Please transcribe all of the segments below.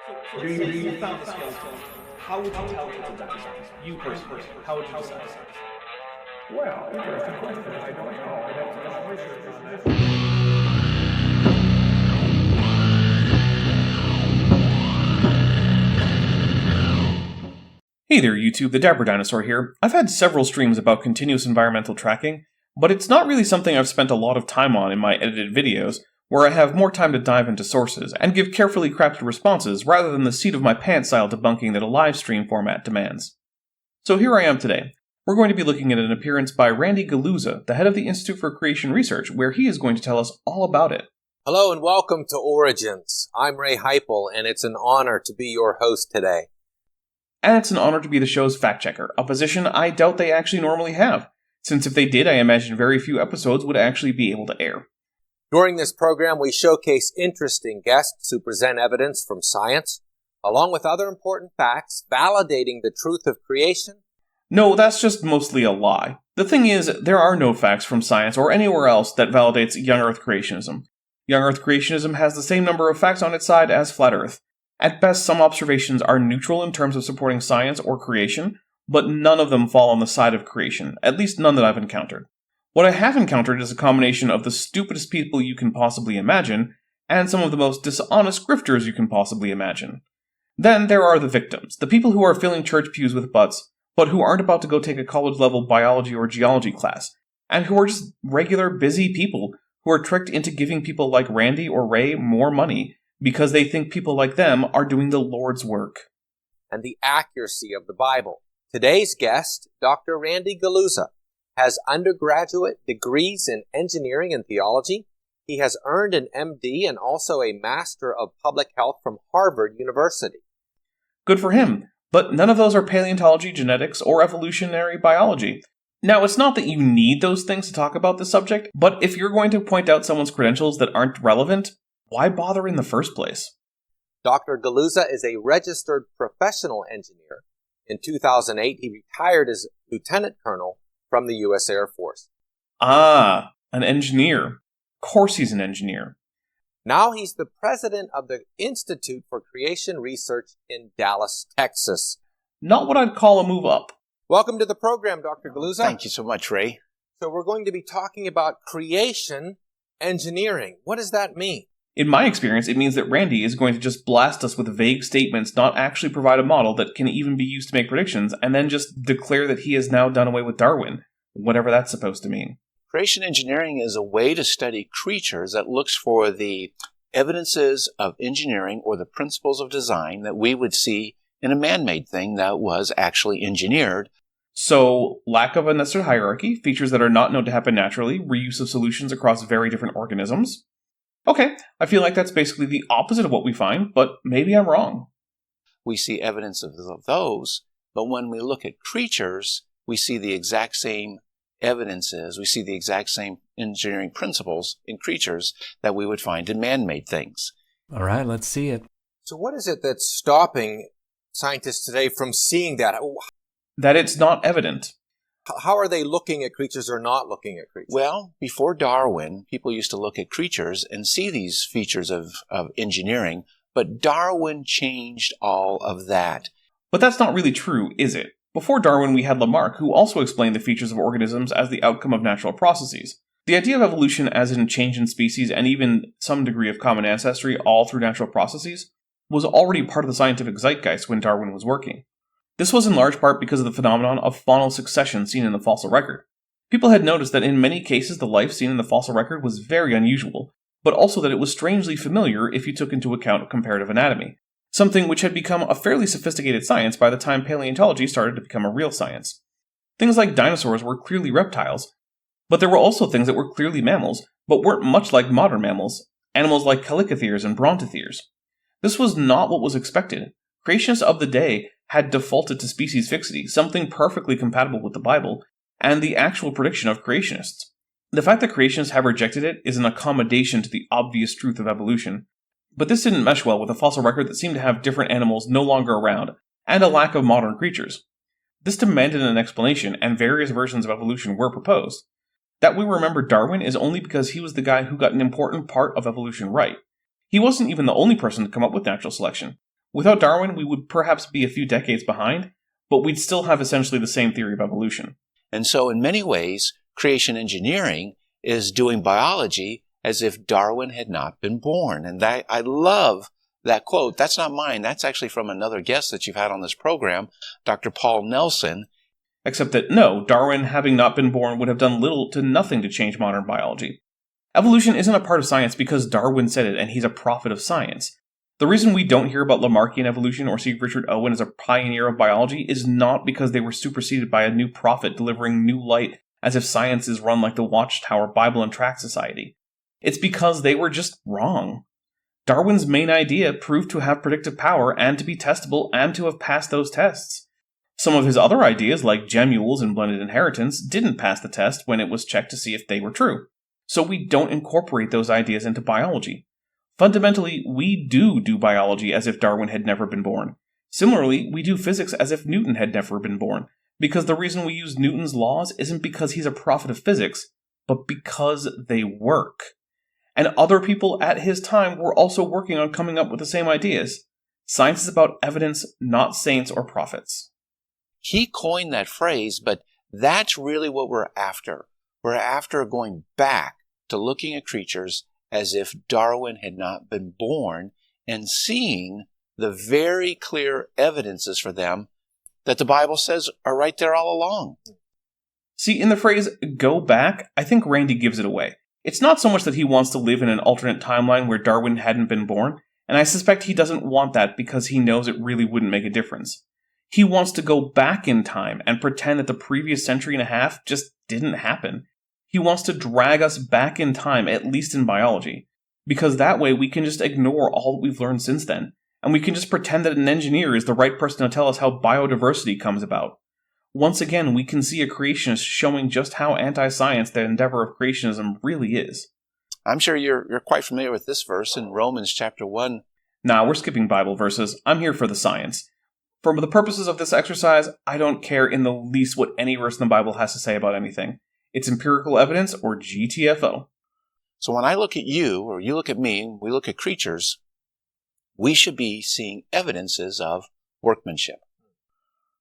So let's say you found a skeleton. How would you tell if it's a dinosaur? You personally, how would you decide? Well, interesting question. I don't know. I'd have to do some research on that. Hey there YouTube, the Dapper Dinosaur here. I've had several streams about continuous environmental tracking, but it's not really something I've spent a lot of time on in my edited videos, where I have more time to dive into sources and give carefully crafted responses rather than the seat of my pants style debunking that a live stream format demands. So here I am today. We're going to be looking at an appearance by Randy Galuza, the head of the Institute for Creation Research, where he is going to tell us all about it. Hello and welcome to Origins. I'm Ray Heipel, and it's an honor to be your host today. And it's an honor to be the show's fact-checker, a position I doubt they actually normally have, since if they did, I imagine very few episodes would actually be able to air. During this program, we showcase interesting guests who present evidence from science, along with other important facts validating the truth of creation. No, that's just mostly a lie. The thing is, there are no facts from science or anywhere else that validates young Earth creationism. Young Earth creationism has the same number of facts on its side as Flat Earth. At best, some observations are neutral in terms of supporting science or creation, but none of them fall on the side of creation, at least none that I've encountered. What I have encountered is a combination of the stupidest people you can possibly imagine, and some of the most dishonest grifters you can possibly imagine. Then there are the victims, the people who are filling church pews with butts, but who aren't about to go take a college-level biology or geology class, and who are just regular, busy people who are tricked into giving people like Randy or Ray more money, because they think people like them are doing the Lord's work. And the accuracy of the Bible. Today's guest, Dr. Randy Galuza, has undergraduate degrees in engineering and theology. He has earned an MD and also a Master of Public Health from Harvard University. Good for him, but none of those are paleontology, genetics, or evolutionary biology. Now, it's not that you need those things to talk about this subject, but if you're going to point out someone's credentials that aren't relevant, why bother in the first place? Dr. Galuza is a registered professional engineer. In 2008, he retired as lieutenant colonel from the U.S. Air Force. Ah, an engineer. Of course he's an engineer. Now he's the president of the Institute for Creation Research in Dallas, Texas. Not what I'd call a move up. Welcome to the program, Dr. Galuza. Thank you so much, Ray. So we're going to be talking about creation engineering. What does that mean? In my experience, it means that Randy is going to just blast us with vague statements, not actually provide a model that can even be used to make predictions, and then just declare that he has now done away with Darwin, whatever that's supposed to mean. Creation engineering is a way to study creatures that looks for the evidences of engineering or the principles of design that we would see in a man-made thing that was actually engineered. So, lack of a nested hierarchy, features that are not known to happen naturally, reuse of solutions across very different organisms. Okay, I feel like that's basically the opposite of what we find, but maybe I'm wrong. We see evidence of those, but when we look at creatures, we see the exact same evidences, we see the exact same engineering principles in creatures that we would find in man-made things. All right, let's see it. So what is it that's stopping scientists today from seeing that? That it's not evident. How are they looking at creatures or not looking at creatures? Well, before Darwin, people used to look at creatures and see these features of engineering, but Darwin changed all of that. But that's not really true, is it? Before Darwin, we had Lamarck, who also explained the features of organisms as the outcome of natural processes. The idea of evolution as in change in species and even some degree of common ancestry all through natural processes was already part of the scientific zeitgeist when Darwin was working. This was in large part because of the phenomenon of faunal succession seen in the fossil record. People had noticed that in many cases the life seen in the fossil record was very unusual, but also that it was strangely familiar if you took into account comparative anatomy, something which had become a fairly sophisticated science by the time paleontology started to become a real science. Things like dinosaurs were clearly reptiles, but there were also things that were clearly mammals, but weren't much like modern mammals, animals like chalicotheres and brontotheres. This was not what was expected. Creationists of the day had defaulted to species fixity, something perfectly compatible with the Bible, and the actual prediction of creationists. The fact that creationists have rejected it is an accommodation to the obvious truth of evolution, but this didn't mesh well with a fossil record that seemed to have different animals no longer around, and a lack of modern creatures. This demanded an explanation, and various versions of evolution were proposed. That we remember Darwin is only because he was the guy who got an important part of evolution right. He wasn't even the only person to come up with natural selection. Without Darwin, we would perhaps be a few decades behind, but we'd still have essentially the same theory of evolution. And so in many ways, creation engineering is doing biology as if Darwin had not been born. And I love that quote. That's not mine. That's actually from another guest that you've had on this program, Dr. Paul Nelson. Except that no, Darwin, having not been born, would have done little to nothing to change modern biology. Evolution isn't a part of science because Darwin said it and he's a prophet of science. The reason we don't hear about Lamarckian evolution or see Richard Owen as a pioneer of biology is not because they were superseded by a new prophet delivering new light as if science is run like the Watchtower Bible and Tract Society. It's because they were just wrong. Darwin's main idea proved to have predictive power and to be testable and to have passed those tests. Some of his other ideas, like gemmules and blended inheritance, didn't pass the test when it was checked to see if they were true. So we don't incorporate those ideas into biology. Fundamentally, we do biology as if Darwin had never been born. Similarly, we do physics as if Newton had never been born, because the reason we use Newton's laws isn't because he's a prophet of physics, but because they work. And other people at his time were also working on coming up with the same ideas. Science is about evidence, not saints or prophets. He coined that phrase, but that's really what we're after. We're after going back to looking at creatures as if Darwin had not been born and seeing the very clear evidences for them that the Bible says are right there all along. See, in the phrase, go back, I think Randy gives it away. It's not so much that he wants to live in an alternate timeline where Darwin hadn't been born, and I suspect he doesn't want that because he knows it really wouldn't make a difference. He wants to go back in time and pretend that the previous century and a half just didn't happen. He wants to drag us back in time, at least in biology, because that way we can just ignore all that we've learned since then, and we can just pretend that an engineer is the right person to tell us how biodiversity comes about. Once again, we can see a creationist showing just how anti-science the endeavor of creationism really is. I'm sure you're quite familiar with this verse in Romans chapter 1. Nah, we're skipping Bible verses. I'm here for the science. For the purposes of this exercise, I don't care in the least what any verse in the Bible has to say about anything. It's empirical evidence or GTFO. So when I look at you, or you look at me, we look at creatures, we should be seeing evidences of workmanship.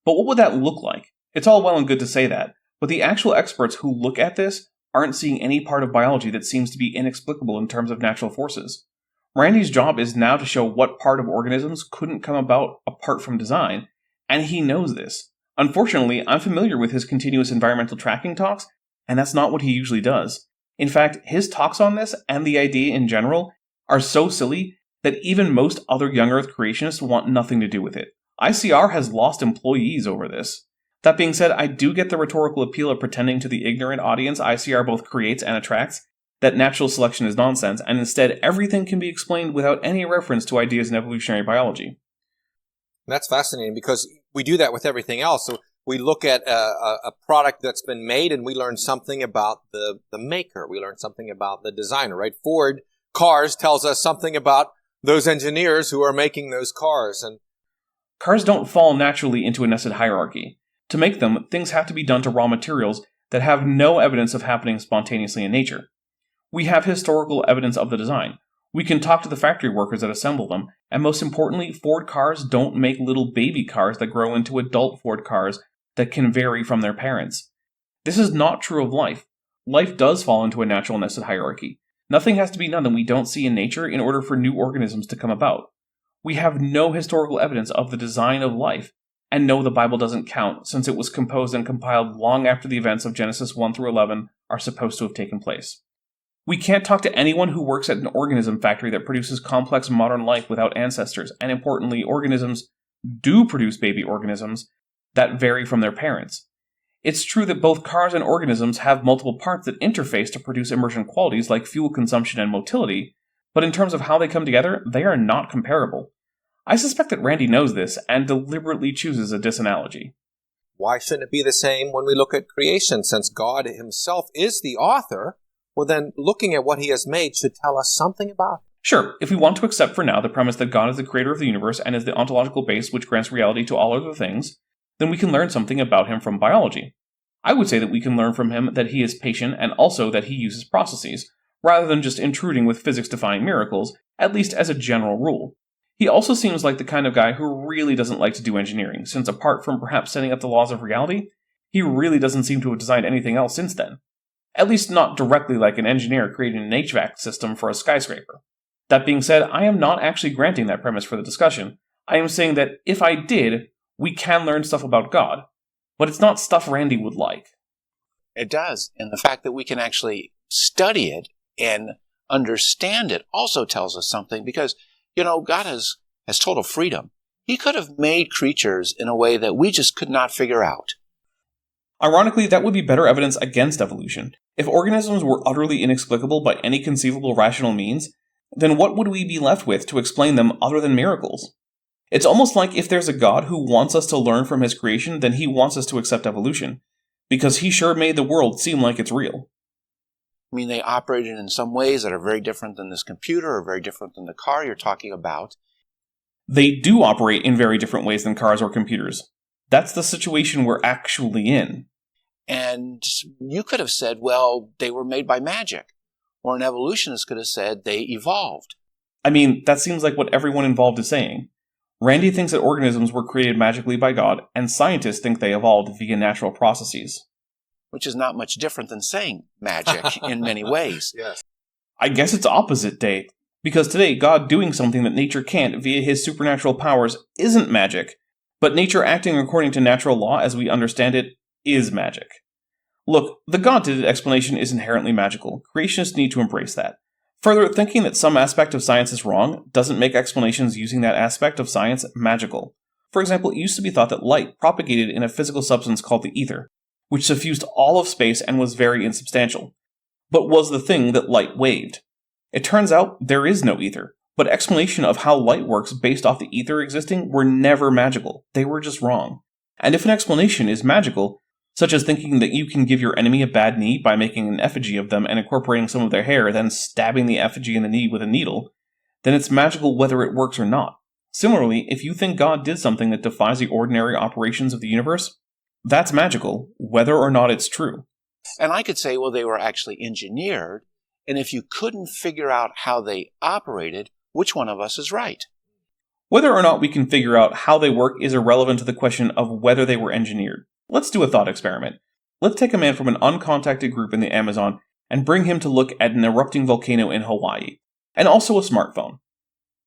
But what would that look like? It's all well and good to say that, but the actual experts who look at this aren't seeing any part of biology that seems to be inexplicable in terms of natural forces. Randy's job is now to show what part of organisms couldn't come about apart from design, and he knows this. Unfortunately, I'm familiar with his continuous environmental tracking talks, and that's not what he usually does. In fact, his talks on this, and the idea in general, are so silly that even most other young Earth creationists want nothing to do with it. ICR has lost employees over this. That being said, I do get the rhetorical appeal of pretending to the ignorant audience ICR both creates and attracts that natural selection is nonsense, and instead everything can be explained without any reference to ideas in evolutionary biology. That's fascinating because we do that with everything else. So we look at a product that's been made and we learn something about the maker. We learn something about the designer, right? Ford Cars tells us something about those engineers who are making those cars. And cars don't fall naturally into a nested hierarchy. To make them, things have to be done to raw materials that have no evidence of happening spontaneously in nature. We have historical evidence of the design. We can talk to the factory workers that assemble them, and most importantly, Ford cars don't make little baby cars that grow into adult Ford cars that can vary from their parents. This is not true of life. Life does fall into a natural nested hierarchy. Nothing has to be done that we don't see in nature in order for new organisms to come about. We have no historical evidence of the design of life, and no, the Bible doesn't count, since it was composed and compiled long after the events of Genesis 1 through 11 are supposed to have taken place. We can't talk to anyone who works at an organism factory that produces complex modern life without ancestors, and importantly, organisms do produce baby organisms that vary from their parents. It's true that both cars and organisms have multiple parts that interface to produce emergent qualities like fuel consumption and motility, but in terms of how they come together, they are not comparable. I suspect that Randy knows this and deliberately chooses a disanalogy. why shouldn't it be the same when we look at creation? Since God himself is the author, well then looking at what he has made should tell us something about it. Sure, if we want to accept for now the premise that God is the creator of the universe and is the ontological base which grants reality to all other things, then we can learn something about him from biology. I would say that we can learn from him that he is patient and also that he uses processes, rather than just intruding with physics-defying miracles, at least as a general rule. He also seems like the kind of guy who really doesn't like to do engineering, since apart from perhaps setting up the laws of reality, he really doesn't seem to have designed anything else since then. At least not directly like an engineer creating an HVAC system for a skyscraper. That being said, I am not actually granting that premise for the discussion. I am saying that if I did, we can learn stuff about God, but it's not stuff Randy would like. It does. And the fact that we can actually study it and understand it also tells us something because, God has total freedom. He could have made creatures in a way that we just could not figure out. Ironically, that would be better evidence against evolution. If organisms were utterly inexplicable by any conceivable rational means, then what would we be left with to explain them other than miracles? It's almost like if there's a God who wants us to learn from his creation, then he wants us to accept evolution, because he sure made the world seem like it's real. I mean, they operated in some ways that are very different than this computer or very different than the car you're talking about. They do operate in very different ways than cars or computers. That's the situation we're actually in. And you could have said, well, they were made by magic. Or an evolutionist could have said they evolved. I mean, that seems like what everyone involved is saying. Randy thinks that organisms were created magically by God, and scientists think they evolved via natural processes. Which is not much different than saying magic in many ways. Yes. I guess it's opposite day, because today God doing something that nature can't via his supernatural powers isn't magic, but nature acting according to natural law as we understand it is magic. Look, the God did it explanation is inherently magical. Creationists need to embrace that. Further, thinking that some aspect of science is wrong doesn't make explanations using that aspect of science magical. For example, it used to be thought that light propagated in a physical substance called the ether, which suffused all of space and was very insubstantial, but was the thing that light waved. It turns out there is no ether, but explanation of how light works based off the ether existing were never magical. They were just wrong. And if an explanation is magical, such as thinking that you can give your enemy a bad knee by making an effigy of them and incorporating some of their hair, then stabbing the effigy in the knee with a needle, then it's magical whether it works or not. Similarly, if you think God did something that defies the ordinary operations of the universe, that's magical, whether or not it's true. And I could say, well, they were actually engineered, and if you couldn't figure out how they operated, which one of us is right? Whether or not we can figure out how they work is irrelevant to the question of whether they were engineered. Let's do a thought experiment. Let's take a man from an uncontacted group in the Amazon and bring him to look at an erupting volcano in Hawaii, and also a smartphone.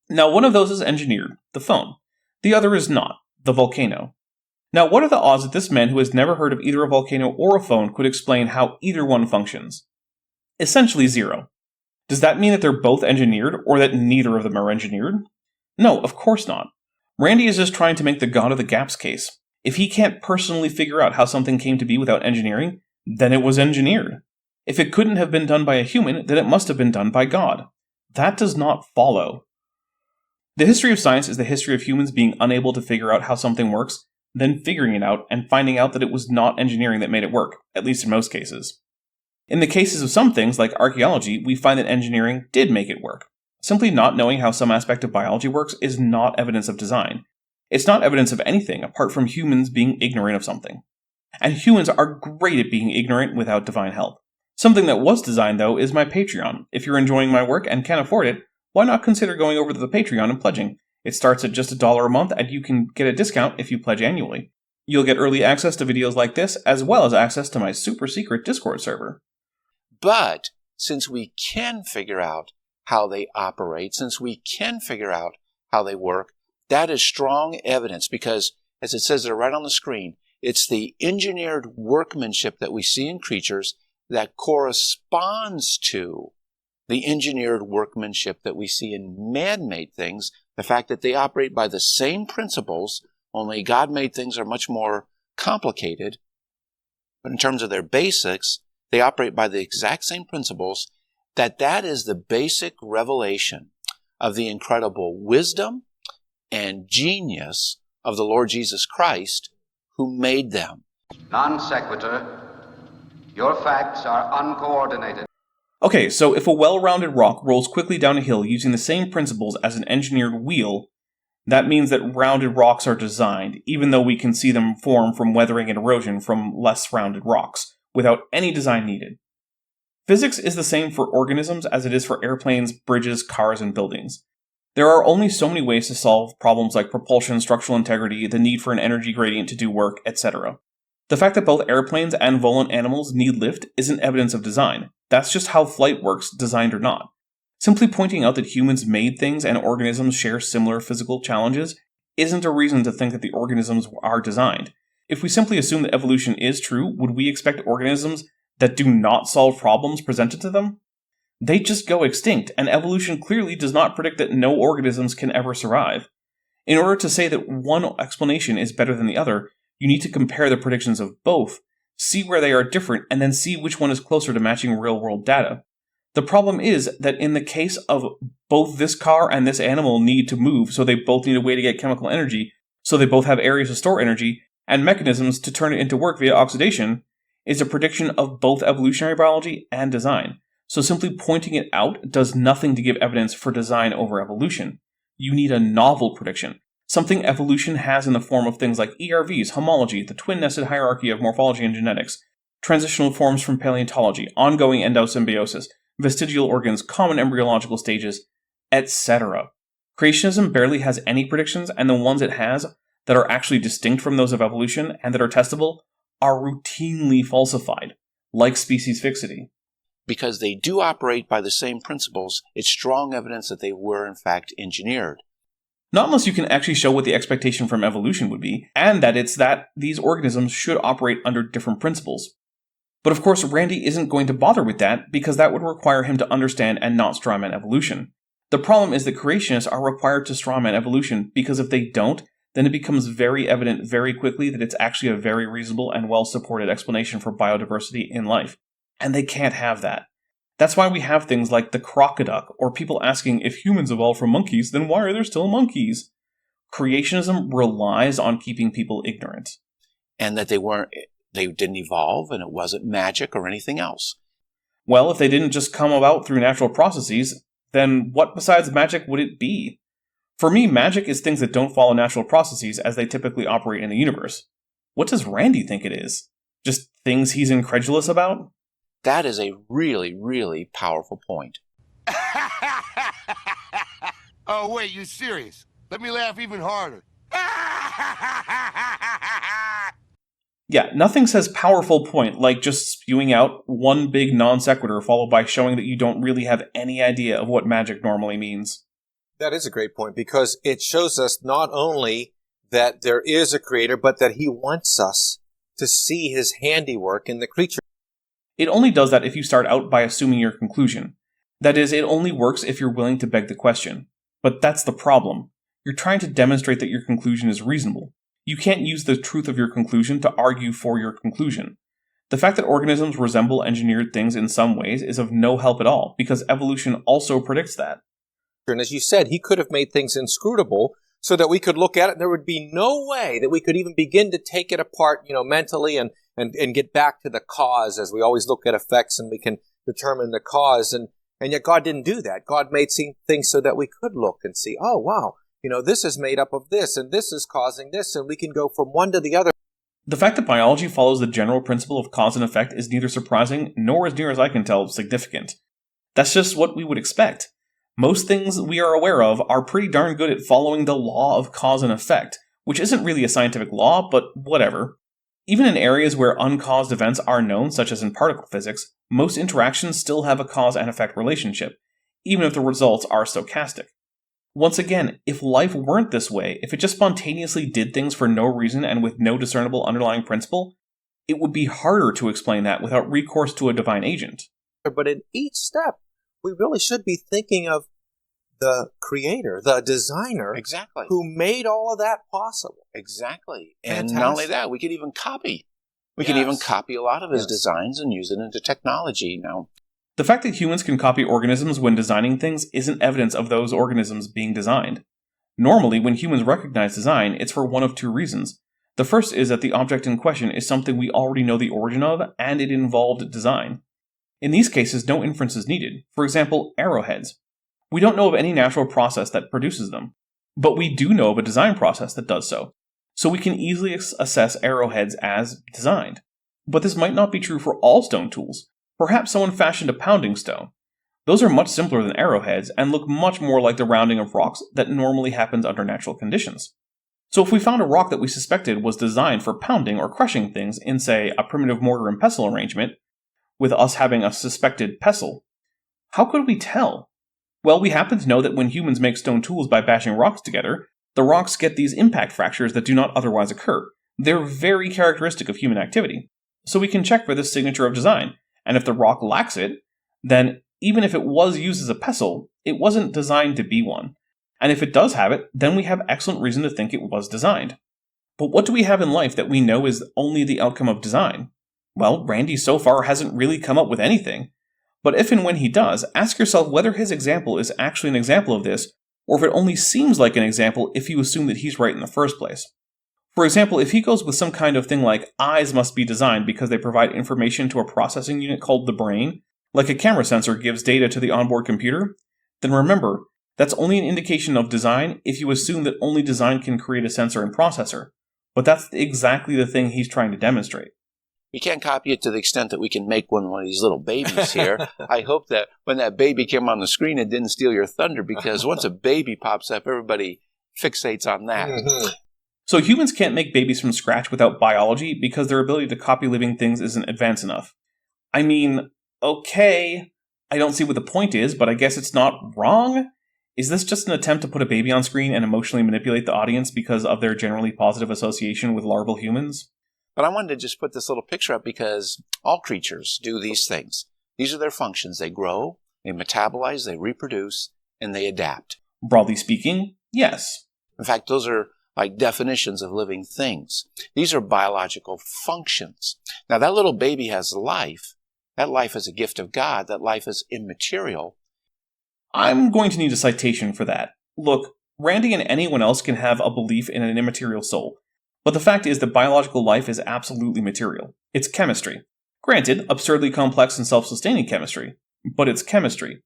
Now, one of those is engineered, the phone. The other is not, the volcano. Now, what are the odds that this man who has never heard of either a volcano or a phone could explain how either one functions? Essentially 0. Does that mean that they're both engineered, or that neither of them are engineered? No, of course not. Randy is just trying to make the God of the Gaps case. If he can't personally figure out how something came to be without engineering, then it was engineered. If it couldn't have been done by a human, then it must have been done by God. That does not follow. The history of science is the history of humans being unable to figure out how something works, then figuring it out and finding out that it was not engineering that made it work, at least in most cases. In the cases of some things, like archaeology, we find that engineering did make it work. Simply not knowing how some aspect of biology works is not evidence of design. It's not evidence of anything apart from humans being ignorant of something. And humans are great at being ignorant without divine help. Something that was designed, though, is my Patreon. If you're enjoying my work and can't afford it, why not consider going over to the Patreon and pledging? It starts at just $1 a month, and you can get a discount if you pledge annually. You'll get early access to videos like this, as well as access to my super secret Discord server. But since we can figure out how they operate, since we can figure out how they work, that is strong evidence because, as it says there right on the screen, it's the engineered workmanship that we see in creatures that corresponds to the engineered workmanship that we see in man-made things, the fact that they operate by the same principles, only God-made things are much more complicated. But in terms of their basics, they operate by the exact same principles, that is the basic revelation of the incredible wisdom and genius of the Lord Jesus Christ, who made them. Non sequitur. Your facts are uncoordinated. Okay, so if a well-rounded rock rolls quickly down a hill using the same principles as an engineered wheel, that means that rounded rocks are designed, even though we can see them form from weathering and erosion from less rounded rocks, without any design needed. Physics is the same for organisms as it is for airplanes, bridges, cars, and buildings. There are only so many ways to solve problems like propulsion, structural integrity, the need for an energy gradient to do work, etc. The fact that both airplanes and volant animals need lift isn't evidence of design. That's just how flight works, designed or not. Simply pointing out that humans made things and organisms share similar physical challenges isn't a reason to think that the organisms are designed. If we simply assume that evolution is true, would we expect organisms that do not solve problems presented to them? They just go extinct, and evolution clearly does not predict that no organisms can ever survive. In order to say that one explanation is better than the other, you need to compare the predictions of both, see where they are different, and then see which one is closer to matching real-world data. The problem is that in the case of both this car and this animal need to move, so they both need a way to get chemical energy, so they both have areas to store energy, and mechanisms to turn it into work via oxidation, is a prediction of both evolutionary biology and design. So simply pointing it out does nothing to give evidence for design over evolution. You need a novel prediction, something evolution has in the form of things like ERVs, homology, the twin-nested hierarchy of morphology and genetics, transitional forms from paleontology, ongoing endosymbiosis, vestigial organs, common embryological stages, etc. Creationism barely has any predictions, and the ones it has that are actually distinct from those of evolution and that are testable are routinely falsified, like species fixity. Because they do operate by the same principles, it's strong evidence that they were in fact engineered. Not unless you can actually show what the expectation from evolution would be, and that it's that these organisms should operate under different principles. But of course, Randy isn't going to bother with that, because that would require him to understand and not strawman evolution. The problem is that creationists are required to strawman evolution, because if they don't, then it becomes very evident very quickly that it's actually a very reasonable and well-supported explanation for biodiversity in life. And they can't have that. That's why we have things like the crocoduck, or people asking if humans evolved from monkeys, then why are there still monkeys? Creationism relies on keeping people ignorant. And that they didn't evolve, and it wasn't magic or anything else. Well, if they didn't just come about through natural processes, then what besides magic would it be? For me, magic is things that don't follow natural processes as they typically operate in the universe. What does Randy think it is? Just things he's incredulous about? That is a really, really powerful point. Oh, wait, you serious? Let me laugh even harder. Yeah, nothing says powerful point like just spewing out one big non sequitur followed by showing that you don't really have any idea of what magic normally means. That is a great point, because it shows us not only that there is a creator, but that he wants us to see his handiwork in the creature. It only does that if you start out by assuming your conclusion. That is, it only works if you're willing to beg the question. But that's the problem. You're trying to demonstrate that your conclusion is reasonable. You can't use the truth of your conclusion to argue for your conclusion. The fact that organisms resemble engineered things in some ways is of no help at all, because evolution also predicts that. And as you said, he could have made things inscrutable so that we could look at it and there would be no way that we could even begin to take it apart, mentally and get back to the cause, as we always look at effects and we can determine the cause. And yet God didn't do that. God made things so that we could look and see, oh, wow, this is made up of this and this is causing this, and we can go from one to the other. The fact that biology follows the general principle of cause and effect is neither surprising nor, as near as I can tell, significant. That's just what we would expect. Most things we are aware of are pretty darn good at following the law of cause and effect, which isn't really a scientific law, but whatever. Even in areas where uncaused events are known, such as in particle physics, most interactions still have a cause and effect relationship, even if the results are stochastic. Once again, if life weren't this way, if it just spontaneously did things for no reason and with no discernible underlying principle, it would be harder to explain that without recourse to a divine agent. But in each step, we really should be thinking of the creator, the designer, Exactly. who made all of that possible. Exactly. And Fantastic. not only that, we could even copy. We can even copy a lot of his Yes. designs and use it into technology now. The fact that humans can copy organisms when designing things isn't evidence of those organisms being designed. Normally, when humans recognize design, it's for one of two reasons. The first is that the object in question is something we already know the origin of, and it involved design. In these cases, no inference is needed. For example, arrowheads. We don't know of any natural process that produces them, but we do know of a design process that does so. So we can easily assess arrowheads as designed. But this might not be true for all stone tools. Perhaps someone fashioned a pounding stone. Those are much simpler than arrowheads and look much more like the rounding of rocks that normally happens under natural conditions. So if we found a rock that we suspected was designed for pounding or crushing things in, say, a primitive mortar and pestle arrangement, with us having a suspected pestle, how could we tell? Well, we happen to know that when humans make stone tools by bashing rocks together, the rocks get these impact fractures that do not otherwise occur. They're very characteristic of human activity. So we can check for this signature of design, and if the rock lacks it, then even if it was used as a pestle, it wasn't designed to be one. And if it does have it, then we have excellent reason to think it was designed. But what do we have in life that we know is only the outcome of design? Well, Randy so far hasn't really come up with anything. But if and when he does, ask yourself whether his example is actually an example of this, or if it only seems like an example if you assume that he's right in the first place. For example, if he goes with some kind of thing like eyes must be designed because they provide information to a processing unit called the brain, like a camera sensor gives data to the onboard computer, then remember, that's only an indication of design if you assume that only design can create a sensor and processor. But that's exactly the thing he's trying to demonstrate. We can't copy it to the extent that we can make one of these little babies here. I hope that when that baby came on the screen, it didn't steal your thunder, because once a baby pops up, everybody fixates on that. Mm-hmm. So humans can't make babies from scratch without biology because their ability to copy living things isn't advanced enough. I mean, okay, I don't see what the point is, but I guess it's not wrong? Is this just an attempt to put a baby on screen and emotionally manipulate the audience because of their generally positive association with larval humans? But I wanted to just put this little picture up because all creatures do these things. These are their functions. They grow, they metabolize, they reproduce, and they adapt. Broadly speaking, yes. In fact, those are like definitions of living things. These are biological functions. Now, that little baby has life. That life is a gift of God. That life is immaterial. I'm going to need a citation for that. Look, Randy and anyone else can have a belief in an immaterial soul. But the fact is that biological life is absolutely material. It's chemistry. Granted, absurdly complex and self-sustaining chemistry. But it's chemistry.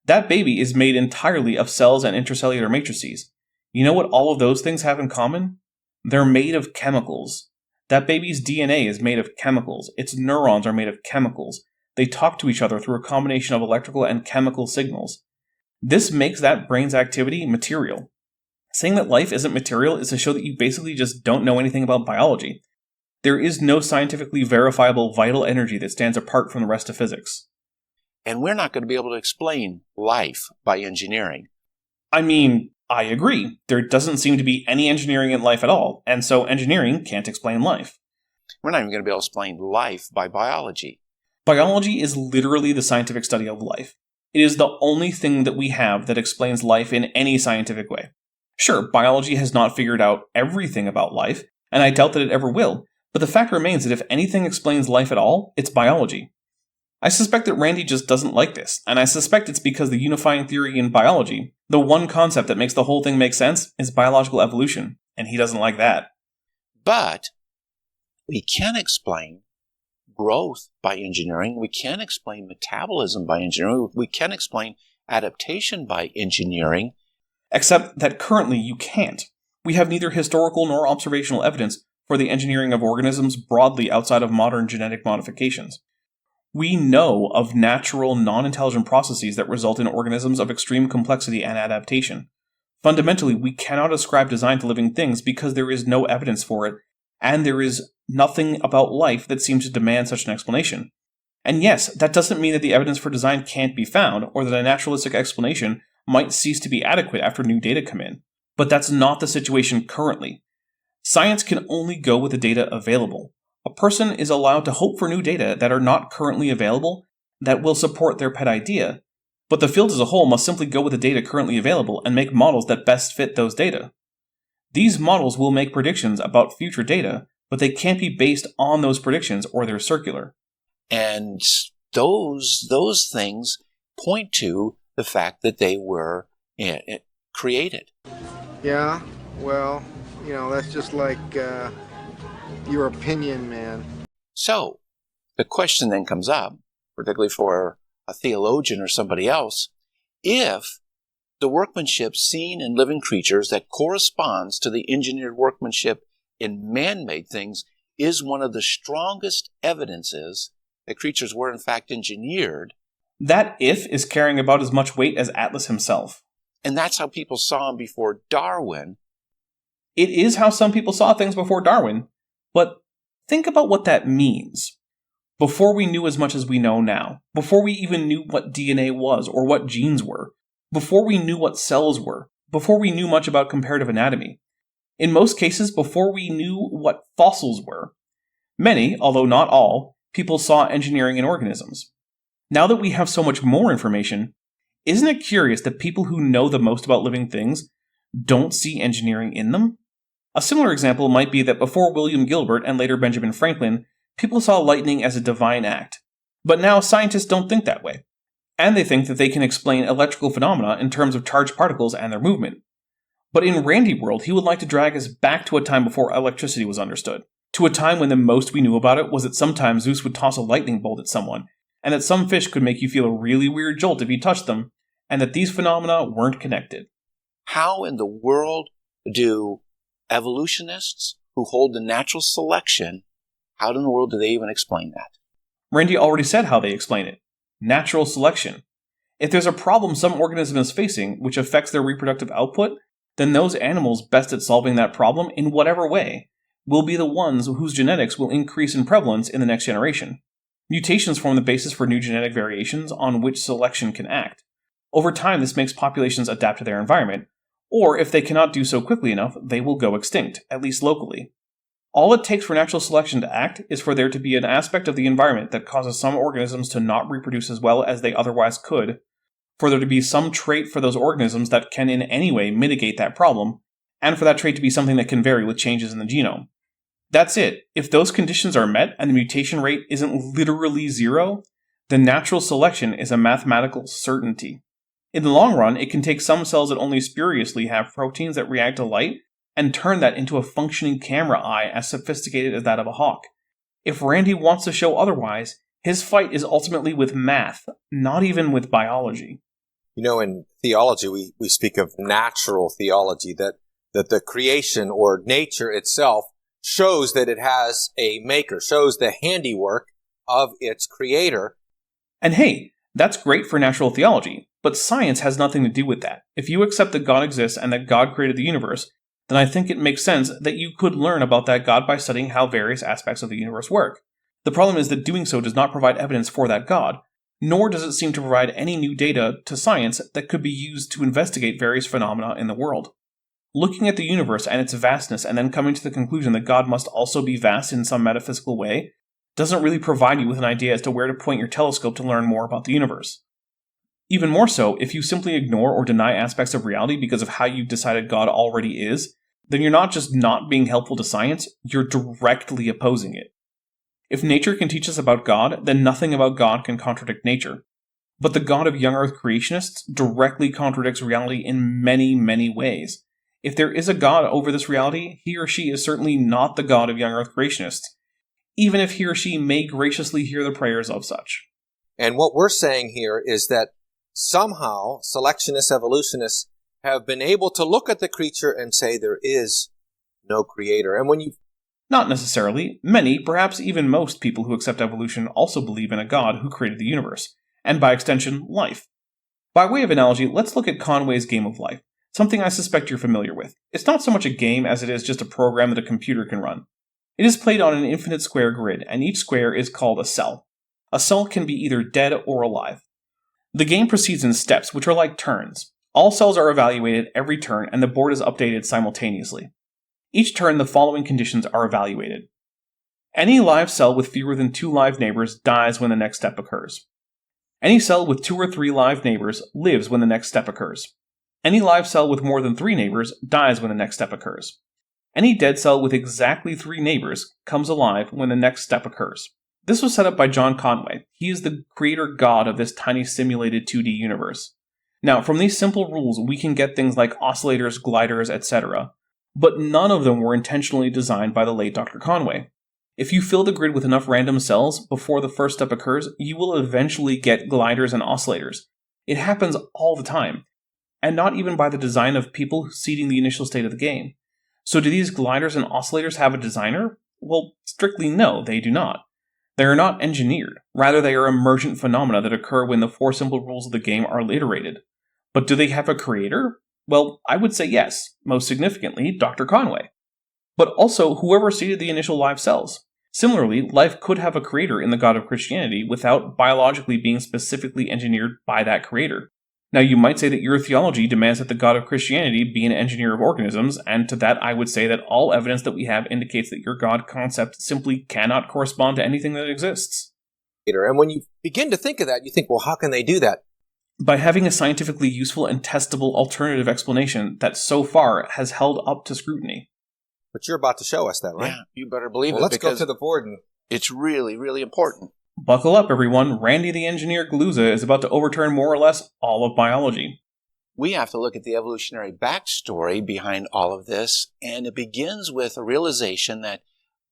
That baby is made entirely of cells and intracellular matrices. You know what all of those things have in common? They're made of chemicals. That baby's DNA is made of chemicals. Its neurons are made of chemicals. They talk to each other through a combination of electrical and chemical signals. This makes that brain's activity material. Saying that life isn't material is to show that you basically just don't know anything about biology. There is no scientifically verifiable vital energy that stands apart from the rest of physics. And we're not going to be able to explain life by engineering. I mean, I agree. There doesn't seem to be any engineering in life at all, and so engineering can't explain life. We're not even going to be able to explain life by biology. Biology is literally the scientific study of life. It is the only thing that we have that explains life in any scientific way. Sure, biology has not figured out everything about life, and I doubt that it ever will, but the fact remains that if anything explains life at all, it's biology. I suspect that Randy just doesn't like this, and I suspect it's because the unifying theory in biology, the one concept that makes the whole thing make sense, is biological evolution, and he doesn't like that. But we can explain growth by engineering. We can explain metabolism by engineering. We can explain adaptation by engineering. Except that currently you can't. We have neither historical nor observational evidence for the engineering of organisms broadly outside of modern genetic modifications. We know of natural, non-intelligent processes that result in organisms of extreme complexity and adaptation. Fundamentally, we cannot ascribe design to living things because there is no evidence for it, and there is nothing about life that seems to demand such an explanation. And yes, that doesn't mean that the evidence for design can't be found, or that a naturalistic explanation might cease to be adequate after new data come in. But that's not the situation currently. Science can only go with the data available. A person is allowed to hope for new data that are not currently available that will support their pet idea, but the field as a whole must simply go with the data currently available and make models that best fit those data. These models will make predictions about future data, but they can't be based on those predictions or they're circular. And those things point to the fact that they were created. Yeah, well, that's just like your opinion, man. So, the question then comes up, particularly for a theologian or somebody else, if the workmanship seen in living creatures that corresponds to the engineered workmanship in man-made things is one of the strongest evidences that creatures were in fact engineered, That if is carrying about as much weight as Atlas himself. And that's how people saw him before Darwin. It is how some people saw things before Darwin, but think about what that means. Before we knew as much as we know now, before we even knew what DNA was or what genes were, before we knew what cells were, before we knew much about comparative anatomy, in most cases before we knew what fossils were, many, although not all, people saw engineering in organisms. Now that we have so much more information, isn't it curious that people who know the most about living things don't see engineering in them? A similar example might be that before William Gilbert and later Benjamin Franklin, people saw lightning as a divine act. But now scientists don't think that way. And they think that they can explain electrical phenomena in terms of charged particles and their movement. But in Randy World, he would like to drag us back to a time before electricity was understood. To a time when the most we knew about it was that sometimes Zeus would toss a lightning bolt at someone, and that some fish could make you feel a really weird jolt if you touched them, and that these phenomena weren't connected. How in the world do evolutionists who hold to natural selection, how in the world do they even explain that? Randy already said how they explain it. Natural selection. If there's a problem some organism is facing which affects their reproductive output, then those animals best at solving that problem in whatever way will be the ones whose genetics will increase in prevalence in the next generation. Mutations form the basis for new genetic variations on which selection can act. Over time, this makes populations adapt to their environment, or if they cannot do so quickly enough, they will go extinct, at least locally. All it takes for natural selection to act is for there to be an aspect of the environment that causes some organisms to not reproduce as well as they otherwise could, for there to be some trait for those organisms that can in any way mitigate that problem, and for that trait to be something that can vary with changes in the genome. That's it. If those conditions are met and the mutation rate isn't literally zero, then natural selection is a mathematical certainty. In the long run, it can take some cells that only spuriously have proteins that react to light and turn that into a functioning camera eye as sophisticated as that of a hawk. If Randy wants to show otherwise, his fight is ultimately with math, not even with biology. You know, in theology, we speak of natural theology, that the creation or nature itself shows that it has a maker, shows the handiwork of its creator. And hey, that's great for natural theology, but science has nothing to do with that. If you accept that God exists and that God created the universe, then I think it makes sense that you could learn about that God by studying how various aspects of the universe work. The problem is that doing so does not provide evidence for that God, nor does it seem to provide any new data to science that could be used to investigate various phenomena in the world. Looking at the universe and its vastness and then coming to the conclusion that God must also be vast in some metaphysical way doesn't really provide you with an idea as to where to point your telescope to learn more about the universe. Even more so, if you simply ignore or deny aspects of reality because of how you've decided God already is, then you're not just not being helpful to science, you're directly opposing it. If nature can teach us about God, then nothing about God can contradict nature. But the God of young Earth creationists directly contradicts reality in many, many ways. If there is a God over this reality, he or she is certainly not the God of young Earth creationists, even if he or she may graciously hear the prayers of such. And what we're saying here is that somehow selectionists, evolutionists have been able to look at the creature and say there is no creator. And when you... Not necessarily. Many, perhaps even most people who accept evolution also believe in a God who created the universe, and by extension, life. By way of analogy, let's look at Conway's Game of Life, something I suspect you're familiar with. It's not so much a game as it is just a program that a computer can run. It is played on an infinite square grid, and each square is called a cell. A cell can be either dead or alive. The game proceeds in steps, which are like turns. All cells are evaluated every turn, and the board is updated simultaneously. Each turn, the following conditions are evaluated. Any live cell with fewer than 2 live neighbors dies when the next step occurs. Any cell with 2 or 3 live neighbors lives when the next step occurs. Any live cell with more than 3 neighbors dies when the next step occurs. Any dead cell with exactly 3 neighbors comes alive when the next step occurs. This was set up by John Conway. He is the creator god of this tiny simulated 2D universe. Now, from these simple rules, we can get things like oscillators, gliders, etc., but none of them were intentionally designed by the late Dr. Conway. If you fill the grid with enough random cells before the first step occurs, you will eventually get gliders and oscillators. It happens all the time, and not even by the design of people seeding the initial state of the game. So do these gliders and oscillators have a designer? Well, strictly no, they do not. They are not engineered. Rather, they are emergent phenomena that occur when the four simple rules of the game are iterated. But do they have a creator? Well, I would say yes, most significantly, Dr. Conway. But also whoever seeded the initial live cells. Similarly, life could have a creator in the God of Christianity without biologically being specifically engineered by that creator. Now, you might say that your theology demands that the God of Christianity be an engineer of organisms, and to that I would say that all evidence that we have indicates that your God concept simply cannot correspond to anything that exists. And when you begin to think of that, you think, well, how can they do that? By having a scientifically useful and testable alternative explanation that so far has held up to scrutiny. But you're about to show us that, right? Yeah, you better believe it. Let's go because to the board. And it's really, really important. Buckle up, everyone. Randy the Engineer Galuza is about to overturn more or less all of biology. We have to look at the evolutionary backstory behind all of this, and it begins with a realization that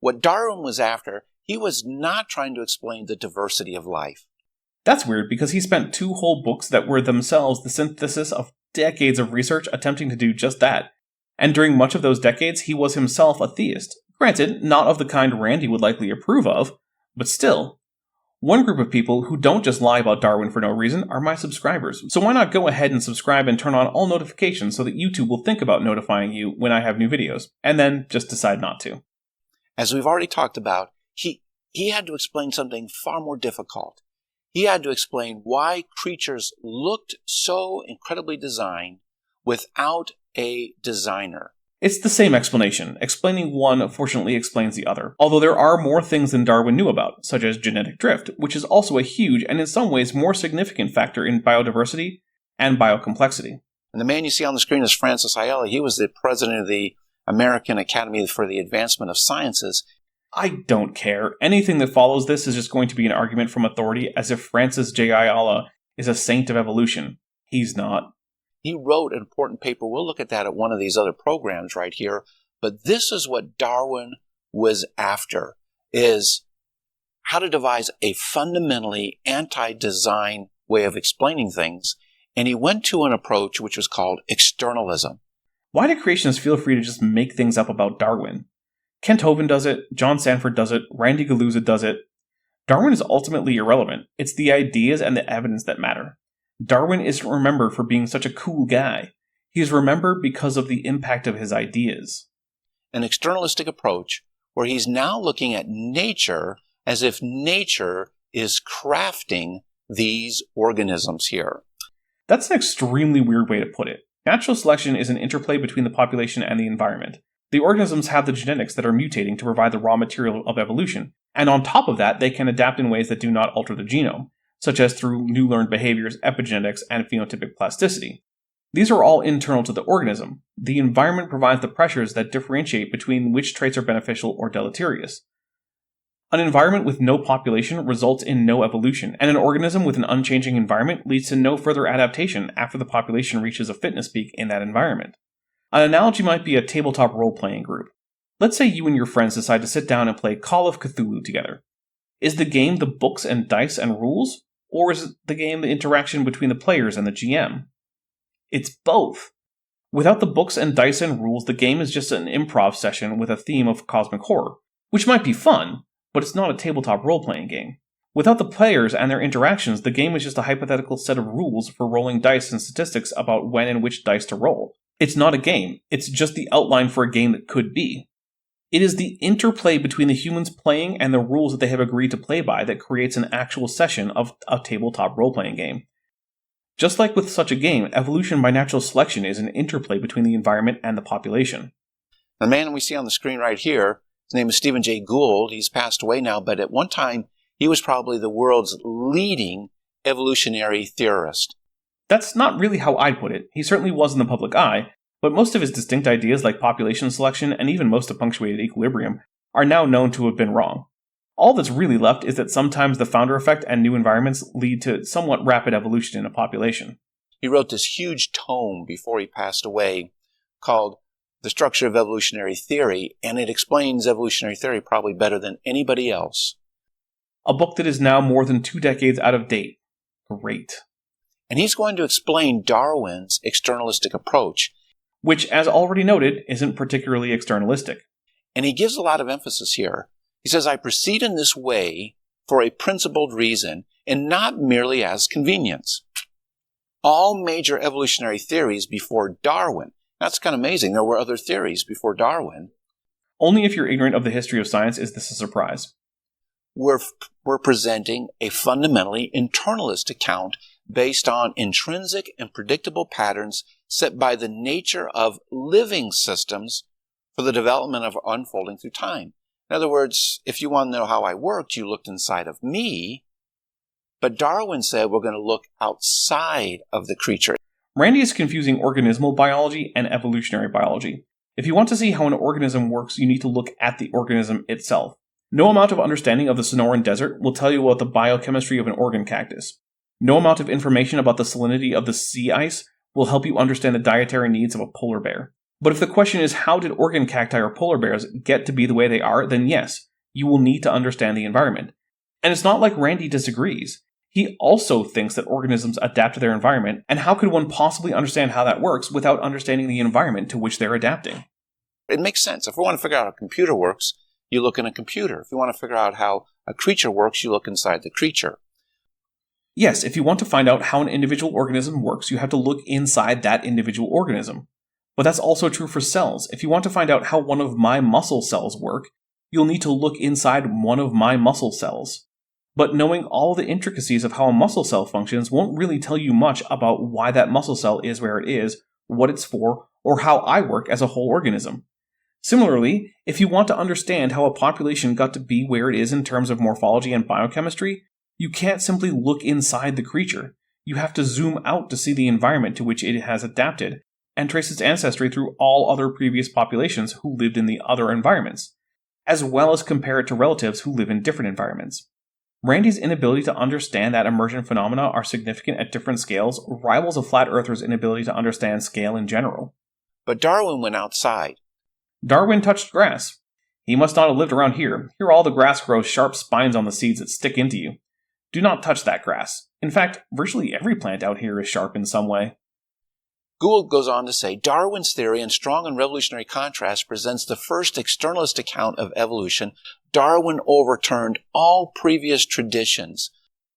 what Darwin was after, he was not trying to explain the diversity of life. That's weird, because he spent 2 whole books that were themselves the synthesis of decades of research attempting to do just that. And during much of those decades, he was himself a theist. Granted, not of the kind Randy would likely approve of, but still. One group of people who don't just lie about Darwin for no reason are my subscribers, so why not go ahead and subscribe and turn on all notifications so that YouTube will think about notifying you when I have new videos, and then just decide not to. As we've already talked about, he had to explain something far more difficult. He had to explain why creatures looked so incredibly designed without a designer. It's the same explanation. Explaining one, fortunately, explains the other. Although there are more things than Darwin knew about, such as genetic drift, which is also a huge and in some ways more significant factor in biodiversity and biocomplexity. And the man you see on the screen is Francis Ayala. He was the president of the American Academy for the Advancement of Sciences. I don't care. Anything that follows this is just going to be an argument from authority, as if Francis J. Ayala is a saint of evolution. He's not. He wrote an important paper. We'll look at that at one of these other programs right here. But this is what Darwin was after, is how to devise a fundamentally anti-design way of explaining things. And he went to an approach which was called externalism. Why do creationists feel free to just make things up about Darwin? Kent Hovind does it, John Sanford does it, Randy Galuza does it. Darwin is ultimately irrelevant. It's the ideas and the evidence that matter. Darwin isn't remembered for being such a cool guy. He's remembered because of the impact of his ideas. An externalistic approach where he's now looking at nature as if nature is crafting these organisms here. That's an extremely weird way to put it. Natural selection is an interplay between the population and the environment. The organisms have the genetics that are mutating to provide the raw material of evolution, and on top of that, they can adapt in ways that do not alter the genome, such as through new learned behaviors, epigenetics, and phenotypic plasticity. These are all internal to the organism. The environment provides the pressures that differentiate between which traits are beneficial or deleterious. An environment with no population results in no evolution, and an organism with an unchanging environment leads to no further adaptation after the population reaches a fitness peak in that environment. An analogy might be a tabletop role-playing group. Let's say you and your friends decide to sit down and play Call of Cthulhu together. Is the game the books and dice and rules? Or is the game the interaction between the players and the GM? It's both. Without the books and dice and rules, the game is just an improv session with a theme of cosmic horror, which might be fun, but it's not a tabletop role-playing game. Without the players and their interactions, the game is just a hypothetical set of rules for rolling dice and statistics about when and which dice to roll. It's not a game, it's just the outline for a game that could be. It is the interplay between the humans playing and the rules that they have agreed to play by that creates an actual session of a tabletop role-playing game. Just like with such a game, evolution by natural selection is an interplay between the environment and the population. The man we see on the screen right here, his name is Stephen Jay Gould. He's passed away now, but at one time, he was probably the world's leading evolutionary theorist. That's not really how I'd put it. He certainly was in the public eye, but most of his distinct ideas like population selection and even most of punctuated equilibrium are now known to have been wrong. All that's really left is that sometimes the founder effect and new environments lead to somewhat rapid evolution in a population. He wrote this huge tome before he passed away called The Structure of Evolutionary Theory, and it explains evolutionary theory probably better than anybody else. A book that is now more than 2 decades out of date. Great. And he's going to explain Darwin's externalistic approach, which, as already noted, isn't particularly externalistic. And he gives a lot of emphasis here. He says, I proceed in this way for a principled reason and not merely as convenience. All major evolutionary theories before Darwin, that's kind of amazing, there were other theories before Darwin, Only if you're ignorant of the history of science is this a surprise. we're presenting a fundamentally internalist account based on intrinsic and predictable patterns set by the nature of living systems for the development of unfolding through time. In other words, if you want to know how I worked, you looked inside of me, but Darwin said we're going to look outside of the creature. Randy is confusing organismal biology and evolutionary biology. If you want to see how an organism works, you need to look at the organism itself. No amount of understanding of the Sonoran Desert will tell you about the biochemistry of an organ cactus. No amount of information about the salinity of the sea ice will help you understand the dietary needs of a polar bear. But if the question is how did organ cacti or polar bears get to be the way they are, then yes, you will need to understand the environment. And it's not like Randy disagrees. He also thinks that organisms adapt to their environment, and how could one possibly understand how that works without understanding the environment to which they're adapting? It makes sense. If we want to figure out how a computer works, you look in a computer. If you want to figure out how a creature works, you look inside the creature. Yes, if you want to find out how an individual organism works, you have to look inside that individual organism. But that's also true for cells. If you want to find out how one of my muscle cells work, you'll need to look inside one of my muscle cells. But knowing all the intricacies of how a muscle cell functions won't really tell you much about why that muscle cell is where it is, what it's for, or how I work as a whole organism. Similarly, if you want to understand how a population got to be where it is in terms of morphology and biochemistry, you can't simply look inside the creature. You have to zoom out to see the environment to which it has adapted, and trace its ancestry through all other previous populations who lived in the other environments, as well as compare it to relatives who live in different environments. Randy's inability to understand that emergent phenomena are significant at different scales rivals a flat earther's inability to understand scale in general. But Darwin went outside. Darwin touched grass. He must not have lived around here. Here all the grass grows sharp spines on the seeds that stick into you. Do not touch that grass. In fact, virtually every plant out here is sharp in some way. Gould goes on to say, Darwin's theory, in strong and revolutionary contrast, presents the first externalist account of evolution. Darwin overturned all previous traditions.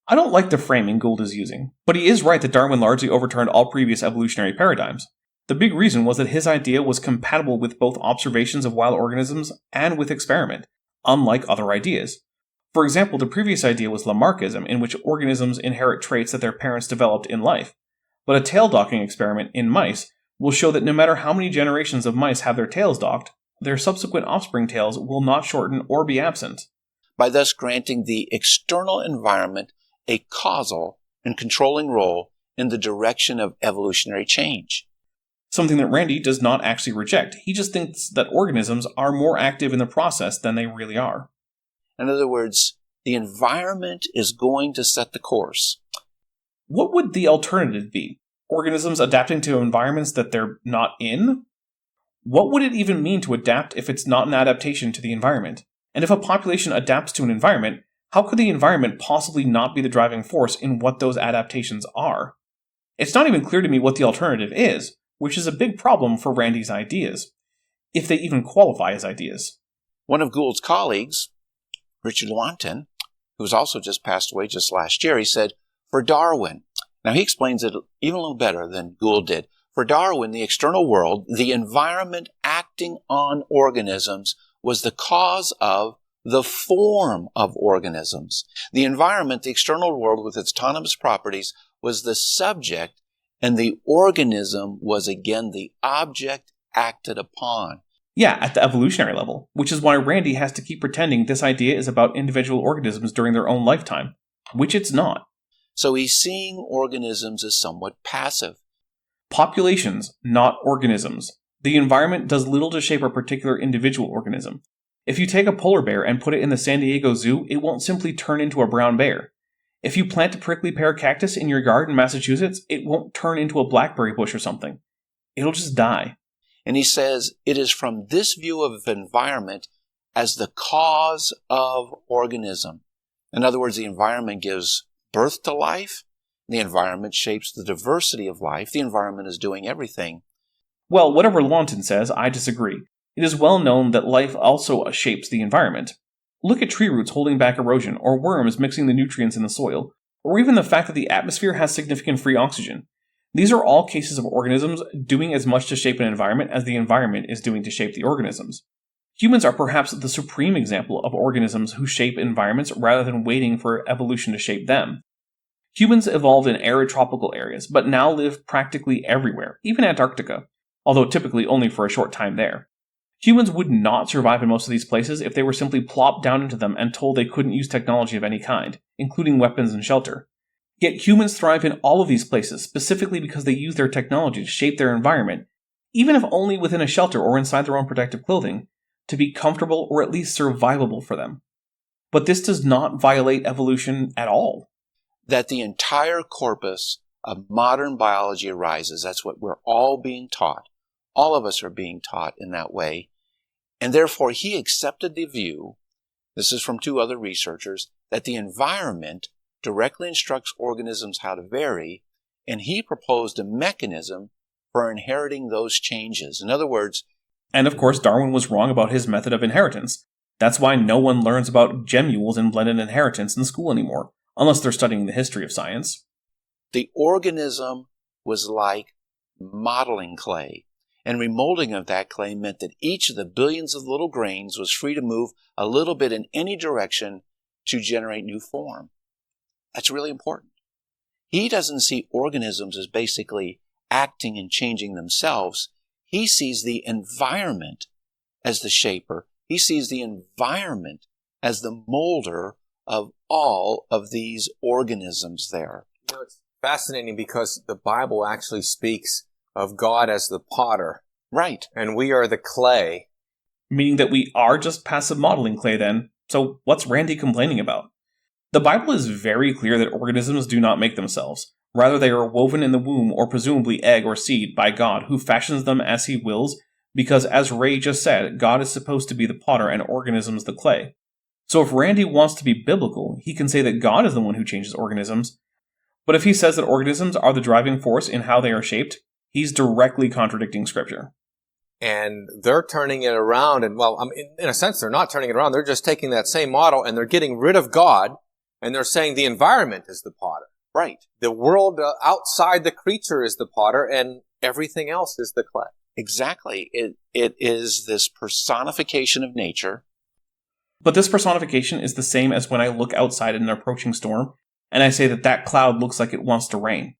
I don't like the framing Gould is using, but he is right that Darwin largely overturned all previous evolutionary paradigms. The big reason was that his idea was compatible with both observations of wild organisms and with experiment, unlike other ideas. For example, the previous idea was Lamarckism, in which organisms inherit traits that their parents developed in life. But a tail docking experiment in mice will show that no matter how many generations of mice have their tails docked, their subsequent offspring tails will not shorten or be absent. By thus granting the external environment a causal and controlling role in the direction of evolutionary change. Something that Randy does not actually reject. He just thinks that organisms are more active in the process than they really are. In other words, the environment is going to set the course. What would the alternative be? Organisms adapting to environments that they're not in? What would it even mean to adapt if it's not an adaptation to the environment? And if a population adapts to an environment, how could the environment possibly not be the driving force in what those adaptations are? It's not even clear to me what the alternative is, which is a big problem for Randy's ideas, if they even qualify as ideas. One of Gould's colleagues, Richard Lewontin, who's also just passed away just last year, he said, for Darwin, now he explains it even a little better than Gould did. For Darwin, the external world, the environment acting on organisms, was the cause of the form of organisms. The environment, the external world with its autonomous properties, was the subject, and the organism was again the object acted upon. Yeah, at the evolutionary level, which is why Randy has to keep pretending this idea is about individual organisms during their own lifetime, which it's not. So he's seeing organisms as somewhat passive. Populations, not organisms. The environment does little to shape a particular individual organism. If you take a polar bear and put it in the San Diego Zoo, it won't simply turn into a brown bear. If you plant a prickly pear cactus in your yard in Massachusetts, it won't turn into a blackberry bush or something. It'll just die. And he says it is from this view of environment as the cause of organism. In other words, the environment gives birth to life. The environment shapes the diversity of life. The environment is doing everything. Well, whatever Lewontin says, I disagree. It is well known that life also shapes the environment. Look at tree roots holding back erosion, or worms mixing the nutrients in the soil, or even the fact that the atmosphere has significant free oxygen. These are all cases of organisms doing as much to shape an environment as the environment is doing to shape the organisms. Humans are perhaps the supreme example of organisms who shape environments rather than waiting for evolution to shape them. Humans evolved in arid tropical areas, but now live practically everywhere, even Antarctica, although typically only for a short time there. Humans would not survive in most of these places if they were simply plopped down into them and told they couldn't use technology of any kind, including weapons and shelter. Yet humans thrive in all of these places specifically because they use their technology to shape their environment, even if only within a shelter or inside their own protective clothing, to be comfortable or at least survivable for them. But this does not violate evolution at all. That the entire corpus of modern biology arises. That's what we're all being taught. All of us are being taught in that way. And therefore, he accepted the view, this is from two other researchers, that the environment directly instructs organisms how to vary, and he proposed a mechanism for inheriting those changes. In other words, and of course, Darwin was wrong about his method of inheritance. That's why no one learns about gemmules and blended inheritance in school anymore, unless they're studying the history of science. The organism was like modeling clay, and remolding of that clay meant that each of the billions of little grains was free to move a little bit in any direction to generate new form. That's really important. He doesn't see organisms as basically acting and changing themselves. He sees the environment as the shaper. He sees the environment as the molder of all of these organisms there. You know, it's fascinating because the Bible actually speaks of God as the potter. Right. And we are the clay. Meaning that we are just passive modeling clay then. So what's Randy complaining about? The Bible is very clear that organisms do not make themselves. Rather, they are woven in the womb or presumably egg or seed by God, who fashions them as he wills, because as Ray just said, God is supposed to be the potter and organisms the clay. So if Randy wants to be biblical, he can say that God is the one who changes organisms, but if he says that organisms are the driving force in how they are shaped, he's directly contradicting Scripture. And they're turning it around, and well, in a sense, they're not turning it around. They're just taking that same model and they're getting rid of God, and they're saying the environment is the potter. Right. The world outside the creature is the potter, and everything else is the clay. Exactly. It is this personification of nature. But this personification is the same as when I look outside in an approaching storm, and I say that that cloud looks like it wants to rain.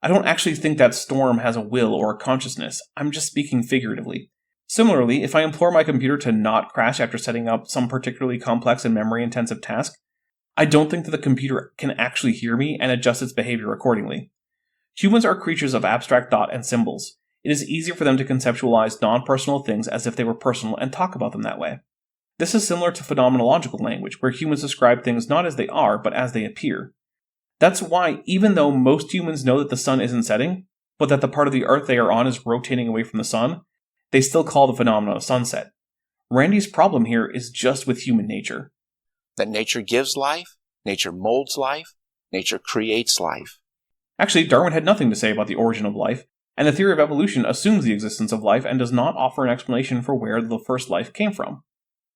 I don't actually think that storm has a will or a consciousness. I'm just speaking figuratively. Similarly, if I implore my computer to not crash after setting up some particularly complex and memory-intensive task, I don't think that the computer can actually hear me and adjust its behavior accordingly. Humans are creatures of abstract thought and symbols. It is easier for them to conceptualize non-personal things as if they were personal and talk about them that way. This is similar to phenomenological language, where humans describe things not as they are, but as they appear. That's why, even though most humans know that the sun isn't setting, but that the part of the Earth they are on is rotating away from the sun, they still call the phenomenon a sunset. Randy's problem here is just with human nature. That nature gives life, nature molds life, nature creates life. Actually, Darwin had nothing to say about the origin of life, and the theory of evolution assumes the existence of life and does not offer an explanation for where the first life came from.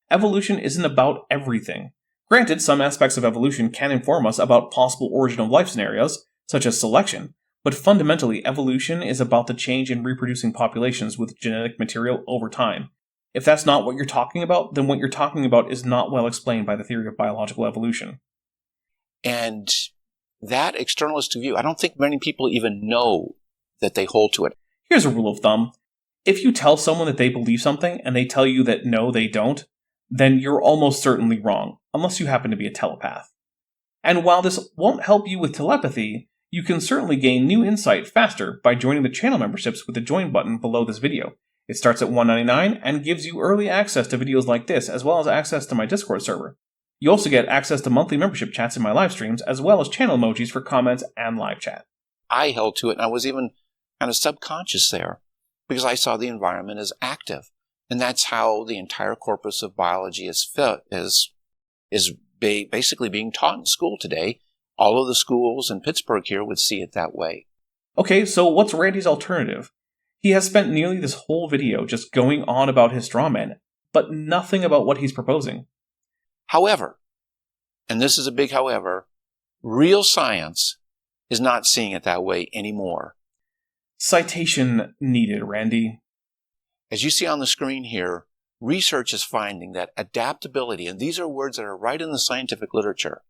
Evolution isn't about everything. Granted, some aspects of evolution can inform us about possible origin of life scenarios, such as selection, but fundamentally, evolution is about the change in reproducing populations with genetic material over time. If that's not what you're talking about, then what you're talking about is not well explained by the theory of biological evolution. And that externalistic view, I don't think many people even know that they hold to it. Here's a rule of thumb. If you tell someone that they believe something and they tell you that no, they don't, then you're almost certainly wrong, unless you happen to be a telepath. And while this won't help you with telepathy, you can certainly gain new insight faster by joining the channel memberships with the join button below this video. It starts at $1.99 and gives you early access to videos like this, as well as access to my Discord server. You also get access to monthly membership chats in my live streams, as well as channel emojis for comments and live chat. I held to it, and I was even kind of subconscious there, because I saw the environment as active. And that's how the entire corpus of biology is basically being taught in school today. All of the schools in Pittsburgh here would see it that way. Okay, so what's Randy's alternative? He has spent nearly this whole video just going on about his straw man, but nothing about what he's proposing. However, and this is a big however, real science is not seeing it that way anymore. Citation needed, Randy. As you see on the screen here, research is finding that adaptability, and these are words that are right in the scientific literature,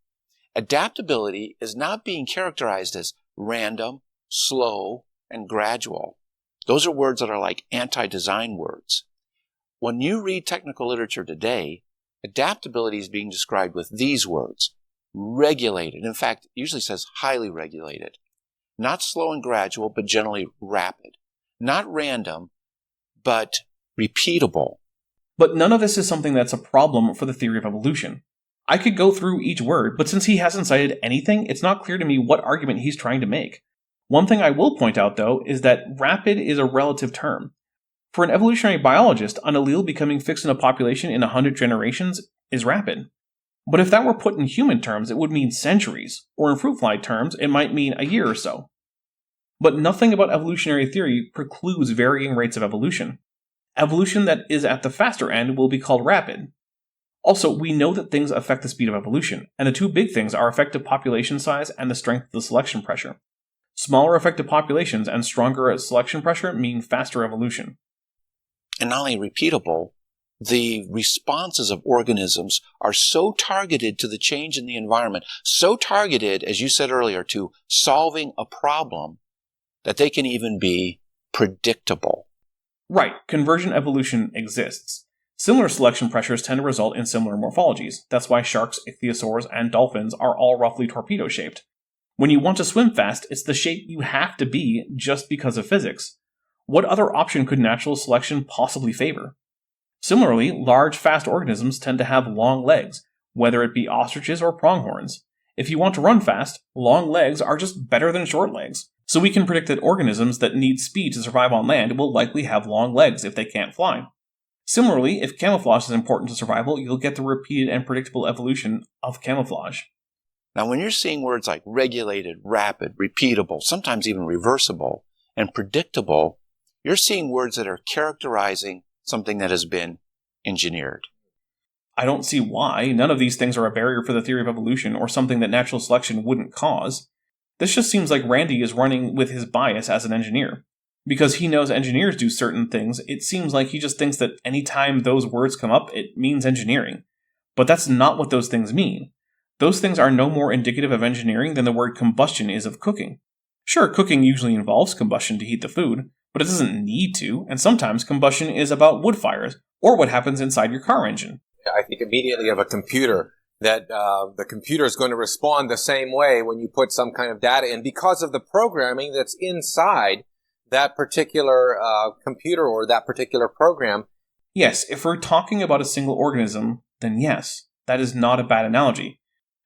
adaptability is not being characterized as random, slow, and gradual. Those are words that are like anti-design words. When you read technical literature today, adaptability is being described with these words: regulated. In fact, it usually says highly regulated. Not slow and gradual, but generally rapid. Not random, but repeatable. But none of this is something that's a problem for the theory of evolution. I could go through each word, but since he hasn't cited anything, it's not clear to me what argument he's trying to make. One thing I will point out, though, is that rapid is a relative term. For an evolutionary biologist, an allele becoming fixed in a population in 100 generations is rapid. But if that were put in human terms, it would mean centuries, or in fruit fly terms, it might mean a year or so. But nothing about evolutionary theory precludes varying rates of evolution. Evolution that is at the faster end will be called rapid. Also, we know that things affect the speed of evolution, and the two big things are effective population size and the strength of the selection pressure. Smaller effective populations and stronger selection pressure mean faster evolution. And not only repeatable, the responses of organisms are so targeted to the change in the environment, so targeted, as you said earlier, to solving a problem, that they can even be predictable. Right, convergent evolution exists. Similar selection pressures tend to result in similar morphologies. That's why sharks, ichthyosaurs, and dolphins are all roughly torpedo-shaped. When you want to swim fast, it's the shape you have to be just because of physics. What other option could natural selection possibly favor? Similarly, large, fast organisms tend to have long legs, whether it be ostriches or pronghorns. If you want to run fast, long legs are just better than short legs. So we can predict that organisms that need speed to survive on land will likely have long legs if they can't fly. Similarly, if camouflage is important to survival, you'll get the repeated and predictable evolution of camouflage. Now, when you're seeing words like regulated, rapid, repeatable, sometimes even reversible, and predictable, you're seeing words that are characterizing something that has been engineered. I don't see why. None of these things are a barrier for the theory of evolution or something that natural selection wouldn't cause. This just seems like Randy is running with his bias as an engineer. Because he knows engineers do certain things, it seems like he just thinks that anytime those words come up, it means engineering. But that's not what those things mean. Those things are no more indicative of engineering than the word combustion is of cooking. Sure, cooking usually involves combustion to heat the food, but it doesn't need to, and sometimes combustion is about wood fires, or what happens inside your car engine. I think immediately of a computer, that the computer is going to respond the same way when you put some kind of data in because of the programming that's inside that particular computer or that particular program. Yes, if we're talking about a single organism, then yes, that is not a bad analogy.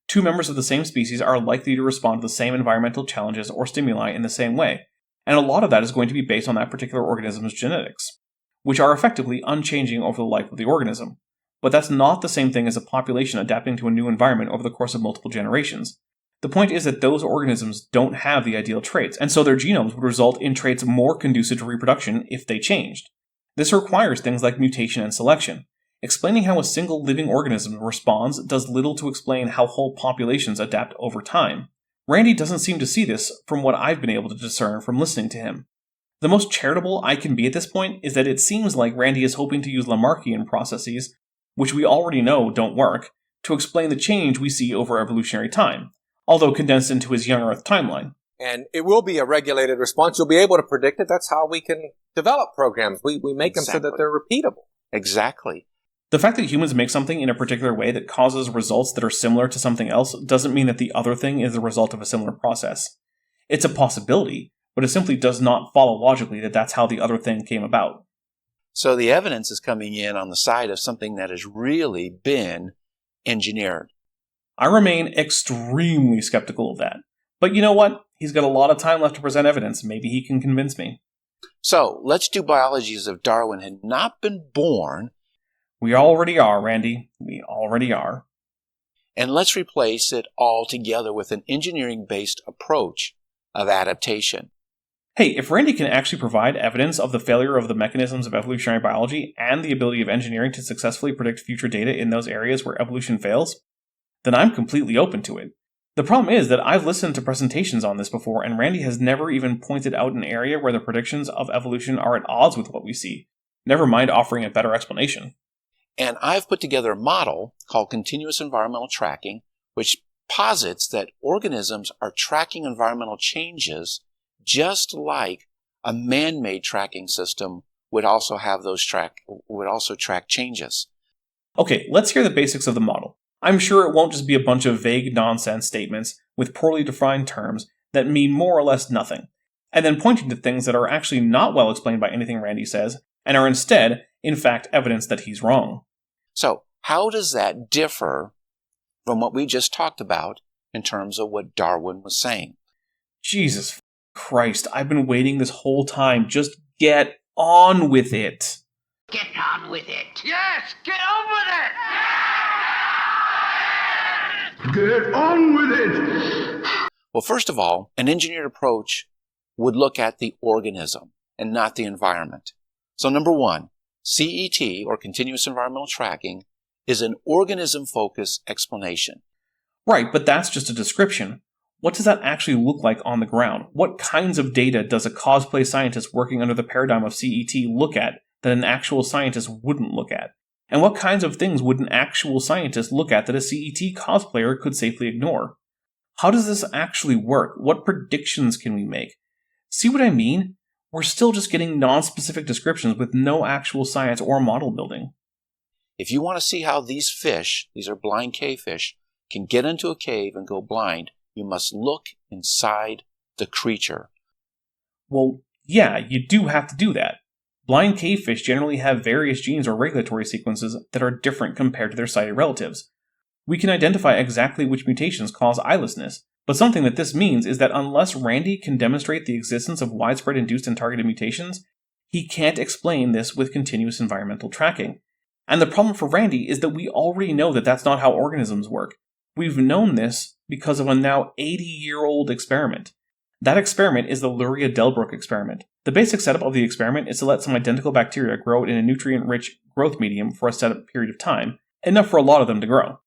Two members of the same species are likely to respond to the same environmental challenges or stimuli in the same way, and a lot of that is going to be based on that particular organism's genetics, which are effectively unchanging over the life of the organism. But that's not the same thing as a population adapting to a new environment over the course of multiple generations. The point is that those organisms don't have the ideal traits, and so their genomes would result in traits more conducive to reproduction if they changed. This requires things like mutation and selection. Explaining how a single living organism responds does little to explain how whole populations adapt over time. Randy doesn't seem to see this from what I've been able to discern from listening to him. The most charitable I can be at this point is that it seems like Randy is hoping to use Lamarckian processes, which we already know don't work, to explain the change we see over evolutionary time, although condensed into his young Earth timeline. And it will be a regulated response. You'll be able to predict it. That's how we can develop programs. We make them so that they're repeatable. Exactly. The fact that humans make something in a particular way that causes results that are similar to something else doesn't mean that the other thing is the result of a similar process. It's a possibility, but it simply does not follow logically that that's how the other thing came about. So the evidence is coming in on the side of something that has really been engineered. I remain extremely skeptical of that. But you know what? He's got a lot of time left to present evidence. Maybe he can convince me. So let's do biology as if Darwin had not been born. We already are, Randy. We already are. And let's replace it all together with an engineering-based approach of adaptation. Hey, if Randy can actually provide evidence of the failure of the mechanisms of evolutionary biology and the ability of engineering to successfully predict future data in those areas where evolution fails, then I'm completely open to it. The problem is that I've listened to presentations on this before, and Randy has never even pointed out an area where the predictions of evolution are at odds with what we see, never mind offering a better explanation. And I've put together a model called continuous environmental tracking, which posits that organisms are tracking environmental changes just like a man-made tracking system would also track changes. Okay, let's hear the basics of the model. I'm sure it won't just be a bunch of vague nonsense statements with poorly defined terms that mean more or less nothing, and then pointing to things that are actually not well explained by anything Randy says, and are instead, in fact, evidence that he's wrong. So, how does that differ from what we just talked about in terms of what Darwin was saying? Jesus Christ, I've been waiting this whole time. Just get on with it. Get on with it. Yes, get on with it! Get on with it! Well, first of all, an engineered approach would look at the organism and not the environment. So number one, CET, or continuous environmental tracking, is an organism-focused explanation. Right, but that's just a description. What does that actually look like on the ground? What kinds of data does a cosplay scientist working under the paradigm of CET look at that an actual scientist wouldn't look at? And what kinds of things would an actual scientist look at that a CET cosplayer could safely ignore? How does this actually work? What predictions can we make? See what I mean? We're still just getting non-specific descriptions with no actual science or model building. If you want to see how these fish, these are blind cavefish, can get into a cave and go blind, you must look inside the creature. Well, yeah, you do have to do that. Blind cavefish generally have various genes or regulatory sequences that are different compared to their sighted relatives. We can identify exactly which mutations cause eyelessness, but something that this means is that unless Randy can demonstrate the existence of widespread induced and targeted mutations, he can't explain this with continuous environmental tracking. And the problem for Randy is that we already know that that's not how organisms work. We've known this because of a now 80-year-old experiment. That experiment is the Luria-Delbruck experiment. The basic setup of the experiment is to let some identical bacteria grow in a nutrient-rich growth medium for a set period of time, enough for a lot of them to grow.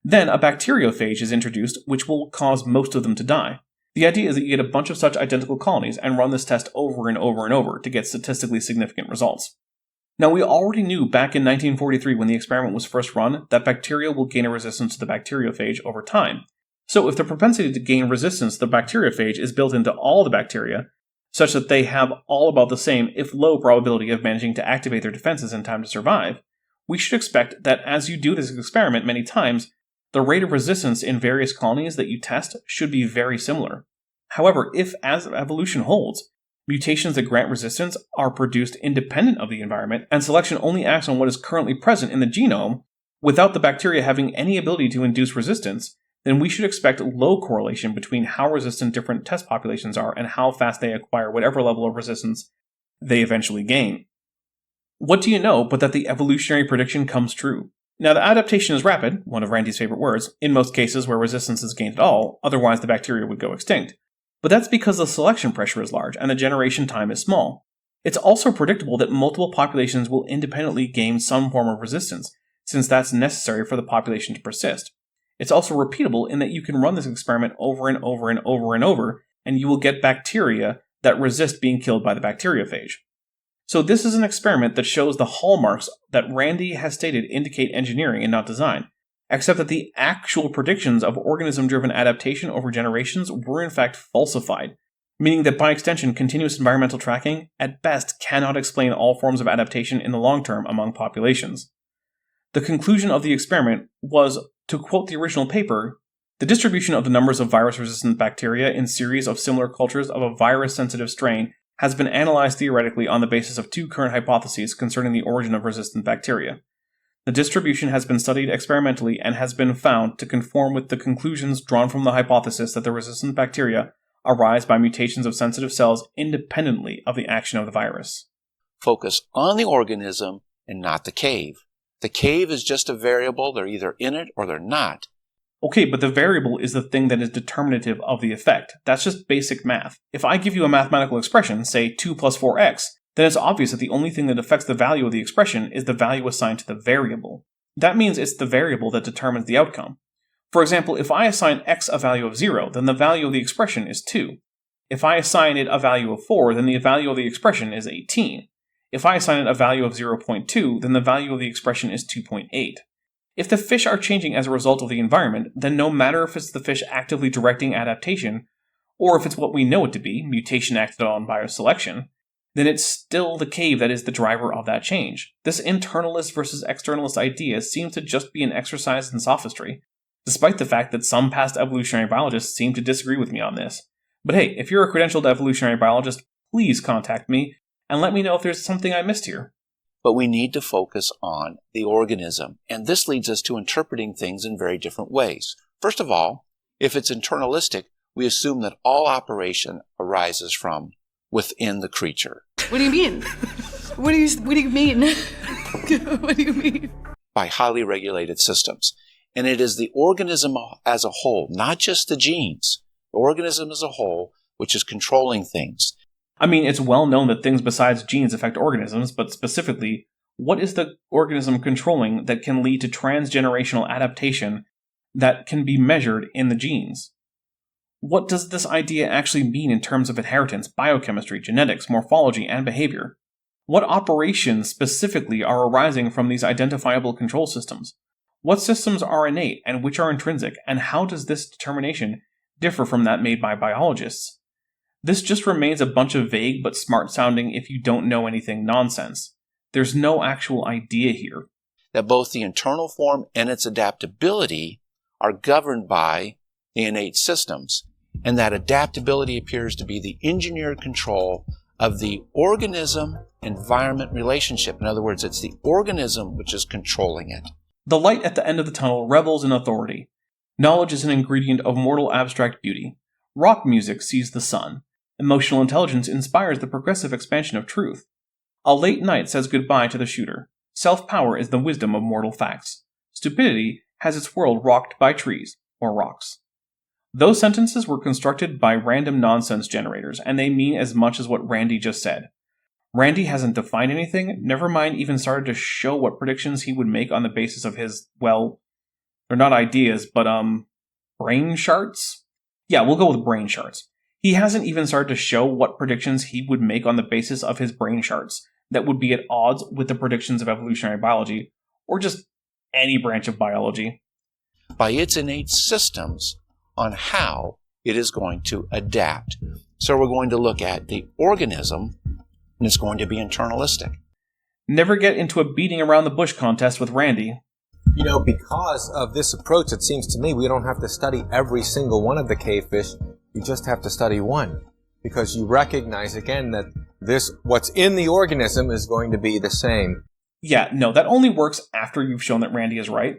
Then a bacteriophage is introduced, which will cause most of them to die. The idea is that you get a bunch of such identical colonies and run this test over and over and over to get statistically significant results. Now, we already knew back in 1943 when the experiment was first run that bacteria will gain a resistance to the bacteriophage over time. So if the propensity to gain resistance to the bacteriophage is built into all the bacteria, such that they have all about the same, if low, probability of managing to activate their defenses in time to survive, we should expect that as you do this experiment many times, the rate of resistance in various colonies that you test should be very similar. However, if, as evolution holds, mutations that grant resistance are produced independent of the environment, and selection only acts on what is currently present in the genome, without the bacteria having any ability to induce resistance, then we should expect low correlation between how resistant different test populations are and how fast they acquire whatever level of resistance they eventually gain. What do you know but that the evolutionary prediction comes true? Now, the adaptation is rapid, one of Randy's favorite words, in most cases where resistance is gained at all, otherwise the bacteria would go extinct. But that's because the selection pressure is large and the generation time is small. It's also predictable that multiple populations will independently gain some form of resistance, since that's necessary for the population to persist. It's also repeatable in that you can run this experiment over and over and over and over, and you will get bacteria that resist being killed by the bacteriophage. So this is an experiment that shows the hallmarks that Randy has stated indicate engineering and not design, except that the actual predictions of organism-driven adaptation over generations were in fact falsified, meaning that by extension, continuous environmental tracking, at best, cannot explain all forms of adaptation in the long term among populations. The conclusion of the experiment was, to quote the original paper, the distribution of the numbers of virus-resistant bacteria in series of similar cultures of a virus-sensitive strain has been analyzed theoretically on the basis of two current hypotheses concerning the origin of resistant bacteria. The distribution has been studied experimentally and has been found to conform with the conclusions drawn from the hypothesis that the resistant bacteria arise by mutations of sensitive cells independently of the action of the virus. Focus on the organism and not the cave. The cave is just a variable. They're either in it or they're not. Okay, but the variable is the thing that is determinative of the effect. That's just basic math. If I give you a mathematical expression, say 2 plus 4x, then it's obvious that the only thing that affects the value of the expression is the value assigned to the variable. That means it's the variable that determines the outcome. For example, if I assign x a value of 0, then the value of the expression is 2. If I assign it a value of 4, then the value of the expression is 18. If I assign it a value of 0.2, then the value of the expression is 2.8. If the fish are changing as a result of the environment, then no matter if it's the fish actively directing adaptation, or if it's what we know it to be, mutation acted on by selection, then it's still the cave that is the driver of that change. This internalist versus externalist idea seems to just be an exercise in sophistry, despite the fact that some past evolutionary biologists seem to disagree with me on this. But hey, if you're a credentialed evolutionary biologist, please contact me and let me know if there's something I missed here. But we need to focus on the organism, and this leads us to interpreting things in very different ways. First of all, if it's internalistic, we assume that all operation arises from within the creature. What do you mean? What do you mean? What do you mean? By highly regulated systems. And it is the organism as a whole, not just the genes, the organism as a whole, which is controlling things. I mean, it's well known that things besides genes affect organisms, but specifically, what is the organism controlling that can lead to transgenerational adaptation that can be measured in the genes? What does this idea actually mean in terms of inheritance, biochemistry, genetics, morphology, and behavior? What operations specifically are arising from these identifiable control systems? What systems are innate and which are intrinsic, and how does this determination differ from that made by biologists? This just remains a bunch of vague but smart-sounding if you don't know anything nonsense. There's no actual idea here. That both the internal form and its adaptability are governed by the innate systems, and that adaptability appears to be the engineered control of the organism-environment relationship. In other words, it's the organism which is controlling it. The light at the end of the tunnel revels in authority. Knowledge is an ingredient of mortal abstract beauty. Rock music sees the sun. Emotional intelligence inspires the progressive expansion of truth. A late night says goodbye to the shooter. Self-power is the wisdom of mortal facts. Stupidity has its world rocked by trees, or rocks. Those sentences were constructed by random nonsense generators, and they mean as much as what Randy just said. Randy hasn't defined anything, never mind even started to show what predictions he would make on the basis of his, well, they're not ideas, but, brain charts? Yeah, we'll go with brain charts. He hasn't even started to show what predictions he would make on the basis of his brain charts that would be at odds with the predictions of evolutionary biology, or just any branch of biology. By its innate systems on how it is going to adapt. So we're going to look at the organism, and it's going to be internalistic. Never get into a beating around the bush contest with Randy. You know, because of this approach, it seems to me we don't have to study every single one of the cavefish. You just have to study one. Because you recognize, again, that what's in the organism is going to be the same. Yeah, no, that only works after you've shown that Randy is right.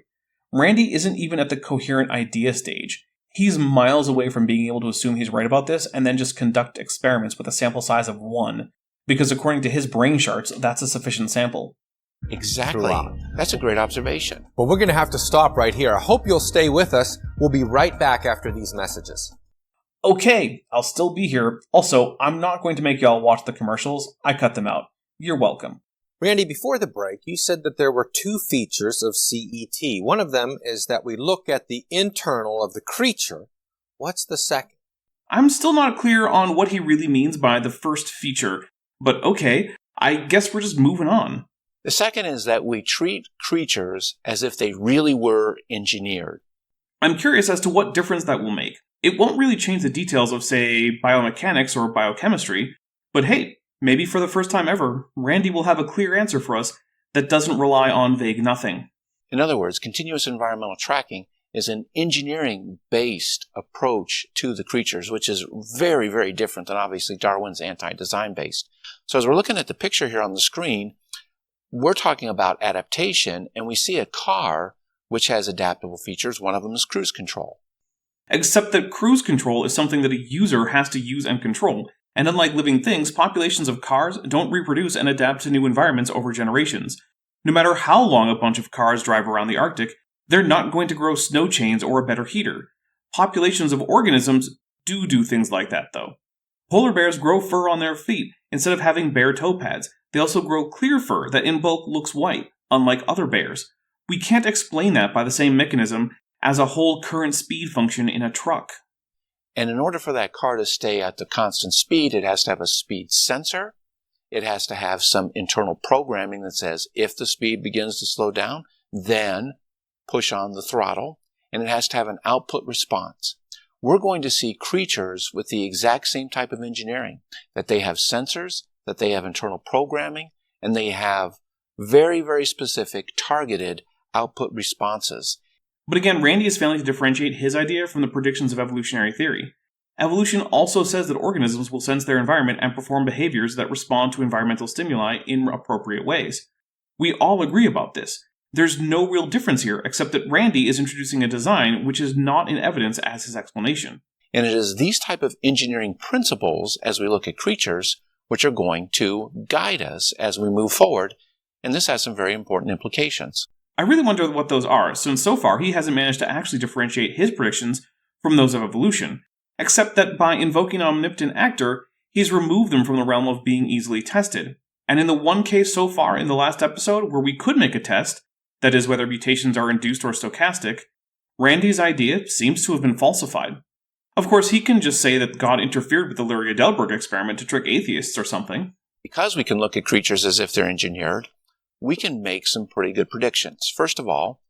Randy isn't even at the coherent idea stage. He's miles away from being able to assume he's right about this and then just conduct experiments with a sample size of 1. Because according to his brain charts, that's a sufficient sample. Exactly. That's a great observation. Well, we're going to have to stop right here. I hope you'll stay with us. We'll be right back after these messages. Okay, I'll still be here. Also, I'm not going to make y'all watch the commercials. I cut them out. You're welcome. Randy, before the break, you said that there were 2 features of CET. One of them is that we look at the internal of the creature. What's the second? I'm still not clear on what he really means by the first feature, but okay, I guess we're just moving on. The second is that we treat creatures as if they really were engineered. I'm curious as to what difference that will make. It won't really change the details of, say, biomechanics or biochemistry, but hey, maybe for the first time ever, Randy will have a clear answer for us that doesn't rely on vague nothing. In other words, continuous environmental tracking is an engineering-based approach to the creatures, which is very, very different than obviously Darwin's anti-design based. So as we're looking at the picture here on the screen, we're talking about adaptation, and we see a car which has adaptable features. One of them is cruise control. Except that cruise control is something that a user has to use and control, and unlike living things, populations of cars don't reproduce and adapt to new environments over generations. No matter how long a bunch of cars drive around the Arctic, They're not going to grow snow chains or a better heater. Populations of organisms do things like that, though. Polar bears grow fur on their feet instead of having bare toe pads. They also grow clear fur that in bulk looks white, unlike other bears. We can't explain that by the same mechanism as a whole current speed function in a truck. And in order for that car to stay at the constant speed, it has to have a speed sensor. It has to have some internal programming that says if the speed begins to slow down, then push on the throttle. And it has to have an output response. We're going to see creatures with the exact same type of engineering, that they have sensors, that they have internal programming, and they have very, very specific targeted output responses. But again, Randy is failing to differentiate his idea from the predictions of evolutionary theory. Evolution also says that organisms will sense their environment and perform behaviors that respond to environmental stimuli in appropriate ways. We all agree about this. There's no real difference here, except that Randy is introducing a design which is not in evidence as his explanation. And it is these type of engineering principles, as we look at creatures, which are going to guide us as we move forward, and this has some very important implications. I really wonder what those are, since so far he hasn't managed to actually differentiate his predictions from those of evolution, except that by invoking an omnipotent actor, he's removed them from the realm of being easily tested. And in the one case so far in the last episode where we could make a test, that is, whether mutations are induced or stochastic, Randy's idea seems to have been falsified. Of course, he can just say that God interfered with the Luria-Delberg experiment to trick atheists or something. Because we can look at creatures as if they're engineered, we can make some pretty good predictions. First of all,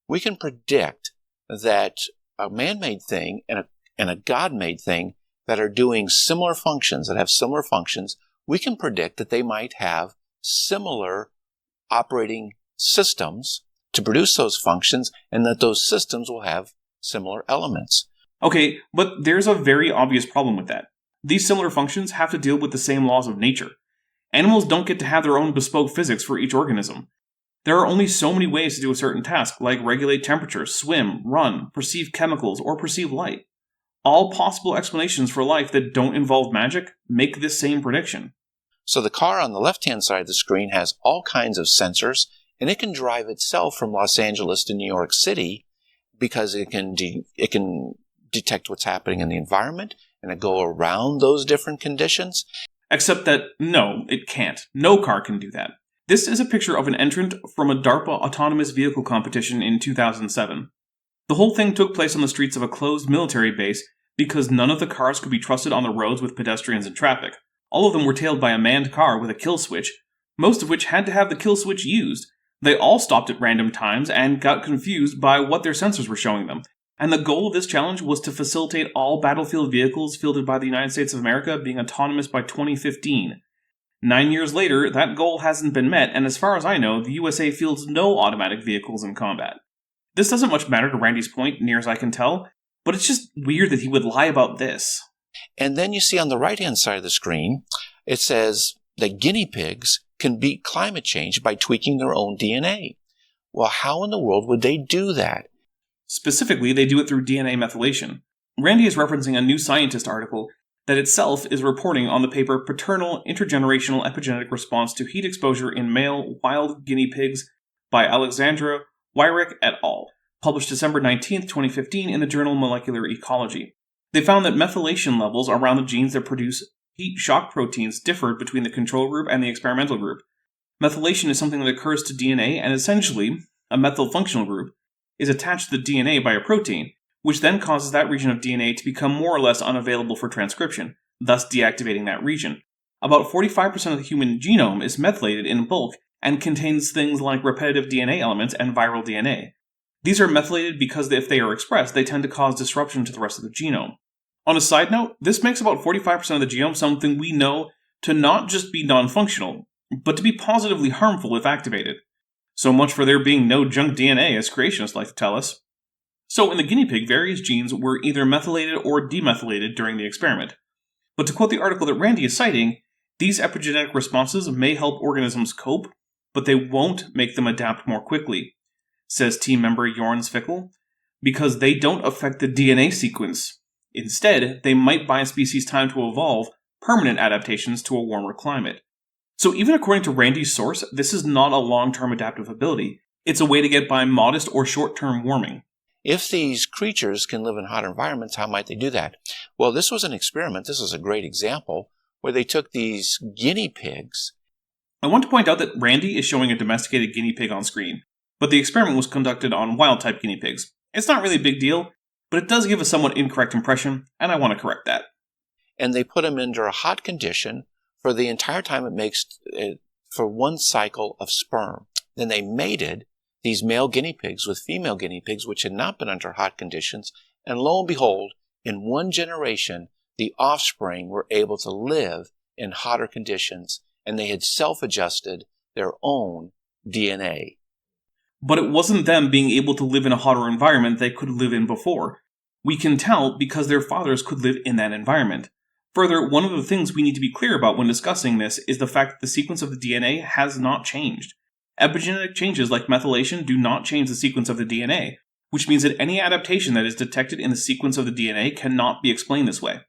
we can predict that a man-made thing and a God-made thing that are doing similar functions, that have similar functions, we can predict that they might have similar operating systems to produce those functions, and that those systems will have similar elements. Okay, but there's a very obvious problem with that. These similar functions have to deal with the same laws of nature. Animals don't get to have their own bespoke physics for each organism. There are only so many ways to do a certain task, like regulate temperature, swim, run, perceive chemicals, or perceive light. All possible explanations for life that don't involve magic make this same prediction. So the car on the left-hand side of the screen has all kinds of sensors, and it can drive itself from Los Angeles to New York City because it can detect what's happening in the environment and it go around those different conditions. Except that, no, it can't. No car can do that. This is a picture of an entrant from a DARPA autonomous vehicle competition in 2007. The whole thing took place on the streets of a closed military base because none of the cars could be trusted on the roads with pedestrians and traffic. All of them were tailed by a manned car with a kill switch, most of which had to have the kill switch used. They all stopped at random times and got confused by what their sensors were showing them. And the goal of this challenge was to facilitate all battlefield vehicles fielded by the United States of America being autonomous by 2015. 9 years later, that goal hasn't been met, and as far as I know, the USA fields no automatic vehicles in combat. This doesn't much matter to Randy's point, near as I can tell, but it's just weird that he would lie about this. And then you see on the right-hand side of the screen, it says that guinea pigs can beat climate change by tweaking their own DNA. Well, how in the world would they do that? Specifically, they do it through DNA methylation. Randy is referencing a New Scientist article that itself is reporting on the paper Paternal Intergenerational Epigenetic Response to Heat Exposure in Male Wild Guinea Pigs by Alexandra Wyrick et al., published December 19, 2015 in the journal Molecular Ecology. They found that methylation levels around the genes that produce heat shock proteins differed between the control group and the experimental group. Methylation is something that occurs to DNA, and essentially, a methyl functional group is attached to the DNA by a protein, which then causes that region of DNA to become more or less unavailable for transcription, thus deactivating that region. About 45% of the human genome is methylated in bulk and contains things like repetitive DNA elements and viral DNA. These are methylated because if they are expressed, they tend to cause disruption to the rest of the genome. On a side note, this makes about 45% of the genome something we know to not just be non-functional, but to be positively harmful if activated. So much for there being no junk DNA, as creationists like to tell us. So in the guinea pig, various genes were either methylated or demethylated during the experiment. But to quote the article that Randy is citing, these epigenetic responses may help organisms cope, but they won't make them adapt more quickly, says team member Jorn Svikkel, because they don't affect the DNA sequence. Instead, they might buy a species time to evolve permanent adaptations to a warmer climate. So even according to Randy's source, this is not a long-term adaptive ability. It's a way to get by modest or short-term warming. If these creatures can live in hot environments, how might they do that? Well, this was an experiment. This is a great example where they took these guinea pigs. I want to point out that Randy is showing a domesticated guinea pig on screen, but the experiment was conducted on wild-type guinea pigs. It's not really a big deal, but it does give a somewhat incorrect impression, and I want to correct that. And they put them under a hot condition for the entire time it makes for one cycle of sperm. Then they mated these male guinea pigs with female guinea pigs, which had not been under hot conditions, and lo and behold, in one generation, the offspring were able to live in hotter conditions, and they had self-adjusted their own DNA. But it wasn't them being able to live in a hotter environment they could live in before. We can tell because their fathers could live in that environment. Further, one of the things we need to be clear about when discussing this is the fact that the sequence of the DNA has not changed. Epigenetic changes like methylation do not change the sequence of the DNA, which means that any adaptation that is detected in the sequence of the DNA cannot be explained this way.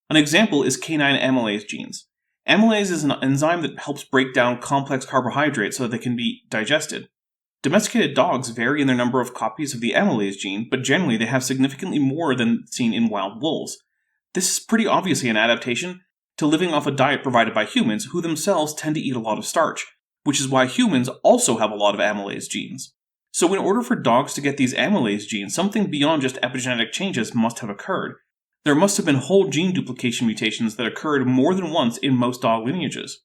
An example is canine amylase genes. Amylase is an enzyme that helps break down complex carbohydrates so that they can be digested. Domesticated dogs vary in their number of copies of the amylase gene, but generally they have significantly more than seen in wild wolves. This is pretty obviously an adaptation to living off a diet provided by humans who themselves tend to eat a lot of starch, which is why humans also have a lot of amylase genes. So in order for dogs to get these amylase genes, something beyond just epigenetic changes must have occurred. There must have been whole gene duplication mutations that occurred more than once in most dog lineages.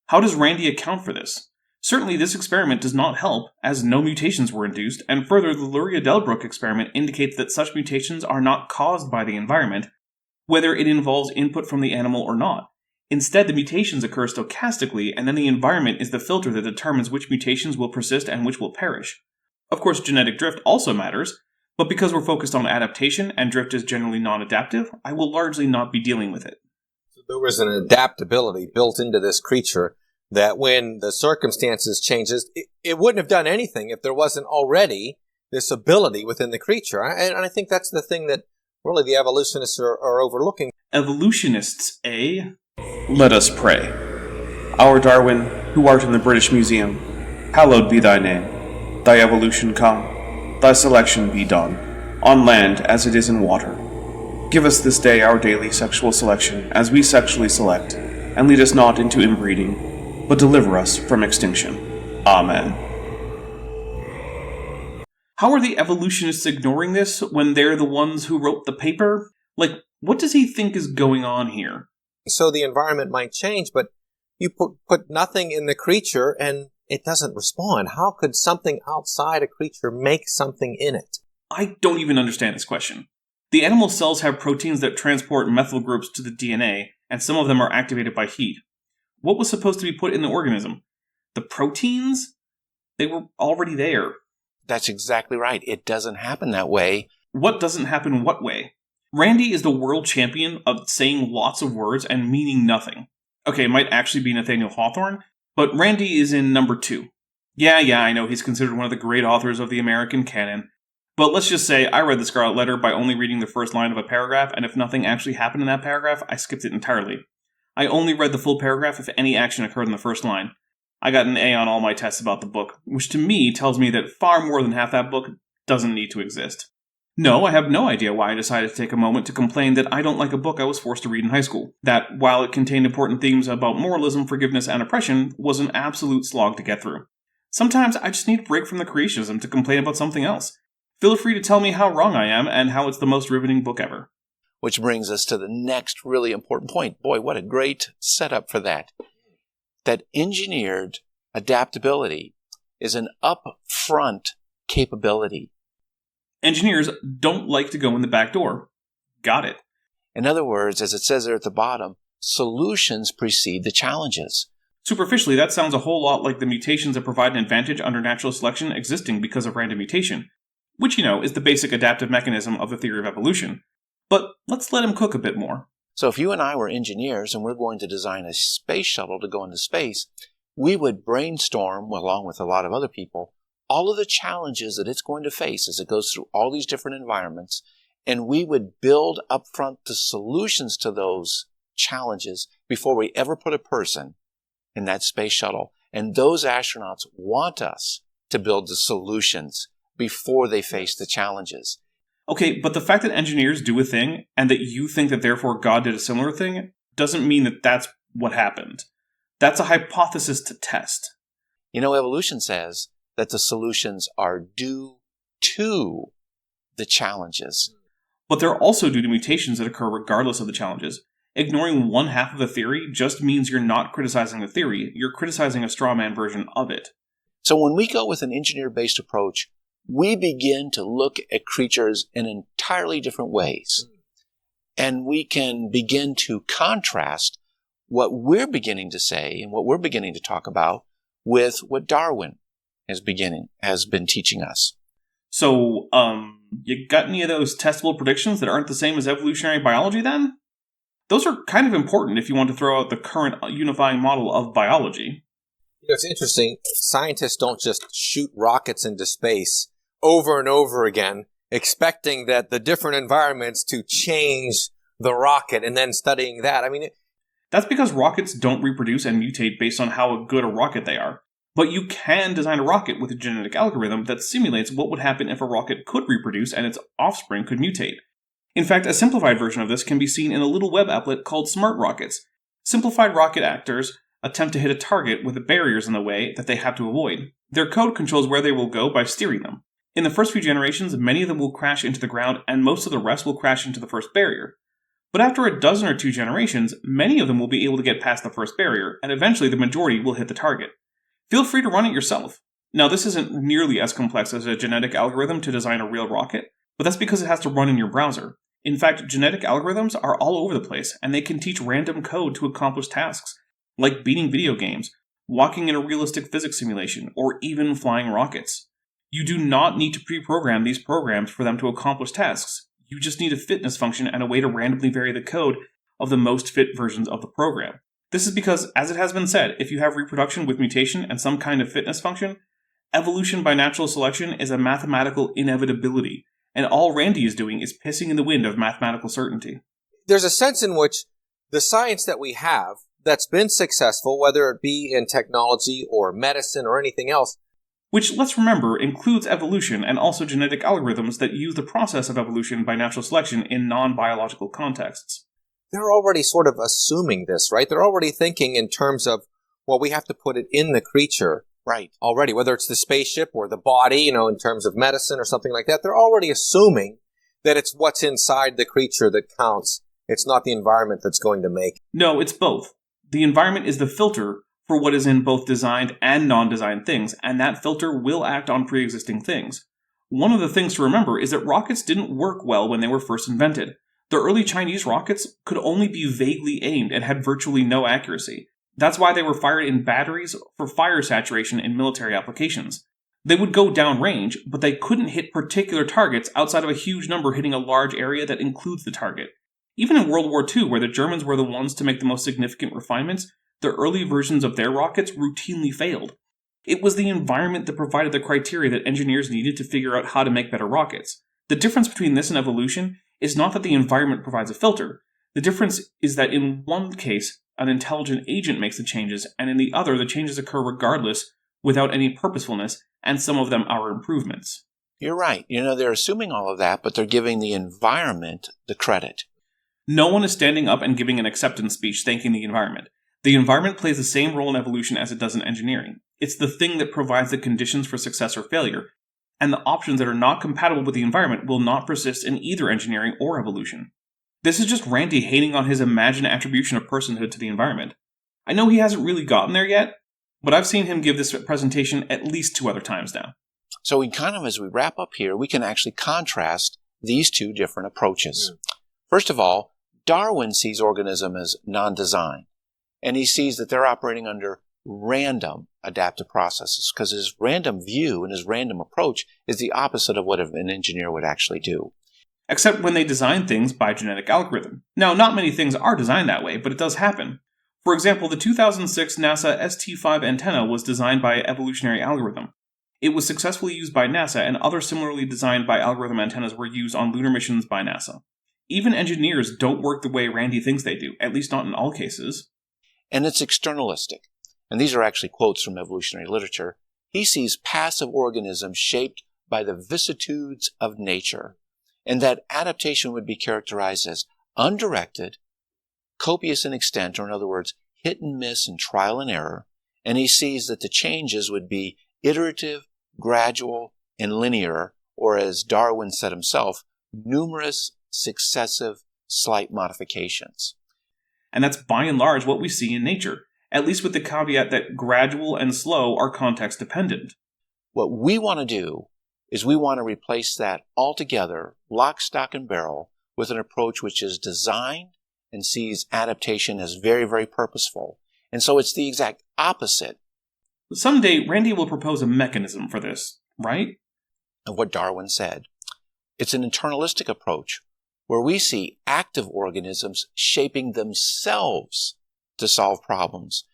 How does Randy account for this? Certainly this experiment does not help, as no mutations were induced, and further the Luria-Delbruck experiment indicates that such mutations are not caused by the environment, whether it involves input from the animal or not. Instead, the mutations occur stochastically, and then the environment is the filter that determines which mutations will persist and which will perish. Of course, genetic drift also matters, but because we're focused on adaptation and drift is generally non-adaptive, I will largely not be dealing with it. So there was an adaptability built into this creature that when the circumstances changes, it wouldn't have done anything if there wasn't already this ability within the creature. And I think that's the thing that really the evolutionists are overlooking. Evolutionists, eh? Let us pray. Our Darwin, who art in the British Museum, hallowed be thy name. Thy evolution come, thy selection be done, on land as it is in water. Give us this day our daily sexual selection as we sexually select, and lead us not into inbreeding, but deliver us from extinction. Amen. How are the evolutionists ignoring this when they're the ones who wrote the paper? Like, what does he think is going on here? So the environment might change, but you put nothing in the creature and it doesn't respond. How could something outside a creature make something in it? I don't even understand this question. The animal cells have proteins that transport methyl groups to the DNA, and some of them are activated by heat. What was supposed to be put in the organism? The proteins? They were already there. That's exactly right. It doesn't happen that way. What doesn't happen what way? Randy is the world champion of saying lots of words and meaning nothing. Okay, it might actually be Nathaniel Hawthorne, but Randy is in number 2. Yeah, I know he's considered one of the great authors of the American canon, but let's just say I read The Scarlet Letter by only reading the first line of a paragraph, and if nothing actually happened in that paragraph, I skipped it entirely. I only read the full paragraph if any action occurred in the first line. I got an A on all my tests about the book, which to me tells me that far more than half that book doesn't need to exist. No, I have no idea why I decided to take a moment to complain that I don't like a book I was forced to read in high school. That, while it contained important themes about moralism, forgiveness, and oppression, was an absolute slog to get through. Sometimes I just need a break from the creationism to complain about something else. Feel free to tell me how wrong I am and how it's the most riveting book ever. Which brings us to the next really important point. Boy, what a great setup for that. That engineered adaptability is an upfront capability. Engineers don't like to go in the back door. Got it. In other words, as it says there at the bottom, solutions precede the challenges. Superficially, that sounds a whole lot like the mutations that provide an advantage under natural selection existing because of random mutation, which, is the basic adaptive mechanism of the theory of evolution. But let's let him cook a bit more. So if you and I were engineers and we're going to design a space shuttle to go into space, we would brainstorm, along with a lot of other people, all of the challenges that it's going to face as it goes through all these different environments, and we would build upfront the solutions to those challenges before we ever put a person in that space shuttle. And those astronauts want us to build the solutions before they face the challenges. Okay, but the fact that engineers do a thing, and that you think that therefore God did a similar thing, doesn't mean that that's what happened. That's a hypothesis to test. You know, evolution says that the solutions are due to the challenges. But they're also due to mutations that occur regardless of the challenges. Ignoring one half of the theory just means you're not criticizing the theory, you're criticizing a straw man version of it. So when we go with an engineer-based approach, we begin to look at creatures in entirely different ways. And we can begin to contrast what we're beginning to say and what we're beginning to talk about with what Darwin has been teaching us. So, you got any of those testable predictions that aren't the same as evolutionary biology then? Those are kind of important if you want to throw out the current unifying model of biology. You know, it's interesting. Scientists don't just shoot rockets into space over and over again, expecting that the different environments to change the rocket and then studying that. I mean, that's because rockets don't reproduce and mutate based on how good a rocket they are. But you can design a rocket with a genetic algorithm that simulates what would happen if a rocket could reproduce and its offspring could mutate. In fact, a simplified version of this can be seen in a little web applet called Smart Rockets. Simplified rocket actors attempt to hit a target with the barriers in the way that they have to avoid. Their code controls where they will go by steering them. In the first few generations, many of them will crash into the ground, and most of the rest will crash into the first barrier. But after a dozen or two generations, many of them will be able to get past the first barrier, and eventually the majority will hit the target. Feel free to run it yourself. Now, this isn't nearly as complex as a genetic algorithm to design a real rocket, but that's because it has to run in your browser. In fact, genetic algorithms are all over the place, and they can teach random code to accomplish tasks, like beating video games, walking in a realistic physics simulation, or even flying rockets. You do not need to pre-program these programs for them to accomplish tasks. You just need a fitness function and a way to randomly vary the code of the most fit versions of the program. This is because, as it has been said, if you have reproduction with mutation and some kind of fitness function, evolution by natural selection is a mathematical inevitability, and all Randy is doing is pissing in the wind of mathematical certainty. There's a sense in which the science that we have that's been successful, whether it be in technology or medicine or anything else, which, let's remember, includes evolution and also genetic algorithms that use the process of evolution by natural selection in non-biological contexts. They're already sort of assuming this, right? They're already thinking in terms of, well, we have to put it in the creature. Right. Already, whether it's the spaceship or the body, in terms of medicine or something like that, they're already assuming that it's what's inside the creature that counts. It's not the environment that's going to make. No, it's both. The environment is the filter for what is in both designed and non-designed things, and that filter will act on pre-existing things. One of the things to remember is that rockets didn't work well when they were first invented. The early Chinese rockets could only be vaguely aimed and had virtually no accuracy. That's why they were fired in batteries for fire saturation in military applications. They would go downrange, but they couldn't hit particular targets outside of a huge number hitting a large area that includes the target. Even in World War II, where the Germans were the ones to make the most significant refinements, the early versions of their rockets routinely failed. It was the environment that provided the criteria that engineers needed to figure out how to make better rockets. The difference between this and evolution is not that the environment provides a filter. The difference is that in one case, an intelligent agent makes the changes, and in the other, the changes occur regardless, without any purposefulness, and some of them are improvements. You're right. They're assuming all of that, but they're giving the environment the credit. No one is standing up and giving an acceptance speech thanking the environment. The environment plays the same role in evolution as it does in engineering. It's the thing that provides the conditions for success or failure, and the options that are not compatible with the environment will not persist in either engineering or evolution. This is just Randy hating on his imagined attribution of personhood to the environment. I know he hasn't really gotten there yet, but I've seen him give this presentation at least 2 other times now. So as we wrap up here, we can actually contrast these two different approaches. First of all, Darwin sees organism as non-design, and he sees that they're operating under random adaptive processes, because his random view and his random approach is the opposite of what an engineer would actually do. Except when they design things by genetic algorithm. Now, not many things are designed that way, but it does happen. For example, the 2006 NASA ST-5 antenna was designed by evolutionary algorithm. It was successfully used by NASA, and other similarly designed by algorithm antennas were used on lunar missions by NASA. Even engineers don't work the way Randy thinks they do, at least not in all cases. And it's externalistic. And these are actually quotes from evolutionary literature. He sees passive organisms shaped by the vicissitudes of nature, and that adaptation would be characterized as undirected, copious in extent, or in other words, hit and miss and trial and error, and he sees that the changes would be iterative, gradual, and linear, or as Darwin said himself, numerous, successive, slight modifications. And that's by and large what we see in nature, at least with the caveat that gradual and slow are context dependent. What we want to do is we want to replace that altogether, lock, stock, and barrel, with an approach which is designed and sees adaptation as very, very purposeful. And so it's the exact opposite Someday, Randy will propose a mechanism for this, right? of what Darwin said. It's an internalistic approach where we see active organisms shaping themselves to solve problems.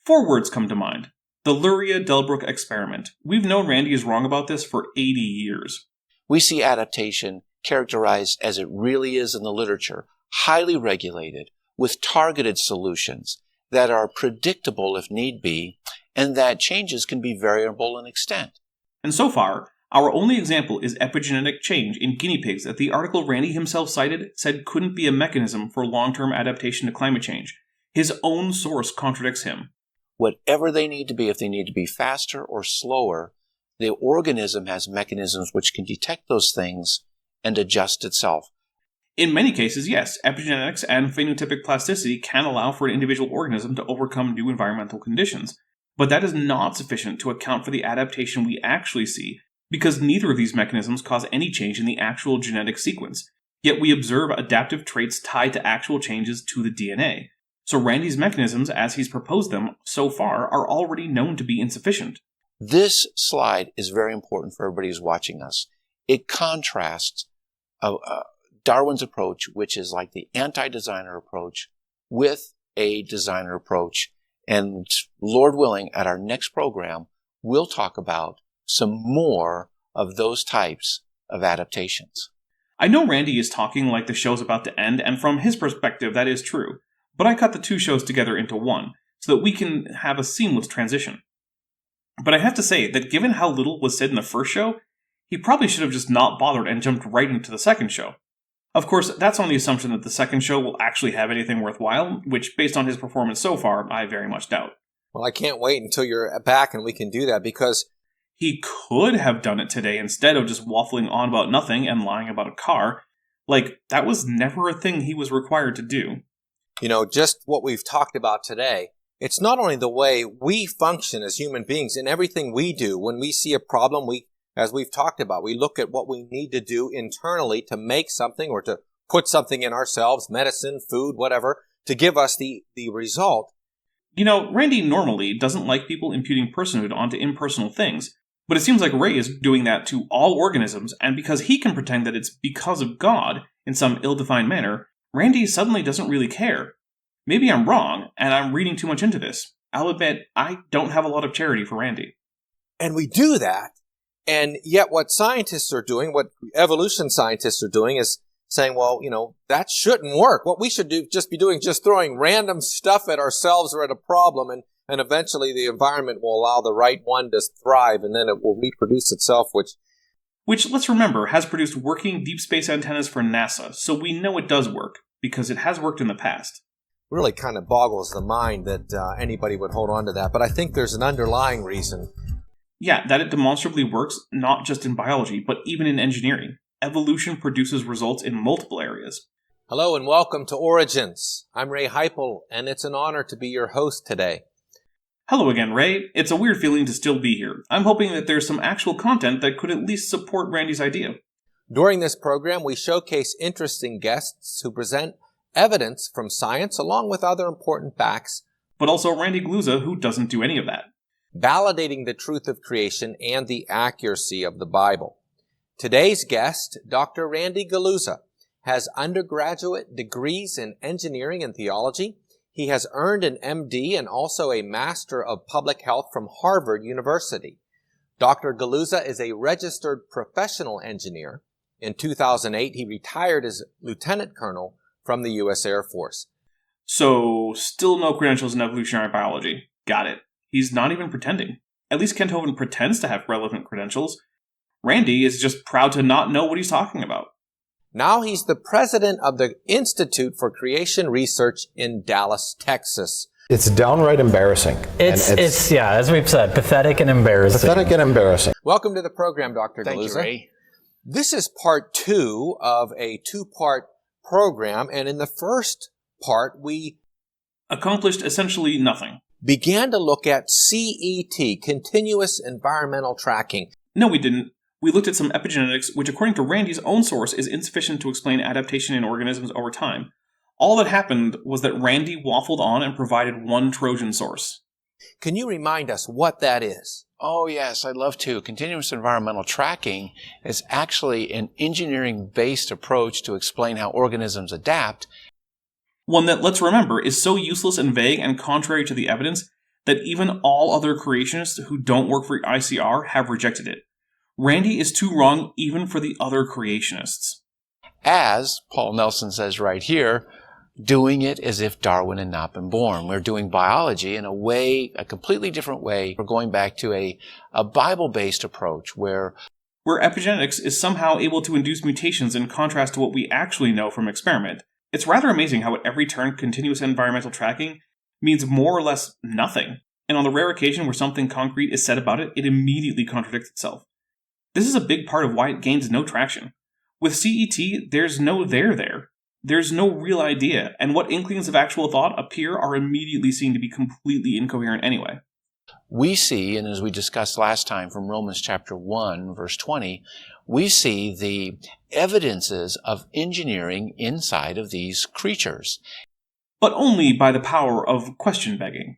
4 words come to mind. The Luria-Delbruck experiment. We've known Randy is wrong about this for 80 years. We see adaptation characterized as it really is in the literature, highly regulated, with targeted solutions that are predictable if need be, and that changes can be variable in extent. And so far, our only example is epigenetic change in guinea pigs that the article Randy himself cited said couldn't be a mechanism for long-term adaptation to climate change. His own source contradicts him. Whatever they need to be, if they need to be faster or slower, the organism has mechanisms which can detect those things and adjust itself. In many cases, yes, epigenetics and phenotypic plasticity can allow for an individual organism to overcome new environmental conditions, but that is not sufficient to account for the adaptation we actually see, because neither of these mechanisms cause any change in the actual genetic sequence, yet we observe adaptive traits tied to actual changes to the DNA. So Randy's mechanisms, as he's proposed them so far, are already known to be insufficient. This slide is very important for everybody who's watching us. It contrasts Darwin's approach, which is like the anti-designer approach, with a designer approach. And Lord willing, at our next program, we'll talk about some more of those types of adaptations. I know Randy is talking like the show's about to end, and from his perspective, that is true. But I cut the 2 shows together into one, so that we can have a seamless transition. But I have to say that given how little was said in the first show, he probably should have just not bothered and jumped right into the second show. Of course, that's on the assumption that the second show will actually have anything worthwhile, which, based on his performance so far, I very much doubt. Well, I can't wait until you're back and we can do that, because he could have done it today instead of just waffling on about nothing and lying about a car. Like, that was never a thing he was required to do. You know, just what we've talked about today, it's not only the way we function as human beings in everything we do. When we see a problem, as we've talked about, we look at what we need to do internally to make something or to put something in ourselves, medicine, food, whatever, to give us the result. You know, Randy normally doesn't like people imputing personhood onto impersonal things, but it seems like Ray is doing that to all organisms, and because he can pretend that it's because of God in some ill-defined manner, Randy suddenly doesn't really care. Maybe I'm wrong, and I'm reading too much into this. I'll admit, I don't have a lot of charity for Randy. And we do that, and yet what scientists are doing, what evolution scientists are doing, is saying, well, you know, that shouldn't work. What we should do, just be doing, just throwing random stuff at ourselves or at a problem, and eventually the environment will allow the right one to thrive, and then it will reproduce itself, Which, let's remember, has produced working deep space antennas for NASA, so we know it does work, because it has worked in the past. Really kind of boggles the mind that anybody would hold on to that, but I think there's an underlying reason. Yeah, that it demonstrably works not just in biology, but even in engineering. Evolution produces results in multiple areas. Hello and welcome to Origins. I'm Ray Heipel, and it's an honor to be your host today. Hello again, Ray. It's a weird feeling to still be here. I'm hoping that there's some actual content that could at least support Randy's idea. During this program, we showcase interesting guests who present evidence from science along with other important facts. But also Randy Galuza, who doesn't do any of that. Validating the truth of creation and the accuracy of the Bible. Today's guest, Dr. Randy Galuza, has undergraduate degrees in engineering and theology. He has earned an MD and also a Master of Public Health from Harvard University. Dr. Galuza is a registered professional engineer. In 2008, he retired as lieutenant colonel from the U.S. Air Force. So, still no credentials in evolutionary biology. Got it. He's not even pretending. At least Kenthoven pretends to have relevant credentials. Randy is just proud to not know what he's talking about. Now he's the president of the Institute for Creation Research in Dallas, Texas. It's downright embarrassing. It's yeah, as we've said, pathetic and embarrassing. Pathetic and embarrassing. Welcome to the program, Dr. Thank you, Galuza. Ray. This is part 2 of a 2-part program, and in the first part, we Accomplished essentially nothing. began to look at CET, Continuous Environmental Tracking. No, we didn't. We looked at some epigenetics, which according to Randy's own source is insufficient to explain adaptation in organisms over time. All that happened was that Randy waffled on and provided one Trojan source. Can you remind us what that is? Oh, yes, I'd love to. Continuous environmental tracking is actually an engineering-based approach to explain how organisms adapt. One that, let's remember, is so useless and vague and contrary to the evidence that even all other creationists who don't work for ICR have rejected it. Randy is too wrong even for the other creationists. As Paul Nelson says right here, doing it as if Darwin had not been born. We're doing biology in a way, a completely different way. We're going back to a Bible-based approach where epigenetics is somehow able to induce mutations in contrast to what we actually know from experiment. It's rather amazing how at every turn continuous environmental tracking means more or less nothing. And on the rare occasion where something concrete is said about it, it immediately contradicts itself. This is a big part of why it gains no traction. With CET, there's no there. There's no real idea, and what inklings of actual thought appear are immediately seen to be completely incoherent anyway. we see, and as we discussed last time from Romans chapter 1, verse 20, we see the evidences of engineering inside of these creatures. But only by the power of question begging.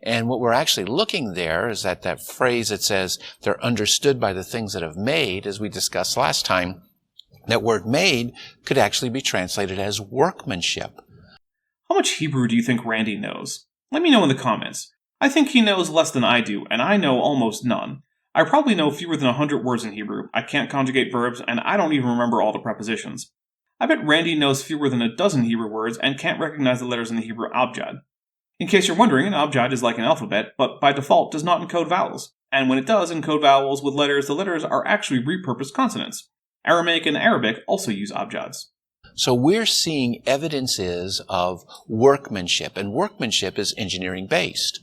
And what we're actually looking there is that phrase that says they're understood by the things that have made, as we discussed last time, that word made could actually be translated as workmanship. How much Hebrew do you think Randy knows? Let me know in the comments. I think he knows less than I do, and I know almost none. I probably know fewer than 100 words in Hebrew, I can't conjugate verbs, and I don't even remember all the prepositions. I bet Randy knows fewer than a dozen Hebrew words and can't recognize the letters in the Hebrew abjad. In case you're wondering, an abjad is like an alphabet, but by default does not encode vowels. And when it does encode vowels with letters, the letters are actually repurposed consonants. Aramaic and Arabic also use abjads. So we're seeing evidences of workmanship, and workmanship is engineering-based.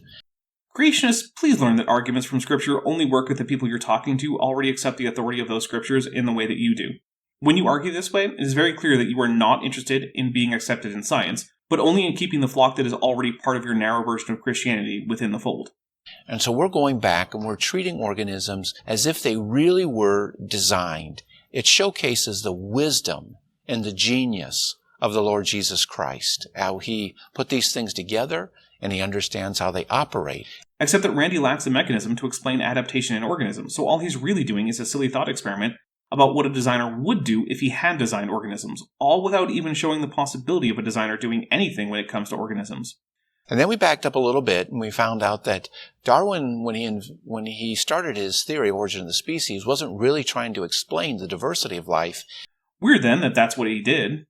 Creationists, please learn that arguments from Scripture only work if the people you're talking to already accept the authority of those Scriptures in the way that you do. When you argue this way, it is very clear that you are not interested in being accepted in science, but only in keeping the flock that is already part of your narrow version of Christianity within the fold. And so we're going back and we're treating organisms as if they really were designed. It showcases the wisdom and the genius of the Lord Jesus Christ, how he put these things together and he understands how they operate. Except that Randy lacks a mechanism to explain adaptation in organisms, so all he's really doing is a silly thought experiment about what a designer would do if he had designed organisms, all without even showing the possibility of a designer doing anything when it comes to organisms. And then we backed up a little bit and we found out that Darwin, when he started his theory of origin of the species, wasn't really trying to explain the diversity of life. Weird then that that's what he did.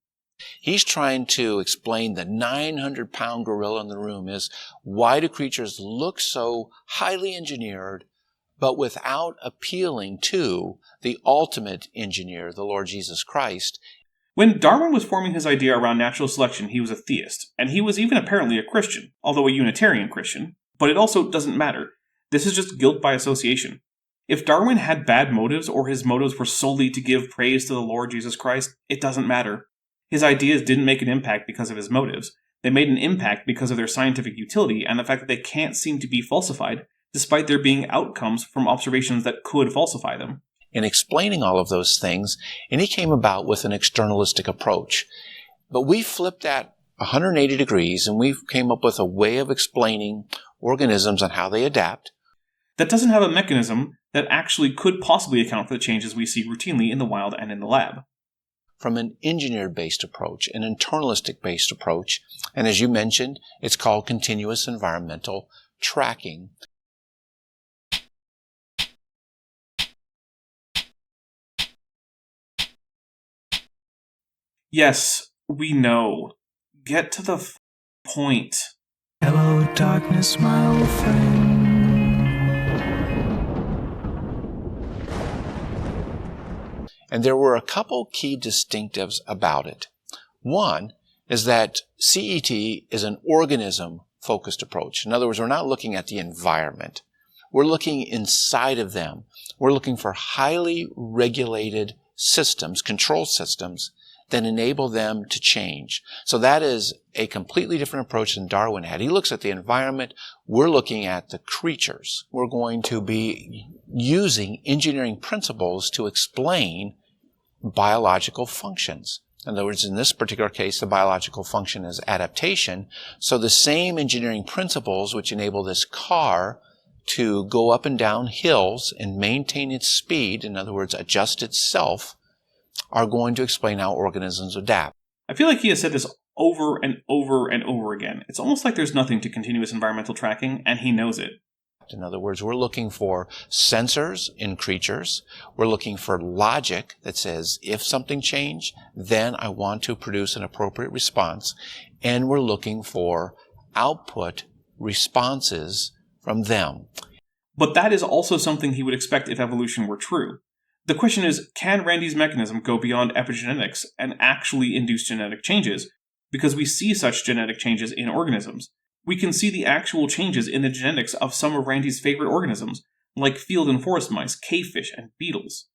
He's trying to explain the 900-pound gorilla in the room is why do creatures look so highly engineered but without appealing to the ultimate engineer, the Lord Jesus Christ. When Darwin was forming his idea around natural selection, he was a theist, and he was even apparently a Christian, although a Unitarian Christian. But it also doesn't matter. This is just guilt by association. If Darwin had bad motives, or his motives were solely to give praise to the Lord Jesus Christ, it doesn't matter. His ideas didn't make an impact because of his motives. They made an impact because of their scientific utility and the fact that they can't seem to be falsified, despite there being outcomes from observations that could falsify them. In explaining all of those things, and he came about with an externalistic approach. But we flipped that 180 degrees, and we came up with a way of explaining organisms and how they adapt. That doesn't have a mechanism that actually could possibly account for the changes we see routinely in the wild and in the lab. From an engineered-based approach, an internalistic-based approach, and as you mentioned, it's called continuous environmental tracking. Yes, we know. Get to the point. Hello, darkness, my old friend. And there were a couple key distinctives about it. One is that CET is an organism-focused approach. In other words, we're not looking at the environment. We're looking inside of them. We're looking for highly regulated systems, control systems, that enable them to change. So that is a completely different approach than Darwin had. He looks at the environment. We're looking at the creatures. We're going to be using engineering principles to explain biological functions. In other words, in this particular case, the biological function is adaptation. So the same engineering principles which enable this car to go up and down hills and maintain its speed, in other words, adjust itself, are going to explain how organisms adapt. I feel like he has said this over and over and over again. It's almost like there's nothing to continuous environmental tracking, and he knows it. In other words, we're looking for sensors in creatures. We're looking for logic that says, if something changed, then I want to produce an appropriate response. And we're looking for output responses from them. But that is also something he would expect if evolution were true. The question is, can Randy's mechanism go beyond epigenetics and actually induce genetic changes? Because we see such genetic changes in organisms. We can see the actual changes in the genetics of some of Randy's favorite organisms, like field and forest mice, cavefish, and beetles.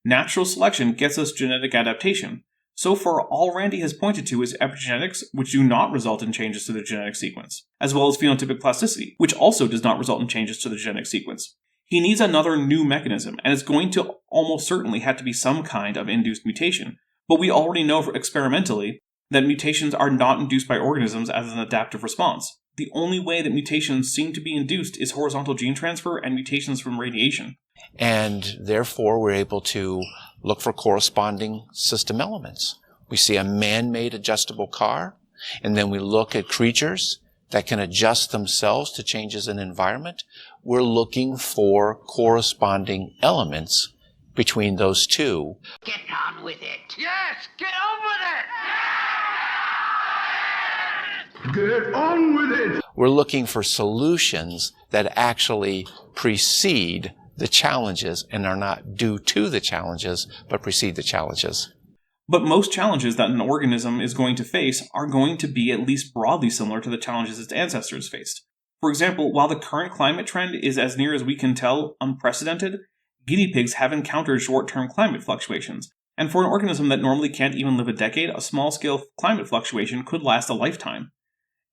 Natural selection gets us genetic adaptation. So far, all Randy has pointed to is epigenetics, which do not result in changes to the genetic sequence, as well as phenotypic plasticity, which also does not result in changes to the genetic sequence. He needs another new mechanism, and it's going to almost certainly have to be some kind of induced mutation. But we already know experimentally that mutations are not induced by organisms as an adaptive response. The only way that mutations seem to be induced is horizontal gene transfer and mutations from radiation. And therefore, we're able to look for corresponding system elements. We see a man-made adjustable car, and then we look at creatures that can adjust themselves to changes in environment. We're looking for corresponding elements between those two. Get on with it. Yes, get on with it! Get on with it! We're looking for solutions that actually precede the challenges and are not due to the challenges, but precede the challenges. But most challenges that an organism is going to face are going to be at least broadly similar to the challenges its ancestors faced. For example, while the current climate trend is, as near as we can tell, unprecedented, guinea pigs have encountered short-term climate fluctuations. And for an organism that normally can't even live a decade, a small-scale climate fluctuation could last a lifetime.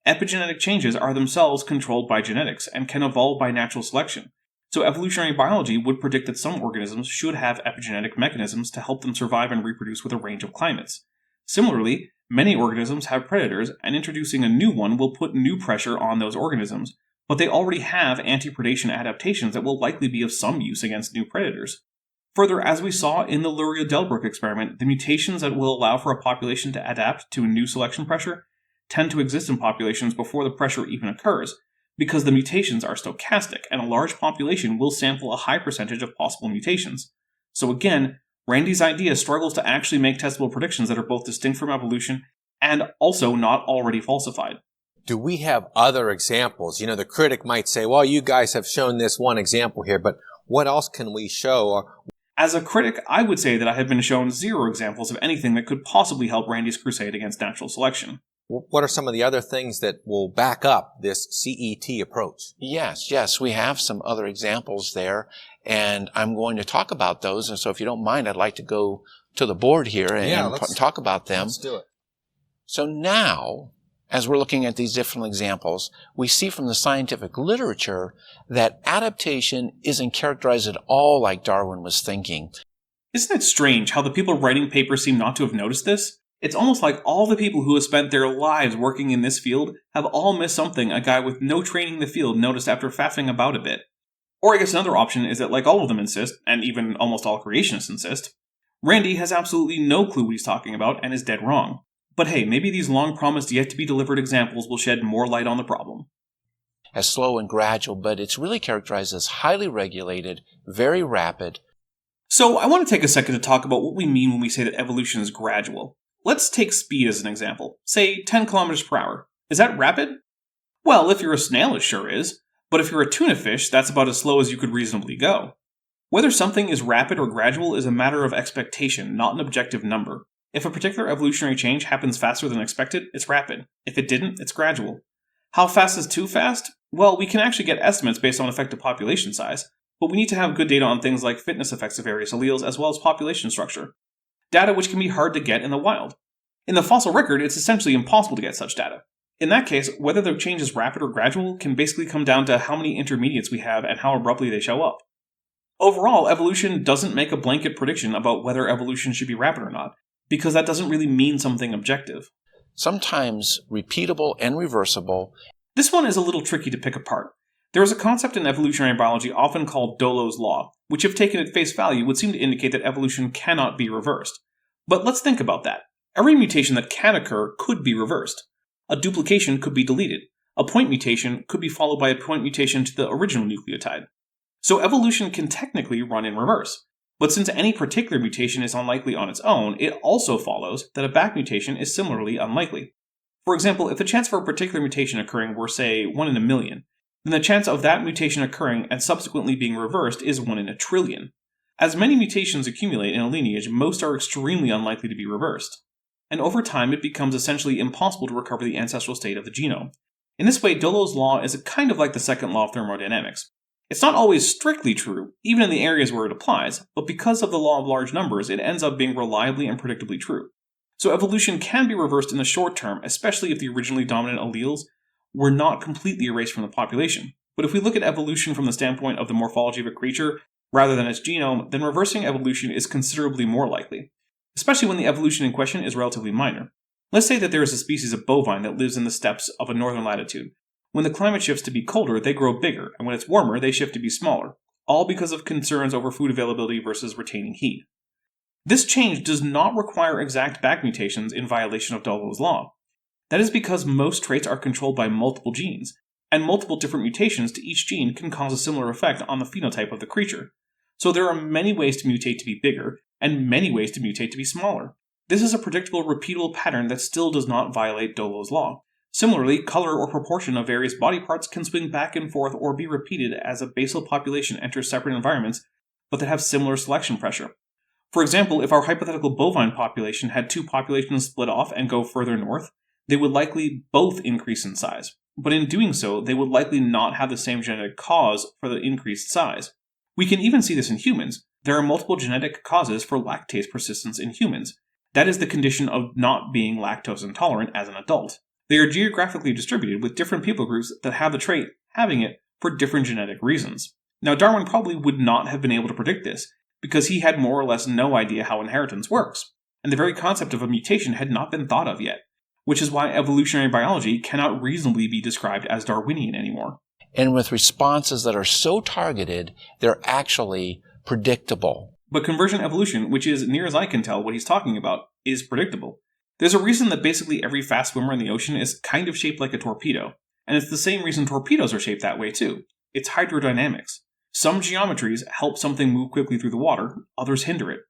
Epigenetic changes are themselves controlled by genetics and can evolve by natural selection. So evolutionary biology would predict that some organisms should have epigenetic mechanisms to help them survive and reproduce with a range of climates. Similarly, many organisms have predators, and introducing a new one will put new pressure on those organisms, but they already have anti-predation adaptations that will likely be of some use against new predators. Further, as we saw in the Luria-Delbruck experiment, the mutations that will allow for a population to adapt to a new selection pressure tend to exist in populations before the pressure even occurs, because the mutations are stochastic, and a large population will sample a high percentage of possible mutations. So again, Randy's idea struggles to actually make testable predictions that are both distinct from evolution and also not already falsified. Do we have other examples? You know, the critic might say, well, you guys have shown this one example here, but what else can we show? As a critic, I would say that I have been shown 0 examples of anything that could possibly help Randy's crusade against natural selection. What are some of the other things that will back up this CET approach? Yes, we have some other examples there, and I'm going to talk about those. And so if you don't mind, I'd like to go to the board here and talk about them. Let's do it. So now, as we're looking at these different examples, we see from the scientific literature that adaptation isn't characterized at all like Darwin was thinking. Isn't it strange how the people writing papers seem not to have noticed this? It's almost like all the people who have spent their lives working in this field have all missed something a guy with no training in the field noticed after faffing about a bit. Or I guess another option is that, like all of them insist, and even almost all creationists insist, Randy has absolutely no clue what he's talking about and is dead wrong. But hey, maybe these long-promised yet-to-be-delivered examples will shed more light on the problem. As slow and gradual, but it's really characterized as highly regulated, very rapid. So I want to take a second to talk about what we mean when we say that evolution is gradual. Let's take speed as an example. Say 10 kilometers per hour. Is that rapid? Well, if you're a snail, it sure is. But if you're a tuna fish, that's about as slow as you could reasonably go. Whether something is rapid or gradual is a matter of expectation, not an objective number. If a particular evolutionary change happens faster than expected, it's rapid. If it didn't, it's gradual. How fast is too fast? Well, we can actually get estimates based on effective population size, but we need to have good data on things like fitness effects of various alleles as well as population structure. Data which can be hard to get in the wild. In the fossil record, it's essentially impossible to get such data. In that case, whether the change is rapid or gradual can basically come down to how many intermediates we have and how abruptly they show up. Overall, evolution doesn't make a blanket prediction about whether evolution should be rapid or not, because that doesn't really mean something objective. Sometimes repeatable and reversible. This one is a little tricky to pick apart. There is a concept in evolutionary biology often called Dollo's law, which if taken at face value would seem to indicate that evolution cannot be reversed. But let's think about that. Every mutation that can occur could be reversed. A duplication could be deleted. A point mutation could be followed by a point mutation to the original nucleotide. So evolution can technically run in reverse. But since any particular mutation is unlikely on its own, it also follows that a back mutation is similarly unlikely. For example, if the chance for a particular mutation occurring were, say, 1 in a million, then the chance of that mutation occurring and subsequently being reversed is 1 in a trillion. As many mutations accumulate in a lineage, most are extremely unlikely to be reversed. And over time, it becomes essentially impossible to recover the ancestral state of the genome. In this way, Dollo's law is kind of like the second law of thermodynamics. It's not always strictly true, even in the areas where it applies, but because of the law of large numbers, it ends up being reliably and predictably true. So evolution can be reversed in the short term, especially if the originally dominant alleles were not completely erased from the population. But if we look at evolution from the standpoint of the morphology of a creature, rather than its genome, then reversing evolution is considerably more likely, especially when the evolution in question is relatively minor. Let's say that there is a species of bovine that lives in the steppes of a northern latitude. When the climate shifts to be colder, they grow bigger, and when it's warmer, they shift to be smaller, all because of concerns over food availability versus retaining heat. This change does not require exact back mutations in violation of Dollo's law. That is because most traits are controlled by multiple genes, and multiple different mutations to each gene can cause a similar effect on the phenotype of the creature. So there are many ways to mutate to be bigger, and many ways to mutate to be smaller. This is a predictable, repeatable pattern that still does not violate Dollo's law. Similarly, color or proportion of various body parts can swing back and forth or be repeated as a basal population enters separate environments, but that have similar selection pressure. For example, if our hypothetical bovine population had two populations split off and go further north, they would likely both increase in size. But in doing so, they would likely not have the same genetic cause for the increased size. We can even see this in humans. There are multiple genetic causes for lactase persistence in humans. That is the condition of not being lactose intolerant as an adult. They are geographically distributed with different people groups that have the trait having it for different genetic reasons. Now, Darwin probably would not have been able to predict this, because he had more or less no idea how inheritance works, and the very concept of a mutation had not been thought of yet, which is why evolutionary biology cannot reasonably be described as Darwinian anymore. And with responses that are so targeted, they're actually predictable. But convergent evolution, which is, near as I can tell what he's talking about, is predictable. There's a reason that basically every fast swimmer in the ocean is kind of shaped like a torpedo, and it's the same reason torpedoes are shaped that way too. It's hydrodynamics. Some geometries help something move quickly through the water, others hinder it.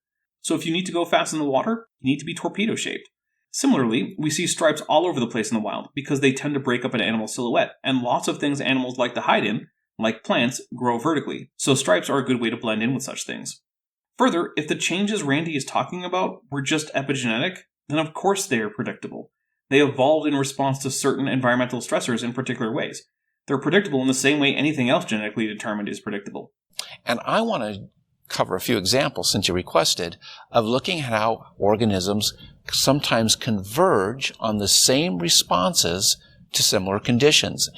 So if you need to go fast in the water, you need to be torpedo-shaped. Similarly, we see stripes all over the place in the wild because they tend to break up an animal's silhouette, and lots of things animals like to hide in, like plants, grow vertically, so stripes are a good way to blend in with such things. Further, if the changes Randy is talking about were just epigenetic, then of course they are predictable. They evolved in response to certain environmental stressors in particular ways. They're predictable in the same way anything else genetically determined is predictable. And I want to cover a few examples, since you requested, of looking at how organisms sometimes converge on the same responses to similar conditions.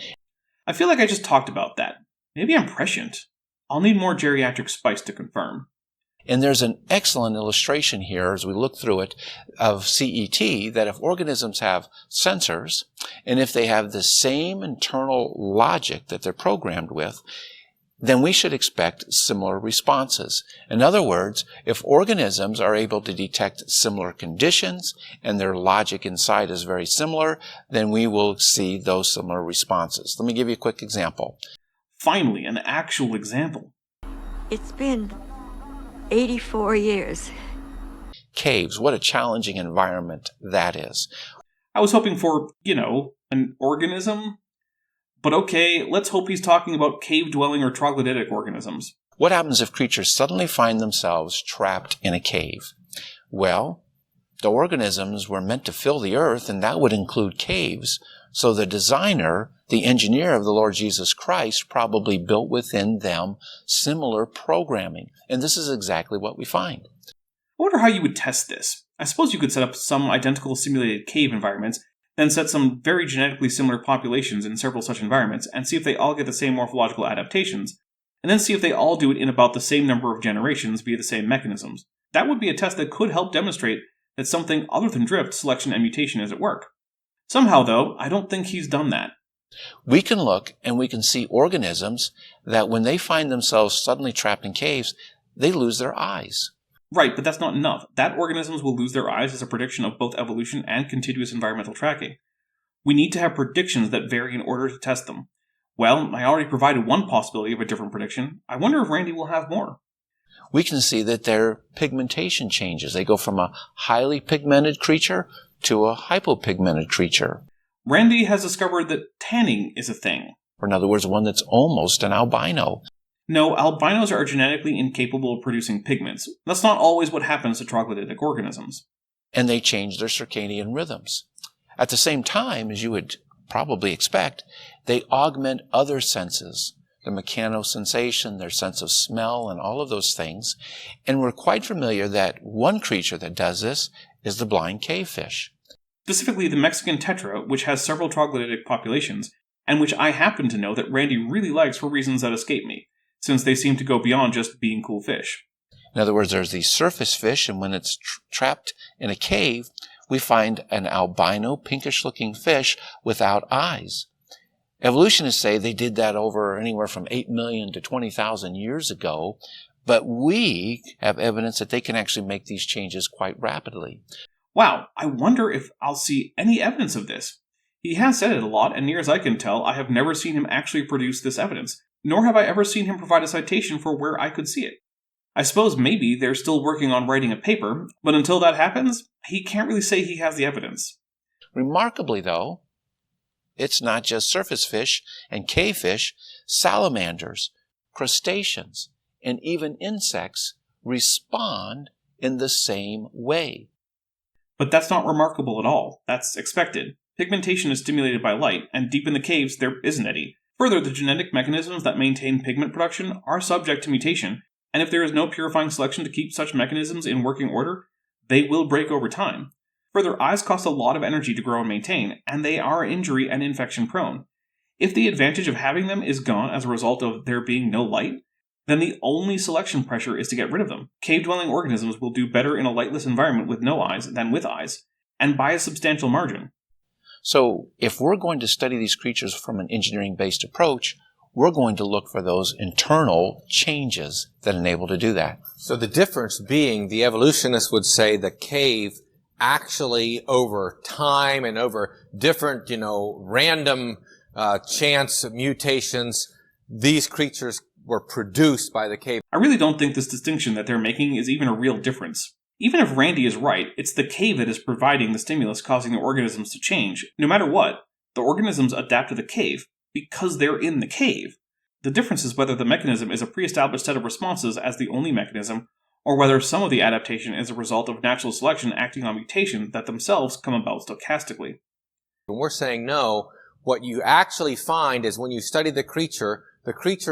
I feel like I just talked about that. Maybe I'm prescient. I'll need more geriatric spice to confirm. And there's an excellent illustration here, as we look through it, of CET, that if organisms have sensors, and if they have the same internal logic that they're programmed with, then we should expect similar responses. In other words, if organisms are able to detect similar conditions, and their logic inside is very similar, then we will see those similar responses. Let me give you a quick example. Finally, an actual example. It's been 84 years. Caves, what a challenging environment that is. I was hoping for, an organism. But okay, let's hope he's talking about cave-dwelling or troglodytic organisms. What happens if creatures suddenly find themselves trapped in a cave? Well, the organisms were meant to fill the earth, and that would include caves. So the designer, the engineer of the Lord Jesus Christ, probably built within them similar programming. And this is exactly what we find. I wonder how you would test this. I suppose you could set up some identical simulated cave environments, then set some very genetically similar populations in several such environments, and see if they all get the same morphological adaptations, and then see if they all do it in about the same number of generations via the same mechanisms. That would be a test that could help demonstrate that something other than drift, selection, and mutation is at work. Somehow, though, I don't think he's done that. We can look and we can see organisms that when they find themselves suddenly trapped in caves, they lose their eyes. Right, but that's not enough. That organisms will lose their eyes is a prediction of both evolution and continuous environmental tracking. We need to have predictions that vary in order to test them. Well, I already provided one possibility of a different prediction. I wonder if Randy will have more. We can see that their pigmentation changes. They go from a highly pigmented creature to a hypopigmented creature. Randy has discovered that tanning is a thing. Or in other words, one that's almost an albino. No, albinos are genetically incapable of producing pigments. That's not always what happens to troglodytic organisms. And they change their circadian rhythms. At the same time, as you would probably expect, they augment other senses, their mechanosensation, their sense of smell, and all of those things. And we're quite familiar that one creature that does this is the blind cavefish. Specifically the Mexican tetra, which has several troglodytic populations, and which I happen to know that Randy really likes for reasons that escape me, since they seem to go beyond just being cool fish. In other words, there's the surface fish, and when it's trapped in a cave, we find an albino, pinkish-looking fish without eyes. Evolutionists say they did that over anywhere from 8 million to 20,000 years ago, but we have evidence that they can actually make these changes quite rapidly. Wow, I wonder if I'll see any evidence of this. He has said it a lot, and near as I can tell, I have never seen him actually produce this evidence, nor have I ever seen him provide a citation for where I could see it. I suppose maybe they're still working on writing a paper, but until that happens, he can't really say he has the evidence. Remarkably, though, it's not just surface fish and cavefish, salamanders, crustaceans, and even insects respond in the same way. But that's not remarkable at all. That's expected. Pigmentation is stimulated by light, and deep in the caves there isn't any. Further, the genetic mechanisms that maintain pigment production are subject to mutation, and if there is no purifying selection to keep such mechanisms in working order, they will break over time. Further, eyes cost a lot of energy to grow and maintain, and they are injury and infection prone. If the advantage of having them is gone as a result of there being no light, then the only selection pressure is to get rid of them. Cave-dwelling organisms will do better in a lightless environment with no eyes than with eyes, and by a substantial margin. So, if we're going to study these creatures from an engineering-based approach, we're going to look for those internal changes that enable to do that. So the difference being, the evolutionists would say the cave actually over time and over different, random chance mutations, these creatures were produced by the cave. I really don't think this distinction that they're making is even a real difference. Even if Randy is right, it's the cave that is providing the stimulus causing the organisms to change. No matter what, the organisms adapt to the cave because they're in the cave. The difference is whether the mechanism is a pre-established set of responses as the only mechanism, or whether some of the adaptation is a result of natural selection acting on mutations that themselves come about stochastically. When we're saying no, what you actually find is when you study the creature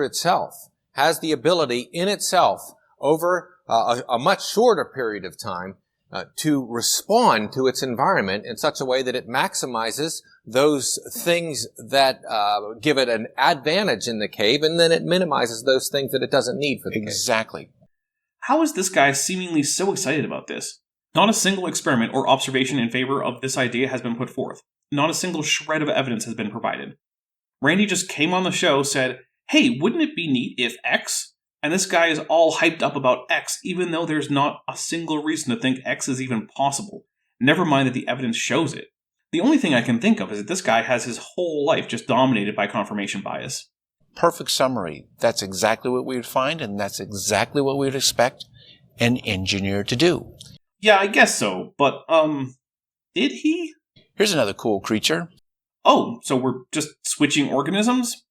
itself has the ability in itself over a much shorter period of time to respond to its environment in such a way that it maximizes those things that give it an advantage in the cave, and then it minimizes those things that it doesn't need for the cave. Exactly. How is this guy seemingly so excited about this? Not a single experiment or observation in favor of this idea has been put forth. Not a single shred of evidence has been provided. Randy just came on the show, said, "Hey, wouldn't it be neat if X?" And this guy is all hyped up about X, even though there's not a single reason to think X is even possible. Never mind that the evidence shows it. The only thing I can think of is that this guy has his whole life just dominated by confirmation bias. Perfect summary. That's exactly what we would find, and that's exactly what we would expect an engineer to do. Yeah, I guess so, but, did he? Here's another cool creature. Oh, so we're just switching organisms?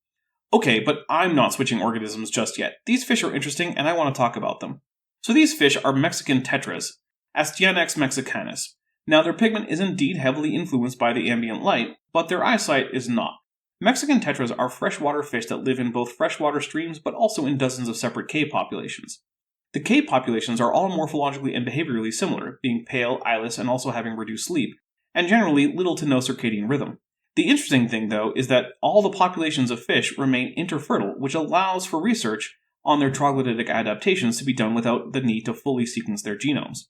Okay, but I'm not switching organisms just yet. These fish are interesting and I want to talk about them. So these fish are Mexican tetras, Astyanax mexicanus. Now their pigment is indeed heavily influenced by the ambient light, but their eyesight is not. Mexican tetras are freshwater fish that live in both freshwater streams but also in dozens of separate cave populations. The cave populations are all morphologically and behaviorally similar, being pale, eyeless, and also having reduced sleep, and generally little to no circadian rhythm. The interesting thing, though, is that all the populations of fish remain interfertile, which allows for research on their troglodytic adaptations to be done without the need to fully sequence their genomes.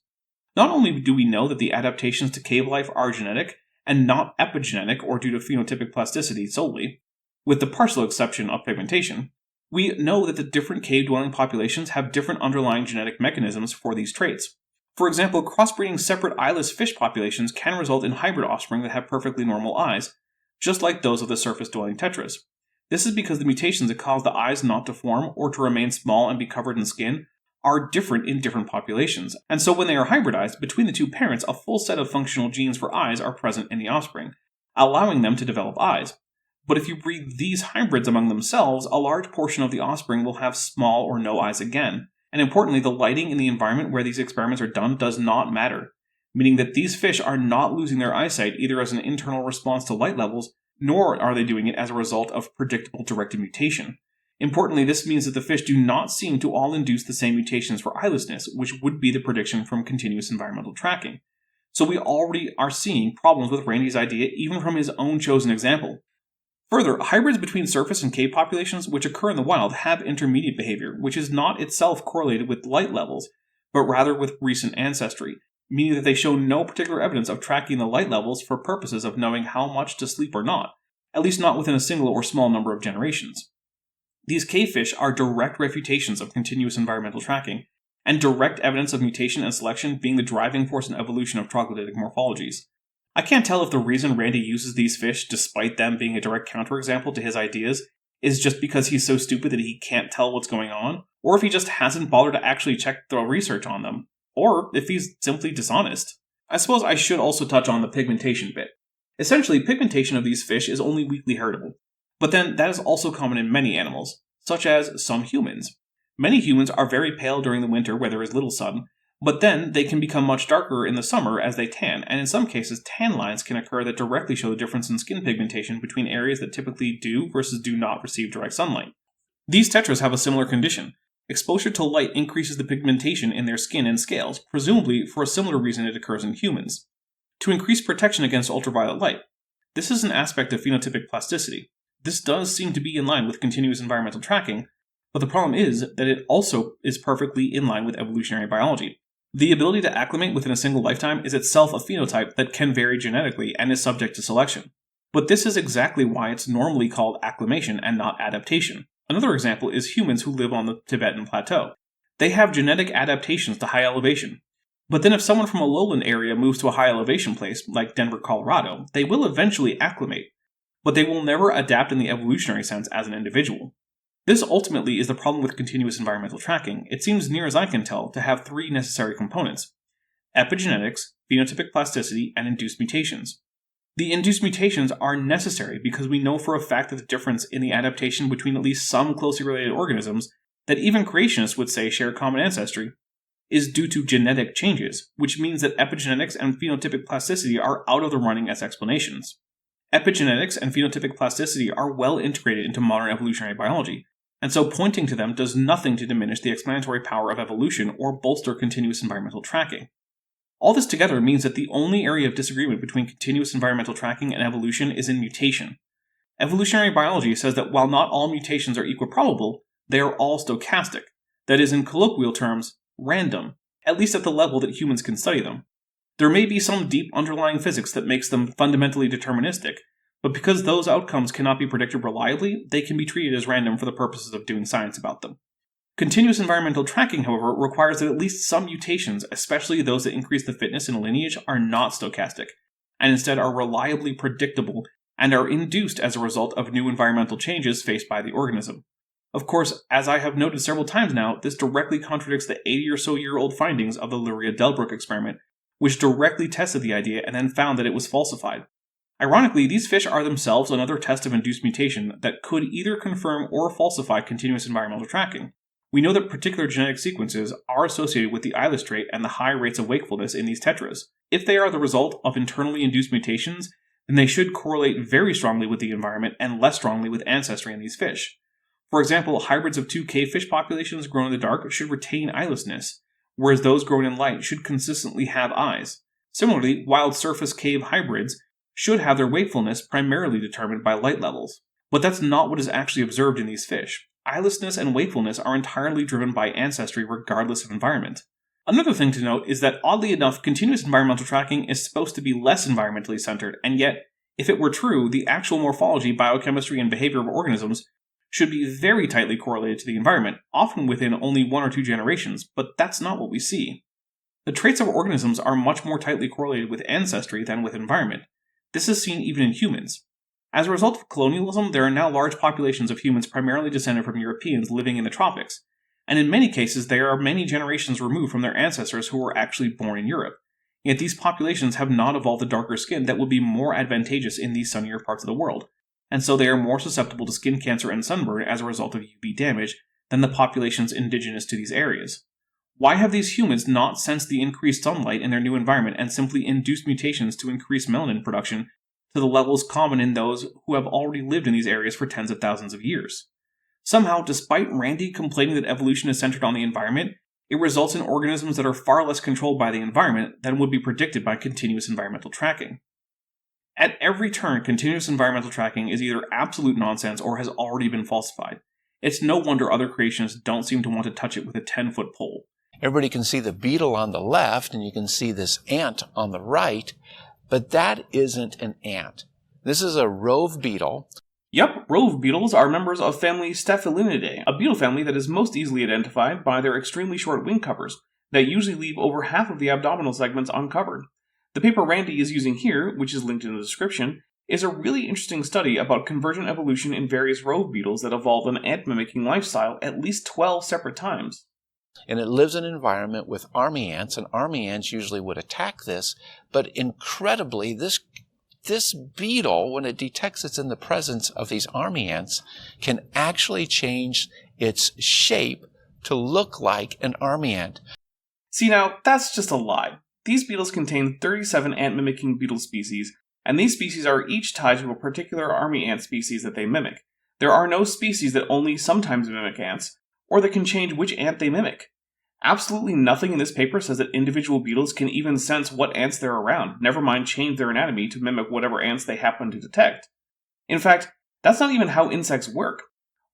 Not only do we know that the adaptations to cave life are genetic, and not epigenetic or due to phenotypic plasticity solely, with the partial exception of pigmentation, we know that the different cave-dwelling populations have different underlying genetic mechanisms for these traits. For example, crossbreeding separate eyeless fish populations can result in hybrid offspring that have perfectly normal eyes, just like those of the surface-dwelling tetras. This is because the mutations that cause the eyes not to form or to remain small and be covered in skin are different in different populations, and so when they are hybridized between the two parents, a full set of functional genes for eyes are present in the offspring, allowing them to develop eyes. But if you breed these hybrids among themselves, a large portion of the offspring will have small or no eyes again. And importantly, the lighting in the environment where these experiments are done does not matter, meaning that these fish are not losing their eyesight either as an internal response to light levels, nor are they doing it as a result of predictable directed mutation. Importantly, this means that the fish do not seem to all induce the same mutations for eyelessness, which would be the prediction from continuous environmental tracking. So we already are seeing problems with Randy's idea even from his own chosen example. Further, hybrids between surface and cave populations which occur in the wild have intermediate behavior, which is not itself correlated with light levels, but rather with recent ancestry, meaning that they show no particular evidence of tracking the light levels for purposes of knowing how much to sleep or not, at least not within a single or small number of generations. These cavefish are direct refutations of continuous environmental tracking, and direct evidence of mutation and selection being the driving force in evolution of troglodytic morphologies. I can't tell if the reason Randy uses these fish, despite them being a direct counterexample to his ideas, is just because he's so stupid that he can't tell what's going on, or if he just hasn't bothered to actually check the research on them, or if he's simply dishonest. I suppose I should also touch on the pigmentation bit. Essentially, pigmentation of these fish is only weakly heritable, but then that is also common in many animals, such as some humans. Many humans are very pale during the winter where there is little sun, but then they can become much darker in the summer as they tan, and in some cases tan lines can occur that directly show the difference in skin pigmentation between areas that typically do versus do not receive direct sunlight. These tetras have a similar condition. Exposure to light increases the pigmentation in their skin and scales, presumably for a similar reason it occurs in humans. To increase protection against ultraviolet light. This is an aspect of phenotypic plasticity. This does seem to be in line with continuous environmental tracking, but the problem is that it also is perfectly in line with evolutionary biology. The ability to acclimate within a single lifetime is itself a phenotype that can vary genetically and is subject to selection. But this is exactly why it's normally called acclimation and not adaptation. Another example is humans who live on the Tibetan Plateau. They have genetic adaptations to high elevation. But then if someone from a lowland area moves to a high elevation place, like Denver, Colorado, they will eventually acclimate, but they will never adapt in the evolutionary sense as an individual. This ultimately is the problem with continuous environmental tracking. It seems, near as I can tell, to have three necessary components: epigenetics, phenotypic plasticity, and induced mutations. The induced mutations are necessary because we know for a fact that the difference in the adaptation between at least some closely related organisms, that even creationists would say share common ancestry, is due to genetic changes, which means that epigenetics and phenotypic plasticity are out of the running as explanations. Epigenetics and phenotypic plasticity are well integrated into modern evolutionary biology, and so pointing to them does nothing to diminish the explanatory power of evolution or bolster continuous environmental tracking. All this together means that the only area of disagreement between continuous environmental tracking and evolution is in mutation. Evolutionary biology says that while not all mutations are equiprobable, they are all stochastic, that is, in colloquial terms, random, at least at the level that humans can study them. There may be some deep underlying physics that makes them fundamentally deterministic, but because those outcomes cannot be predicted reliably, they can be treated as random for the purposes of doing science about them. Continuous environmental tracking, however, requires that at least some mutations, especially those that increase the fitness in a lineage, are not stochastic, and instead are reliably predictable and are induced as a result of new environmental changes faced by the organism. Of course, as I have noted several times now, this directly contradicts the 80 or so year old findings of the Luria-Delbruck experiment, which directly tested the idea and then found that it was falsified. Ironically, these fish are themselves another test of induced mutation that could either confirm or falsify continuous environmental tracking. We know that particular genetic sequences are associated with the eyeless trait and the high rates of wakefulness in these tetras. If they are the result of internally induced mutations, then they should correlate very strongly with the environment and less strongly with ancestry in these fish. For example, hybrids of two cavefish populations grown in the dark should retain eyelessness, whereas those grown in light should consistently have eyes. Similarly, wild surface cave hybrids should have their wakefulness primarily determined by light levels. But that's not what is actually observed in these fish. Eyelessness and wakefulness are entirely driven by ancestry regardless of environment. Another thing to note is that, oddly enough, continuous environmental tracking is supposed to be less environmentally centered, and yet, if it were true, the actual morphology, biochemistry, and behavior of organisms should be very tightly correlated to the environment, often within only 1 or 2 generations, but that's not what we see. The traits of organisms are much more tightly correlated with ancestry than with environment. This is seen even in humans. As a result of colonialism, there are now large populations of humans primarily descended from Europeans living in the tropics, and in many cases they are many generations removed from their ancestors who were actually born in Europe. Yet these populations have not evolved a darker skin that would be more advantageous in these sunnier parts of the world, and so they are more susceptible to skin cancer and sunburn as a result of UV damage than the populations indigenous to these areas. Why have these humans not sensed the increased sunlight in their new environment and simply induced mutations to increase melanin production to the levels common in those who have already lived in these areas for tens of thousands of years? Somehow, despite Randy complaining that evolution is centered on the environment, it results in organisms that are far less controlled by the environment than would be predicted by continuous environmental tracking. At every turn, continuous environmental tracking is either absolute nonsense or has already been falsified. It's no wonder other creationists don't seem to want to touch it with a 10-foot pole. Everybody can see the beetle on the left, and you can see this ant on the right, but that isn't an ant. This is a rove beetle. Yep, rove beetles are members of family Staphylinnidae, a beetle family that is most easily identified by their extremely short wing covers that usually leave over half of the abdominal segments uncovered. The paper Randy is using here, which is linked in the description, is a really interesting study about convergent evolution in various rove beetles that evolved an ant-mimicking lifestyle at least 12 separate times. And it lives in an environment with army ants, and army ants usually would attack this, but incredibly, this beetle, when it detects it's in the presence of these army ants, can actually change its shape to look like an army ant. See now, that's just a lie. These beetles contain 37 ant-mimicking beetle species, and these species are each tied to a particular army ant species that they mimic. There are no species that only sometimes mimic ants, or that can change which ant they mimic. Absolutely nothing in this paper says that individual beetles can even sense what ants they're around, never mind change their anatomy to mimic whatever ants they happen to detect. In fact, that's not even how insects work.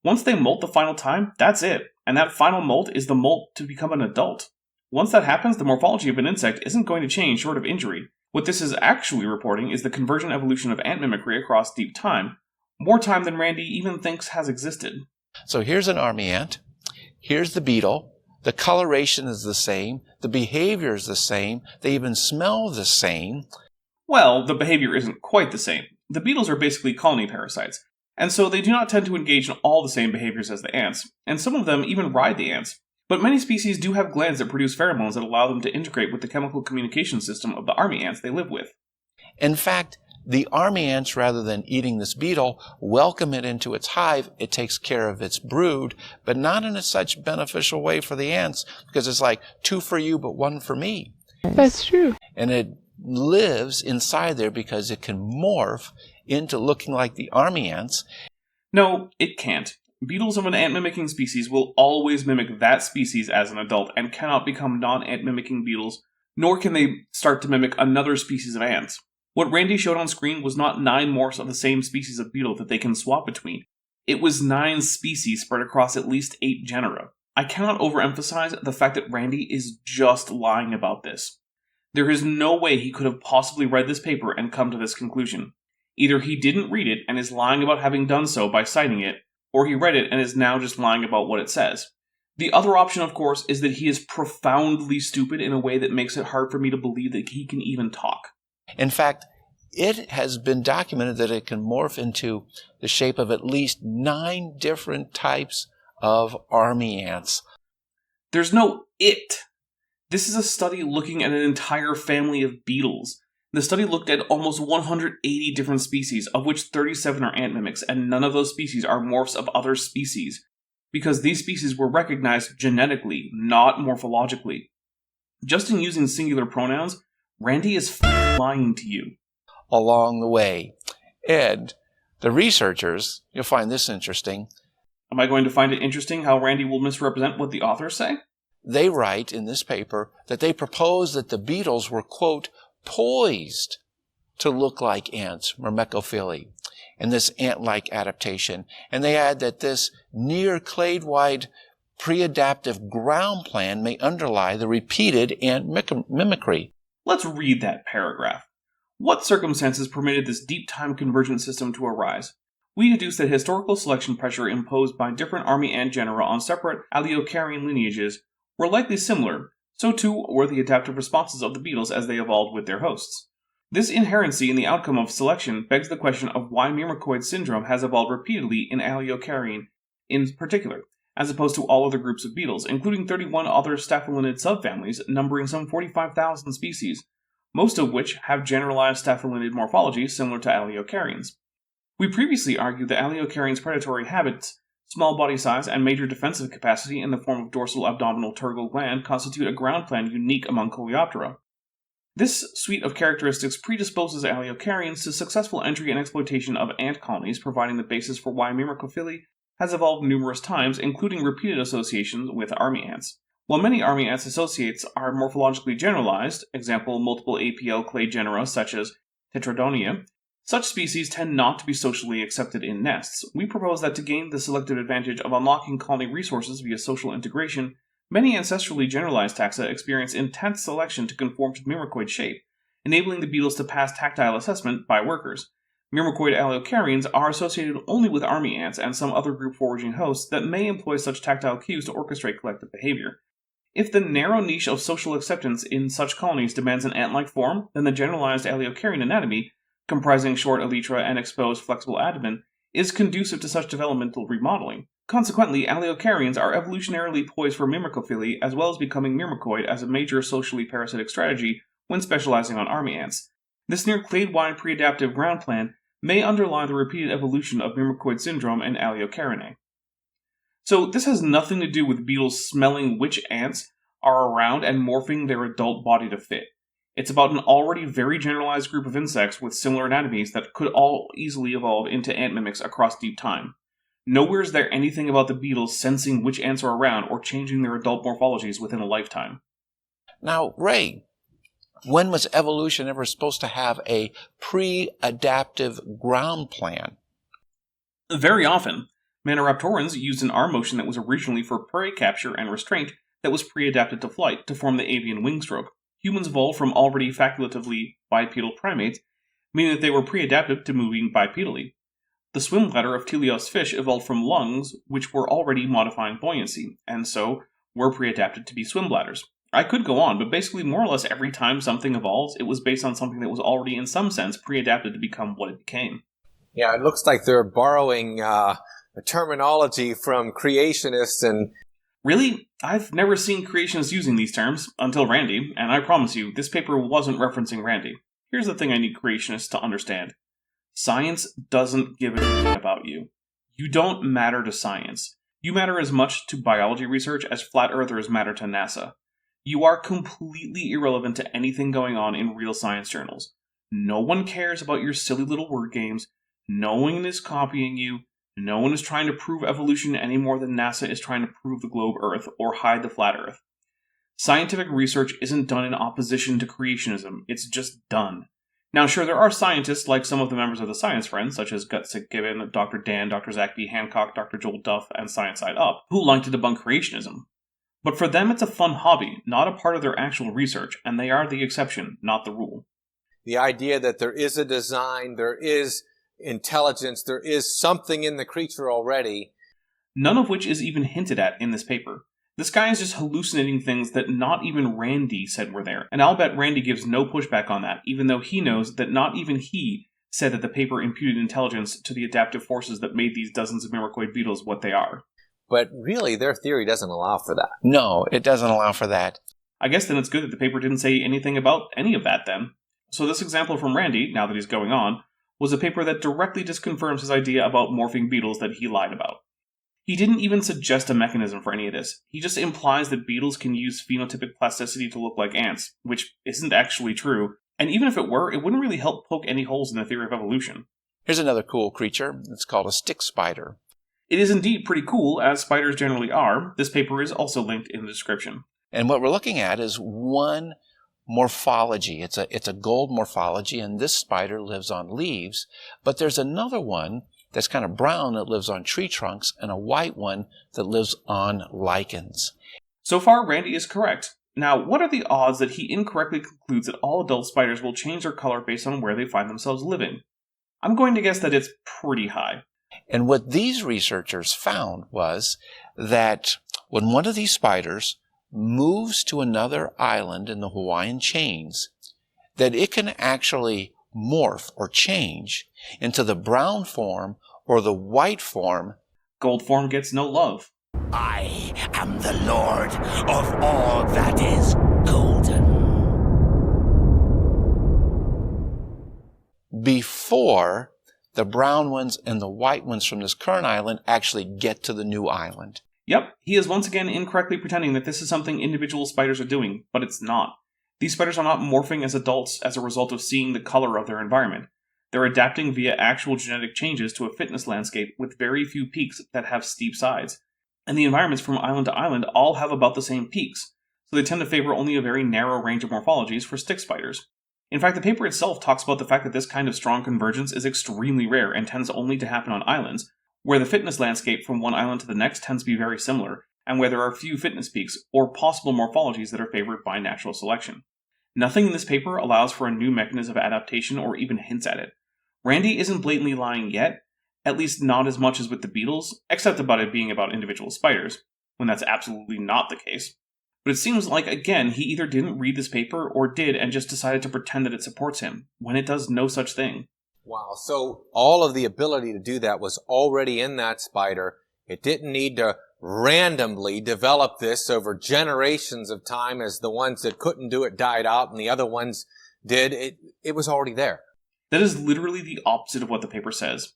Once they molt the final time, that's it, and that final molt is the molt to become an adult. Once that happens, the morphology of an insect isn't going to change short of injury. What this is actually reporting is the convergent evolution of ant mimicry across deep time, more time than Randy even thinks has existed. So here's an army ant, here's the beetle, the coloration is the same, the behavior is the same, they even smell the same. Well, the behavior isn't quite the same. The beetles are basically colony parasites, and so they do not tend to engage in all the same behaviors as the ants, and some of them even ride the ants. But many species do have glands that produce pheromones that allow them to integrate with the chemical communication system of the army ants they live with. In fact, the army ants, rather than eating this beetle, welcome it into its hive. It takes care of its brood, but not in a such beneficial way for the ants, because it's like 2 for you, but 1 for me. That's true. And it lives inside there because it can morph into looking like the army ants. No, it can't. Beetles of an ant-mimicking species will always mimic that species as an adult and cannot become non-ant-mimicking beetles, nor can they start to mimic another species of ants. What Randy showed on screen was not 9 morphs of the same species of beetle that they can swap between. It was 9 species spread across at least 8 genera. I cannot overemphasize the fact that Randy is just lying about this. There is no way he could have possibly read this paper and come to this conclusion. Either he didn't read it and is lying about having done so by citing it, or he read it and is now just lying about what it says. The other option, of course, is that he is profoundly stupid in a way that makes it hard for me to believe that he can even talk. In fact, it has been documented that it can morph into the shape of at least 9 different types of army ants. There's no it. This is a study looking at an entire family of beetles. The study looked at almost 180 different species, of which 37 are ant mimics, and none of those species are morphs of other species, because these species were recognized genetically, not morphologically. Just in using singular pronouns, Randy is lying to you. Along the way. And the researchers, you'll find this interesting. Am I going to find it interesting how Randy will misrepresent what the authors say? They write in this paper that they propose that the beetles were, quote, poised to look like ants, myrmecophily, and this ant-like adaptation. And they add that this near clade-wide pre-adaptive ground plan may underlie the repeated ant mimicry. Let's read that paragraph. What circumstances permitted this deep time convergent system to arise? We deduce that historical selection pressure imposed by different army ant genera on separate aliocarine lineages were likely similar. So too were the adaptive responses of the beetles as they evolved with their hosts. This inherency in the outcome of selection begs the question of why myrmecoid syndrome has evolved repeatedly in aliocarine in particular, as opposed to all other groups of beetles, including 31 other staphylinid subfamilies numbering some 45,000 species, most of which have generalized staphylinid morphology similar to aliocarines. We previously argued that aliocarines' predatory habits, small body size, and major defensive capacity in the form of dorsal abdominal tergal gland constitute a ground plan unique among Coleoptera. This suite of characteristics predisposes aliocarines to successful entry and exploitation of ant colonies, providing the basis for why myrmecophily has evolved numerous times, including repeated associations with army ants. While many army ants associates are morphologically generalized, example multiple APL clade genera such as Tetradonia, such species tend not to be socially accepted in nests. We propose that to gain the selective advantage of unlocking colony resources via social integration, many ancestrally generalized taxa experience intense selection to conform to myrmecoid shape, enabling the beetles to pass tactile assessment by workers. Myrmecoid aliocarines are associated only with army ants and some other group foraging hosts that may employ such tactile cues to orchestrate collective behavior. If the narrow niche of social acceptance in such colonies demands an ant-like form, then the generalized aliocarine anatomy, comprising short elytra and exposed flexible abdomen, is conducive to such developmental remodeling. Consequently, aliocarines are evolutionarily poised for myrmecophily as well as becoming myrmecoid as a major socially parasitic strategy when specializing on army ants. This near clade-wide pre-adaptive ground plan may underlie the repeated evolution of myrmecoid syndrome and aliocarinae. So this has nothing to do with beetles smelling which ants are around and morphing their adult body to fit. It's about an already very generalized group of insects with similar anatomies that could all easily evolve into ant mimics across deep time. Nowhere is there anything about the beetles sensing which ants are around or changing their adult morphologies within a lifetime. Now, Ray, when was evolution ever supposed to have a pre-adaptive ground plan? Very often. Maniraptorans used an arm motion that was originally for prey capture and restraint that was pre-adapted to flight to form the avian wing stroke. Humans evolved from already facultatively bipedal primates, meaning that they were pre-adapted to moving bipedally. The swim bladder of teleost fish evolved from lungs, which were already modifying buoyancy, and so were pre-adapted to be swim bladders. I could go on, but basically more or less every time something evolves, it was based on something that was already in some sense pre-adapted to become what it became. Yeah, it looks like they're borrowing a terminology from creationists and... Really? I've never seen creationists using these terms, until Randy, and I promise you, this paper wasn't referencing Randy. Here's the thing I need creationists to understand. Science doesn't give a shit about you. You don't matter to science. You matter as much to biology research as flat earthers matter to NASA. You are completely irrelevant to anything going on in real science journals. No one cares about your silly little word games. No one is copying you. No one is trying to prove evolution any more than NASA is trying to prove the globe Earth or hide the flat Earth. Scientific research isn't done in opposition to creationism. It's just done. Now, sure, there are scientists like some of the members of the Science Friends, such as Gutsick Gibbon, Dr. Dan, Dr. Zach B. Hancock, Dr. Joel Duff, and Science Side Up, who like to debunk creationism. But for them, it's a fun hobby, not a part of their actual research, and they are the exception, not the rule. The idea that there is a design, there is intelligence, there is something in the creature already. None of which is even hinted at in this paper. This guy is just hallucinating things that not even Randy said were there, and I'll bet Randy gives no pushback on that, even though he knows that not even he said that the paper imputed intelligence to the adaptive forces that made these dozens of myrmecoid beetles what they are. But really, their theory doesn't allow for that. No, it doesn't allow for that. I guess then it's good that the paper didn't say anything about any of that then. So this example from Randy, now that he's going on, was a paper that directly disconfirms his idea about morphing beetles that he lied about. He didn't even suggest a mechanism for any of this. He just implies that beetles can use phenotypic plasticity to look like ants, which isn't actually true, and even if it were, it wouldn't really help poke any holes in the theory of evolution. Here's another cool creature. It's called a stick spider. It is indeed pretty cool, as spiders generally are. This paper is also linked in the description. And what we're looking at is one morphology. It's a gold morphology, and this spider lives on leaves. But there's another one that's kind of brown that lives on tree trunks, and a white one that lives on lichens. So far, Randy is correct. Now, what are the odds that he incorrectly concludes that all adult spiders will change their color based on where they find themselves living? I'm going to guess that it's pretty high. And what these researchers found was that when one of these spiders moves to another island in the Hawaiian chains, that it can actually morph or change into the brown form or the white form. Gold form gets no love. I am the Lord of all that is golden. Before the brown ones and the white ones from this current island actually get to the new island. Yep, he is once again incorrectly pretending that this is something individual spiders are doing, but it's not. These spiders are not morphing as adults as a result of seeing the color of their environment. They're adapting via actual genetic changes to a fitness landscape with very few peaks that have steep sides. And the environments from island to island all have about the same peaks, so they tend to favor only a very narrow range of morphologies for stick spiders. In fact, the paper itself talks about the fact that this kind of strong convergence is extremely rare and tends only to happen on islands, where the fitness landscape from one island to the next tends to be very similar, and where there are few fitness peaks or possible morphologies that are favored by natural selection. Nothing in this paper allows for a new mechanism of adaptation or even hints at it. Randy isn't blatantly lying yet, at least not as much as with the beetles, except about it being about individual spiders, when that's absolutely not the case. But it seems like, again, he either didn't read this paper or did and just decided to pretend that it supports him, when it does no such thing. Wow, so all of the ability to do that was already in that spider. It didn't need to randomly develop this over generations of time as the ones that couldn't do it died out and the other ones did. It was already there. That is literally the opposite of what the paper says.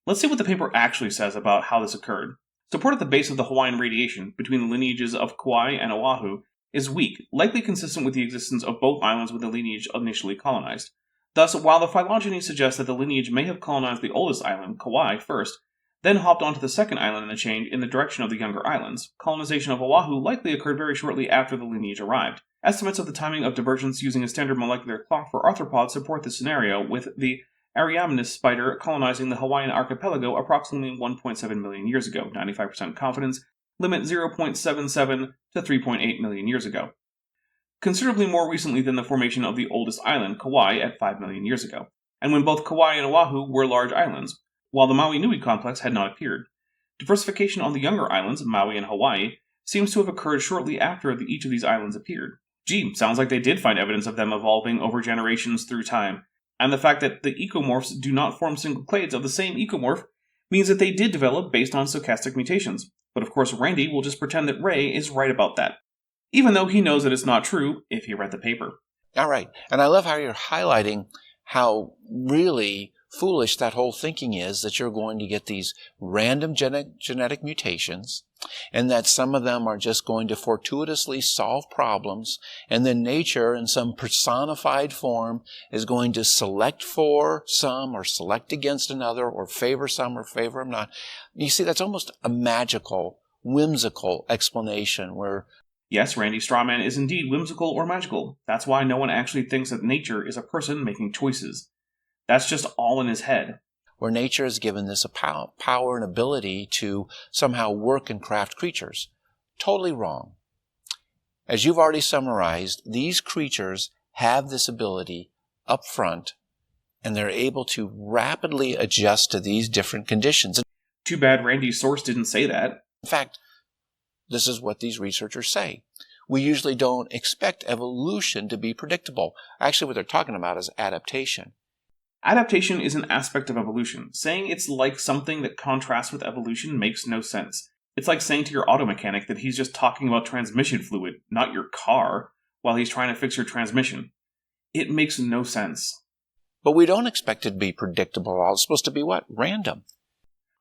Let's see what the paper actually says about how this occurred. Support at the base of the Hawaiian radiation between the lineages of Kauai and Oahu is weak, likely consistent with the existence of both islands when the lineage initially colonized. Thus, while the phylogeny suggests that the lineage may have colonized the oldest island, Kauai, first, then hopped onto the second island in the chain in the direction of the younger islands, colonization of Oahu likely occurred very shortly after the lineage arrived. Estimates of the timing of divergence using a standard molecular clock for arthropods support this scenario, with the Ariamnes spider colonizing the Hawaiian archipelago approximately 1.7 million years ago, 95% confidence, limit 0.77 to 3.8 million years ago. Considerably more recently than the formation of the oldest island, Kauai, at 5 million years ago, and when both Kauai and Oahu were large islands, while the Maui-Nui complex had not appeared. Diversification on the younger islands, Maui and Hawaii, seems to have occurred shortly after each of these islands appeared. Gee, sounds like they did find evidence of them evolving over generations through time, and the fact that the ecomorphs do not form single clades of the same ecomorph means that they did develop based on stochastic mutations. But of course Randy will just pretend that Ray is right about that, even though he knows that it's not true if he read the paper. All right. And I love how you're highlighting how really foolish that whole thinking is, that you're going to get these random genetic mutations, and that some of them are just going to fortuitously solve problems, and then nature in some personified form is going to select for some or select against another or favor some or favor them not. You see, that's almost a magical, whimsical explanation where... Yes, Randy Strawman is indeed whimsical or magical. That's why no one actually thinks that nature is a person making choices. That's just all in his head. Where nature has given this a power and ability to somehow work and craft creatures. Totally wrong. As you've already summarized, these creatures have this ability up front, and they're able to rapidly adjust to these different conditions. Too bad Randy's source didn't say that. In fact, this is what these researchers say. We usually don't expect evolution to be predictable. Actually, what they're talking about is adaptation. Adaptation is an aspect of evolution. Saying it's like something that contrasts with evolution makes no sense. It's like saying to your auto mechanic that he's just talking about transmission fluid, not your car, while he's trying to fix your transmission. It makes no sense. But we don't expect it to be predictable at all. It's supposed to be what? Random.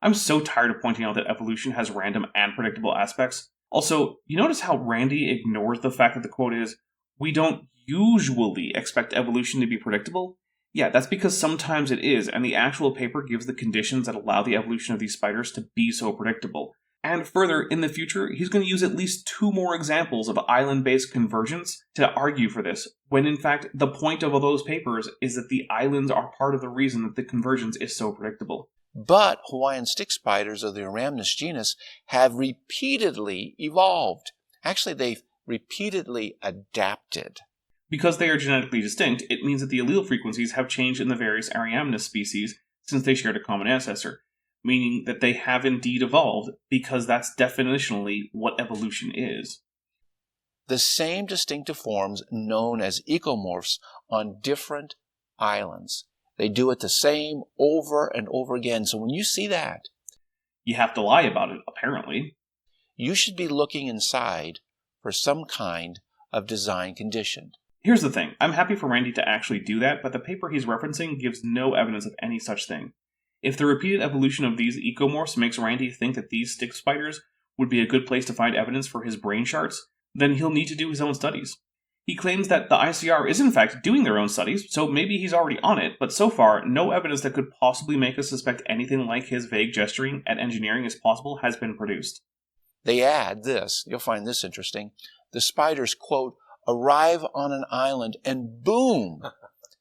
I'm so tired of pointing out that evolution has random and predictable aspects. Also, you notice how Randy ignores the fact that the quote is, "We don't usually expect evolution to be predictable"? Yeah, that's because sometimes it is, and the actual paper gives the conditions that allow the evolution of these spiders to be so predictable. And further, in the future, he's going to use at least 2 more examples of island-based convergence to argue for this, when in fact, the point of all those papers is that the islands are part of the reason that the convergence is so predictable. But Hawaiian stick spiders of the Rhamnus genus have repeatedly evolved. Actually, they've repeatedly adapted. Because they are genetically distinct, it means that the allele frequencies have changed in the various Rhamnus species since they shared a common ancestor, meaning that they have indeed evolved, because that's definitionally what evolution is. The same distinctive forms known as ecomorphs on different islands. They do it the same over and over again. So when you see that, you have to lie about it, apparently. You should be looking inside for some kind of design condition. Here's the thing. I'm happy for Randy to actually do that, but the paper he's referencing gives no evidence of any such thing. If the repeated evolution of these ecomorphs makes Randy think that these stick spiders would be a good place to find evidence for his brain charts, then he'll need to do his own studies. He claims that the ICR is in fact doing their own studies, so maybe he's already on it, but so far, no evidence that could possibly make us suspect anything like his vague gesturing at engineering is possible has been produced. They add this, you'll find this interesting, the spiders, quote, arrive on an island and boom,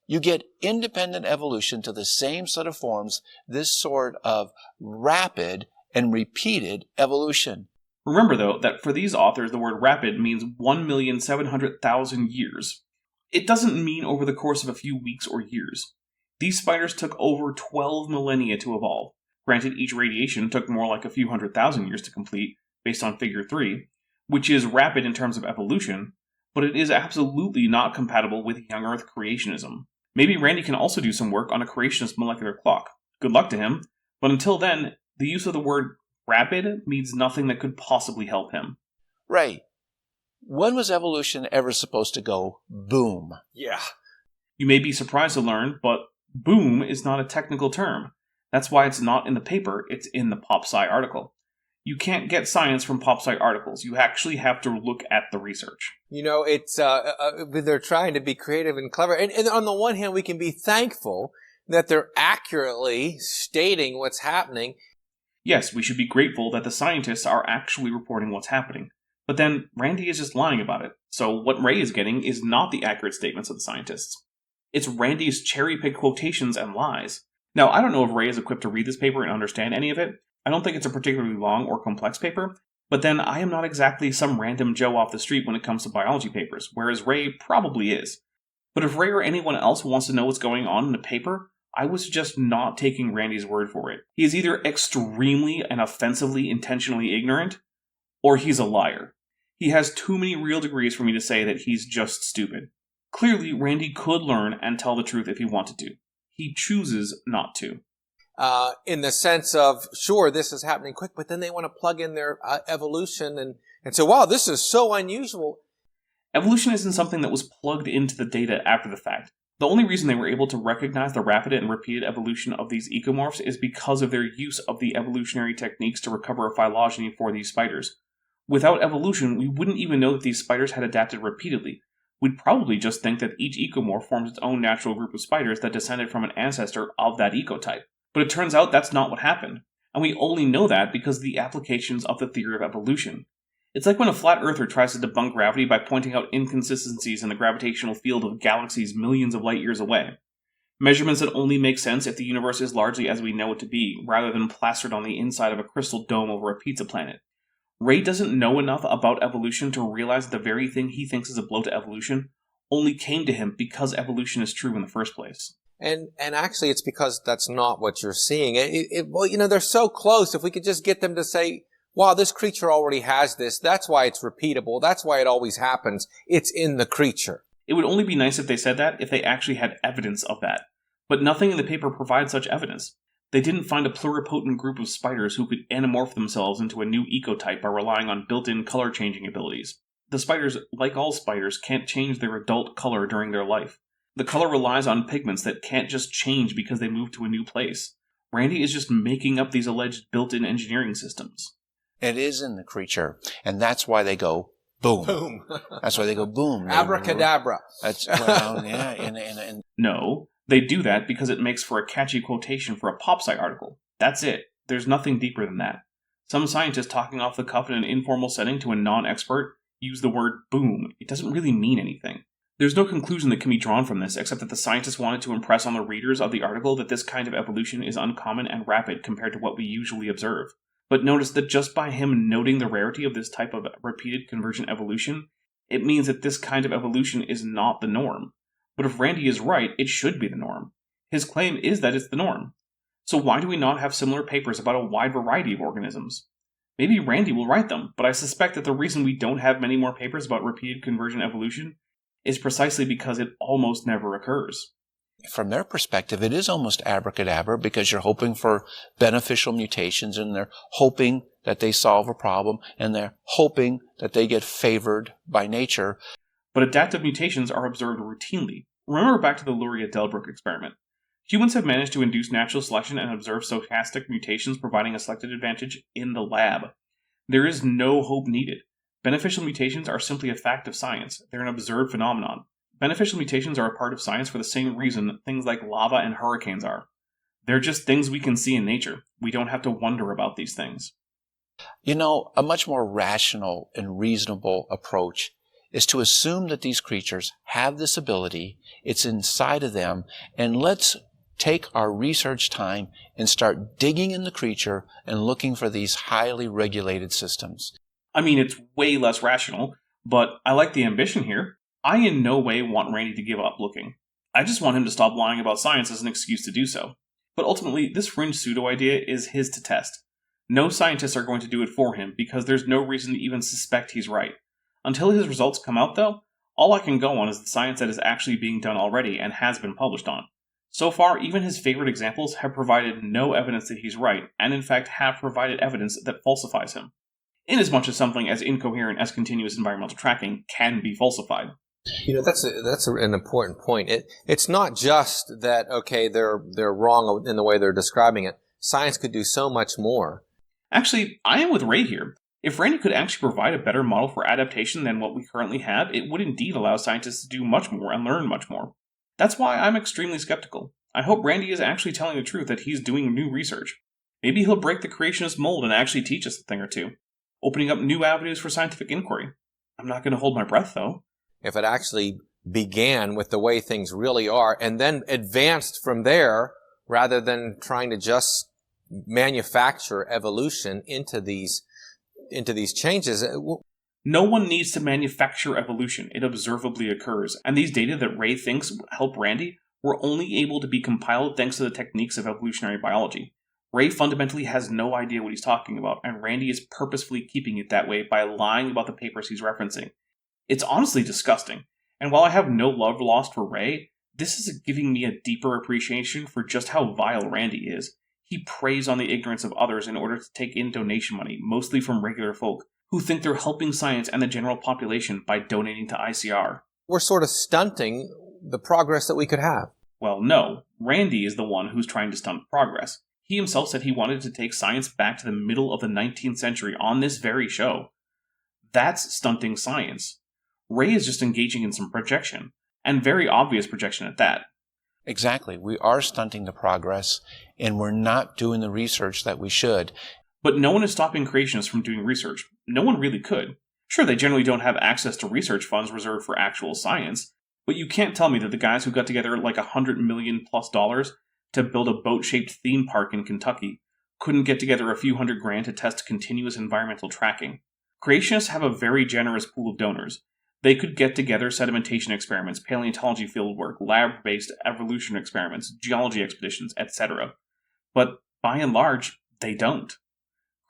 you get independent evolution to the same set of forms, this sort of rapid and repeated evolution. Remember, though, that for these authors, the word rapid means 1,700,000 years. It doesn't mean over the course of a few weeks or years. These spiders took over 12 millennia to evolve. Granted, each radiation took more like a few 100,000 years to complete, based on figure 3, which is rapid in terms of evolution, but it is absolutely not compatible with young Earth creationism. Maybe Randy can also do some work on a creationist molecular clock. Good luck to him, but until then, the use of the word rapid means nothing that could possibly help him. Ray, when was evolution ever supposed to go boom? Yeah. You may be surprised to learn, but boom is not a technical term. That's why it's not in the paper, it's in the PopSci article. You can't get science from PopSci articles. You actually have to look at the research. You know, it's they're trying to be creative and clever. And on the one hand, we can be thankful that they're accurately stating what's happening. Yes, we should be grateful that the scientists are actually reporting what's happening. But then, Randy is just lying about it. So what Ray is getting is not the accurate statements of the scientists. It's Randy's cherry-picked quotations and lies. Now, I don't know if Ray is equipped to read this paper and understand any of it. I don't think it's a particularly long or complex paper. But then, I am not exactly some random Joe off the street when it comes to biology papers, whereas Ray probably is. But if Ray or anyone else wants to know what's going on in the paper, I would suggest not taking Randy's word for it. He is either extremely and offensively intentionally ignorant, or he's a liar. He has too many real degrees for me to say that he's just stupid. Clearly, Randy could learn and tell the truth if he wanted to. He chooses not to. In the sense of, sure, this is happening quick, but then they want to plug in their evolution and say, wow, this is so unusual. Evolution isn't something that was plugged into the data after the fact. The only reason they were able to recognize the rapid and repeated evolution of these ecomorphs is because of their use of the evolutionary techniques to recover a phylogeny for these spiders. Without evolution, we wouldn't even know that these spiders had adapted repeatedly. We'd probably just think that each ecomorph forms its own natural group of spiders that descended from an ancestor of that ecotype. But it turns out that's not what happened. And we only know that because of the applications of the theory of evolution. It's like when a flat earther tries to debunk gravity by pointing out inconsistencies in the gravitational field of galaxies millions of light years away. Measurements that only make sense if the universe is largely as we know it to be, rather than plastered on the inside of a crystal dome over a pizza planet. Ray doesn't know enough about evolution to realize the very thing he thinks is a blow to evolution only came to him because evolution is true in the first place. And actually, it's because that's not what you're seeing. Well, you know, they're so close. If we could just get them to say, wow, this creature already has this. That's why it's repeatable. That's why it always happens. It's in the creature. It would only be nice if they said that if they actually had evidence of that. But nothing in the paper provides such evidence. They didn't find a pluripotent group of spiders who could anamorph themselves into a new ecotype by relying on built-in color-changing abilities. The spiders, like all spiders, can't change their adult color during their life. The color relies on pigments that can't just change because they move to a new place. Randy is just making up these alleged built-in engineering systems. It is in the creature, and that's why they go boom. Boom. That's why they go boom. Abracadabra. That's, well, yeah. And No, they do that because it makes for a catchy quotation for a PopSci article. That's it. There's nothing deeper than that. Some scientist talking off the cuff in an informal setting to a non-expert use the word boom. It doesn't really mean anything. There's no conclusion that can be drawn from this, except that the scientist wanted to impress on the readers of the article that this kind of evolution is uncommon and rapid compared to what we usually observe. But notice that just by him noting the rarity of this type of repeated convergent evolution, it means that this kind of evolution is not the norm. But if Randy is right, it should be the norm. His claim is that it's the norm. So why do we not have similar papers about a wide variety of organisms? Maybe Randy will write them, but I suspect that the reason we don't have many more papers about repeated convergent evolution is precisely because it almost never occurs. from their perspective, it is almost abracadabra because you're hoping for beneficial mutations and they're hoping that they solve a problem and they're hoping that they get favored by nature. But adaptive mutations are observed routinely. Remember back to the Luria-Delbruck experiment. Humans have managed to induce natural selection and observe stochastic mutations providing a selected advantage in the lab. There is no hope needed. Beneficial mutations are simply a fact of science. They're an observed phenomenon. Beneficial mutations are a part of science for the same reason things like lava and hurricanes are. They're just things we can see in nature. We don't have to wonder about these things. You know, a much more rational and reasonable approach is to assume that these creatures have this ability, it's inside of them, and let's take our research time and start digging in the creature and looking for these highly regulated systems. I mean, it's way less rational, but I like the ambition here. I in no way want Randy to give up looking. I just want him to stop lying about science as an excuse to do so. But ultimately, this fringe pseudo-idea is his to test. No scientists are going to do it for him because there's no reason to even suspect he's right. Until his results come out, though, all I can go on is the science that is actually being done already and has been published on. So far, even his favorite examples have provided no evidence that he's right, and in fact have provided evidence that falsifies him. Inasmuch as something as incoherent as continuous environmental tracking can be falsified. You know, that's an important point. It's not just that, okay, they're wrong in the way they're describing it. Science could do so much more. Actually, I am with Ray here. If Randy could actually provide a better model for adaptation than what we currently have, it would indeed allow scientists to do much more and learn much more. That's why I'm extremely skeptical. I hope Randy is actually telling the truth that he's doing new research. Maybe he'll break the creationist mold and actually teach us a thing or two, opening up new avenues for scientific inquiry. I'm not going to hold my breath, though. If it actually began with the way things really are and then advanced from there rather than trying to just manufacture evolution into these changes. No one needs to manufacture evolution. It observably occurs. And these data that Ray thinks help Randy were only able to be compiled thanks to the techniques of evolutionary biology. Ray fundamentally has no idea what he's talking about, and Randy is purposefully keeping it that way by lying about the papers he's referencing. It's honestly disgusting. And while I have no love lost for Ray, this is giving me a deeper appreciation for just how vile Randy is. He preys on the ignorance of others in order to take in donation money, mostly from regular folk, who think they're helping science and the general population by donating to ICR. We're sort of stunting the progress that we could have. Well, no. Randy is the one who's trying to stunt progress. He himself said he wanted to take science back to the middle of the 19th century on this very show. That's stunting science. Ray is just engaging in some projection, and very obvious projection at that. Exactly. We are stunting the progress, and we're not doing the research that we should. But no one is stopping creationists from doing research. No one really could. Sure, they generally don't have access to research funds reserved for actual science, but you can't tell me that the guys who got together like $100 million+ to build a boat-shaped theme park in Kentucky couldn't get together a few $100,000 to test continuous environmental tracking. Creationists have a very generous pool of donors. They could get together sedimentation experiments, paleontology fieldwork, lab-based evolution experiments, geology expeditions, etc. But by and large, they don't.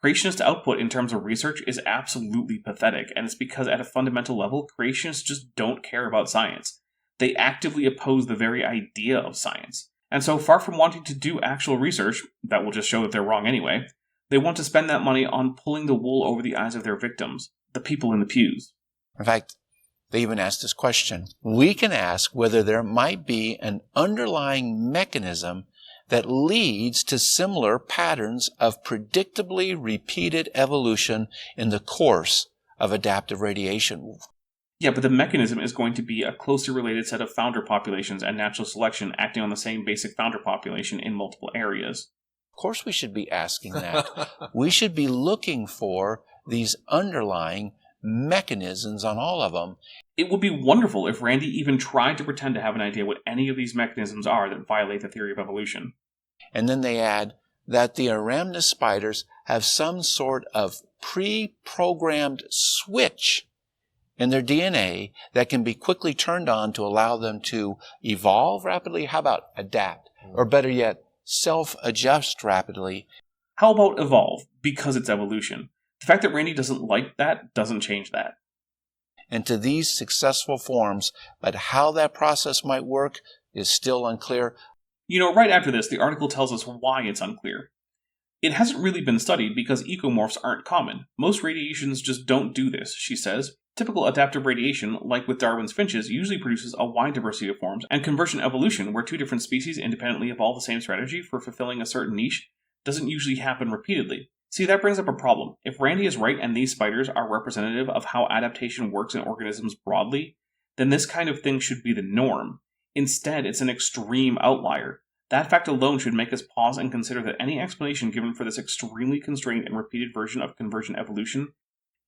Creationist output in terms of research is absolutely pathetic, and it's because at a fundamental level, creationists just don't care about science. They actively oppose the very idea of science. And so far from wanting to do actual research, that will just show that they're wrong anyway, they want to spend that money on pulling the wool over the eyes of their victims, the people in the pews. In fact, They even asked this question. We can ask whether there might be an underlying mechanism that leads to similar patterns of predictably repeated evolution in the course of adaptive radiation. Yeah, but the mechanism is going to be a closely related set of founder populations and natural selection acting on the same basic founder population in multiple areas. Of course we should be asking that. We should be looking for these underlying mechanisms on all of them. It would be wonderful if Randy even tried to pretend to have an idea what any of these mechanisms are that violate the theory of evolution. And then they add that the Aramnus spiders have some sort of pre-programmed switch in their DNA that can be quickly turned on to allow them to evolve rapidly. How about adapt? Or better yet, self-adjust rapidly. How about evolve? Because it's evolution. The fact that Randy doesn't like that doesn't change that. And to these successful forms, but how that process might work is still unclear. You know, right after this, the article tells us why it's unclear. It hasn't really been studied because ecomorphs aren't common. Most radiations just don't do this, she says. Typical adaptive radiation, like with Darwin's finches, usually produces a wide diversity of forms, and convergent evolution, where two different species independently evolve the same strategy for fulfilling a certain niche, doesn't usually happen repeatedly. See, that brings up a problem. If Randy is right and these spiders are representative of how adaptation works in organisms broadly, then this kind of thing should be the norm. Instead, it's an extreme outlier. That fact alone should make us pause and consider that any explanation given for this extremely constrained and repeated version of convergent evolution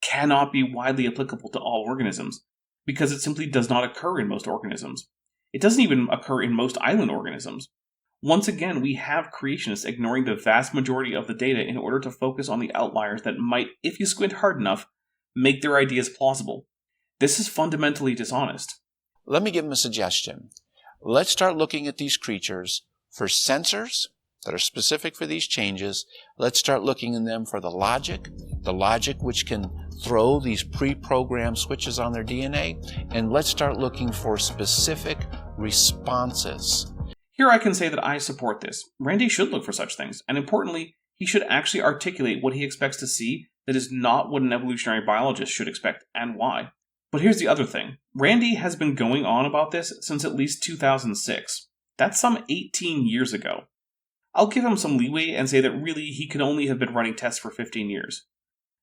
cannot be widely applicable to all organisms, because it simply does not occur in most organisms. It doesn't even occur in most island organisms. Once again, we have creationists ignoring the vast majority of the data in order to focus on the outliers that might, if you squint hard enough, make their ideas plausible. This is fundamentally dishonest. Let me give them a suggestion. Let's start looking at these creatures for sensors that are specific for these changes. Let's start looking in them for the logic which can throw these pre-programmed switches on their DNA, and let's start looking for specific responses. Here I can say that I support this. Randy should look for such things, and importantly, he should actually articulate what he expects to see that is not what an evolutionary biologist should expect, and why. But here's the other thing. Randy has been going on about this since at least 2006. That's some 18 years ago. I'll give him some leeway and say that really he could only have been running tests for 15 years.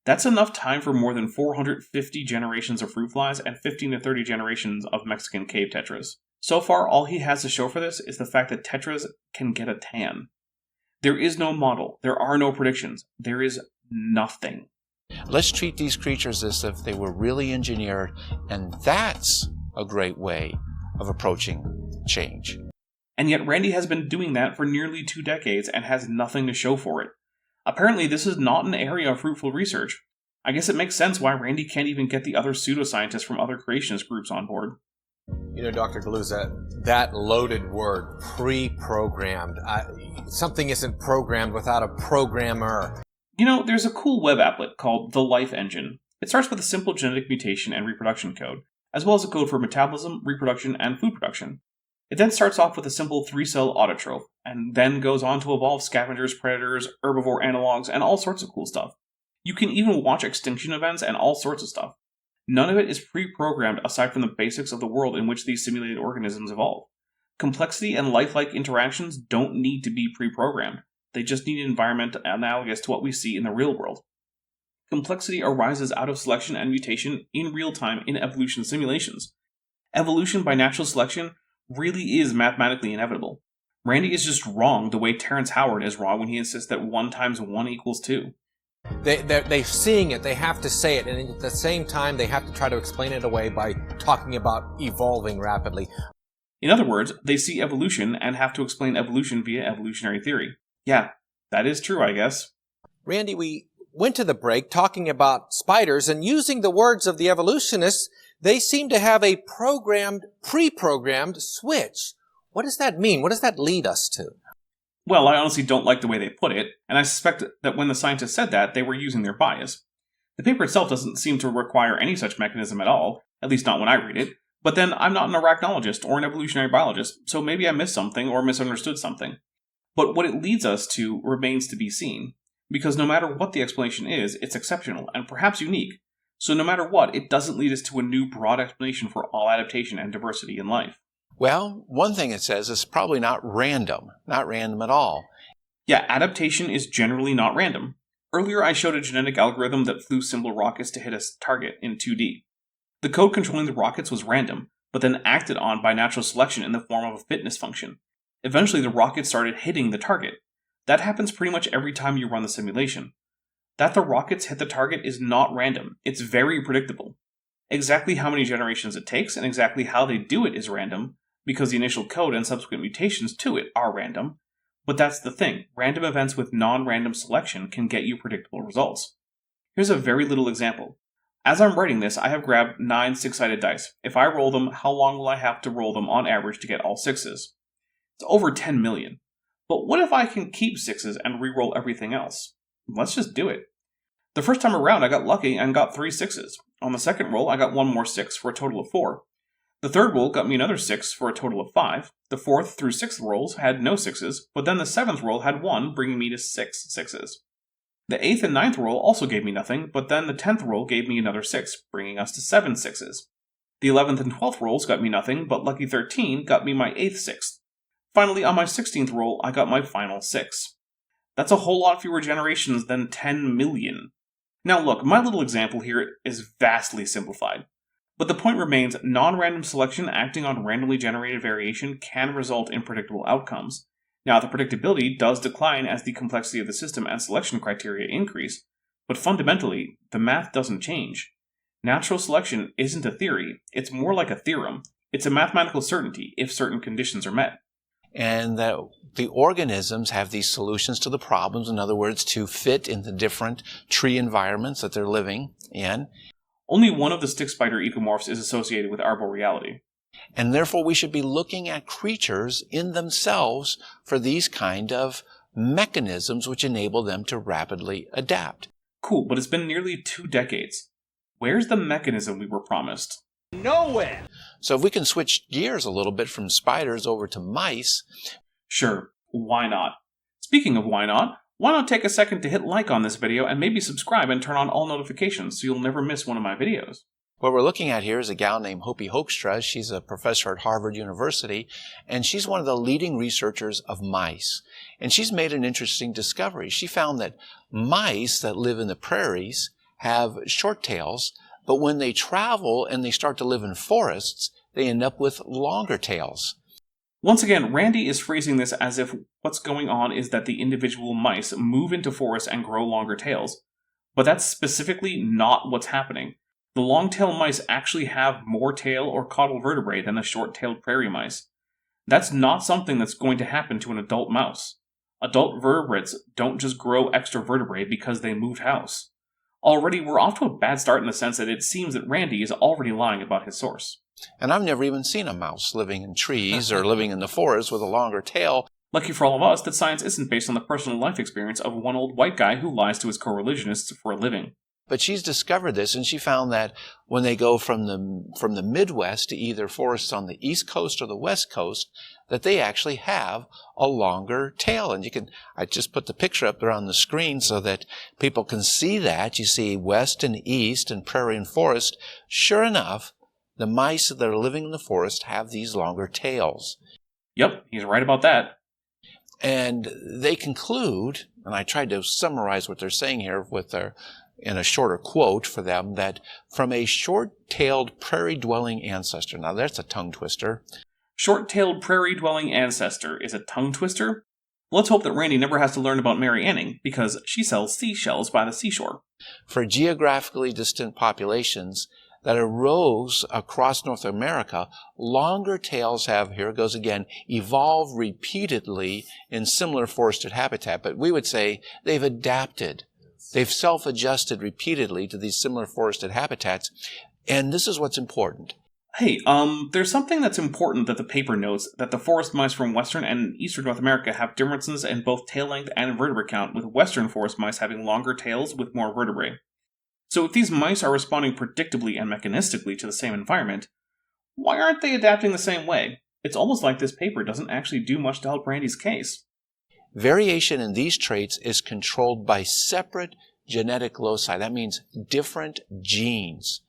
That's enough time for more than 450 generations of fruit flies and 15 to 30 generations of Mexican cave tetras. So far, all he has to show for this is the fact that tetras can get a tan. There is no model. There are no predictions. There is nothing. Let's treat these creatures as if they were really engineered, and that's a great way of approaching change. And yet Randy has been doing that for nearly 2 decades and has nothing to show for it. Apparently, this is not an area of fruitful research. I guess it makes sense why Randy can't even get the other pseudoscientists from other creationist groups on board. You know, Dr. Galuza, that loaded word, pre-programmed. Something isn't programmed without a programmer. You know, there's a cool web applet called The Life Engine. It starts with a simple genetic mutation and reproduction code, as well as a code for metabolism, reproduction, and food production. It then starts off with a simple 3-cell autotroph, and then goes on to evolve scavengers, predators, herbivore analogs, and all sorts of cool stuff. You can even watch extinction events and all sorts of stuff. None of it is pre-programmed aside from the basics of the world in which these simulated organisms evolve. Complexity and lifelike interactions don't need to be pre-programmed. They just need an environment analogous to what we see in the real world. Complexity arises out of selection and mutation in real time in evolution simulations. Evolution by natural selection really is mathematically inevitable. Randy is just wrong the way Terrence Howard is wrong when he insists that 1 times 1 equals 2. They're seeing it, they have to say it, and at the same time they have to try to explain it away by talking about evolving rapidly. In other words, they see evolution and have to explain evolution via evolutionary theory. Yeah, that is true, I guess. Randy, we went to the break talking about spiders, and using the words of the evolutionists, they seem to have a pre-programmed switch. What does that mean? What does that lead us to? Well, I honestly don't like the way they put it, and I suspect that when the scientists said that, they were using their bias. The paper itself doesn't seem to require any such mechanism at all, at least not when I read it, but then I'm not an arachnologist or an evolutionary biologist, so maybe I missed something or misunderstood something. But what it leads us to remains to be seen, because no matter what the explanation is, it's exceptional and perhaps unique. So no matter what, it doesn't lead us to a new broad explanation for all adaptation and diversity in life. Well, one thing it says is probably not random at all. Yeah, adaptation is generally not random. Earlier I showed a genetic algorithm that flew simple rockets to hit a target in 2D. The code controlling the rockets was random, but then acted on by natural selection in the form of a fitness function. Eventually the rockets started hitting the target. That happens pretty much every time you run the simulation. That the rockets hit the target is not random, it's very predictable. Exactly how many generations it takes and exactly how they do it is random, because the initial code and subsequent mutations to it are random. But that's the thing, random events with non-random selection can get you predictable results. Here's a very little example. As I'm writing this, I have grabbed 9 6-sided dice. If I roll them, how long will I have to roll them on average to get all 6s? It's over 10 million. But what if I can keep 6s and re-roll everything else? Let's just do it. The first time around I got lucky and got 3 6s. On the second roll I got 1 more 6 for a total of 4. The third roll got me another 6 for a total of 5. The fourth through 6th rolls had no 6s, but then the 7th roll had 1, bringing me to 6 6s. The 8th and 9th roll also gave me nothing, but then the 10th roll gave me another 6, bringing us to 7 6s. The 11th and 12th rolls got me nothing, but lucky 13 got me my 8th 6th. Finally, on my 16th roll, I got my final 6. That's a whole lot fewer generations than 10 million. Now look, my little example here is vastly simplified. But the point remains, non-random selection acting on randomly generated variation can result in predictable outcomes. Now, the predictability does decline as the complexity of the system and selection criteria increase, but fundamentally, the math doesn't change. Natural selection isn't a theory, it's more like a theorem. It's a mathematical certainty if certain conditions are met. And that the organisms have these solutions to the problems, in other words, to fit in the different tree environments that they're living in. Only one of the stick spider ecomorphs is associated with arboreality. And therefore we should be looking at creatures in themselves for these kind of mechanisms which enable them to rapidly adapt. Cool, but it's been nearly 2 decades. Where's the mechanism we were promised? Nowhere! So if we can switch gears a little bit from spiders over to mice. Sure, why not? Speaking of why not take a second to hit like on this video and maybe subscribe and turn on all notifications so you'll never miss one of my videos. What we're looking at here is a gal named Hopi Hoekstra. She's a professor at Harvard University, and she's one of the leading researchers of mice. And she's made an interesting discovery. She found that mice that live in the prairies have short tails, but when they travel and they start to live in forests, they end up with longer tails. Once again, Randy is phrasing this as if what's going on is that the individual mice move into forests and grow longer tails. But that's specifically not what's happening. The long-tailed mice actually have more tail or caudal vertebrae than the short-tailed prairie mice. That's not something that's going to happen to an adult mouse. Adult vertebrates don't just grow extra vertebrae because they moved house. Already, we're off to a bad start in the sense that it seems that Randy is already lying about his source. And I've never even seen a mouse living in trees or living in the forest with a longer tail. Lucky for all of us that science isn't based on the personal life experience of one old white guy who lies to his co-religionists for a living. But she's discovered this, and she found that when they go from the Midwest to either forests on the East Coast or the West Coast, that they actually have a longer tail. And I just put the picture up there on the screen so that people can see that. You see West and East and prairie and forest. Sure enough, the mice that are living in the forest have these longer tails. Yep, he's right about that. And they conclude, and I tried to summarize what they're saying here in a shorter quote for them, that from a short-tailed prairie-dwelling ancestor. Now that's a tongue twister. Short-tailed prairie-dwelling ancestor is a tongue twister? Let's hope that Randy never has to learn about Mary Anning, because she sells seashells by the seashore. For geographically distant populations that arose across North America, longer tails have, here it goes again, evolved repeatedly in similar forested habitat. But we would say they've adapted. They've self-adjusted repeatedly to these similar forested habitats, and this is what's important. Hey, there's something that's important that the paper notes, that the forest mice from western and eastern North America have differences in both tail length and vertebrae count, with western forest mice having longer tails with more vertebrae. So if these mice are responding predictably and mechanistically to the same environment, why aren't they adapting the same way? It's almost like this paper doesn't actually do much to help Randy's case. Variation in these traits is controlled by separate genetic loci. That means different genes.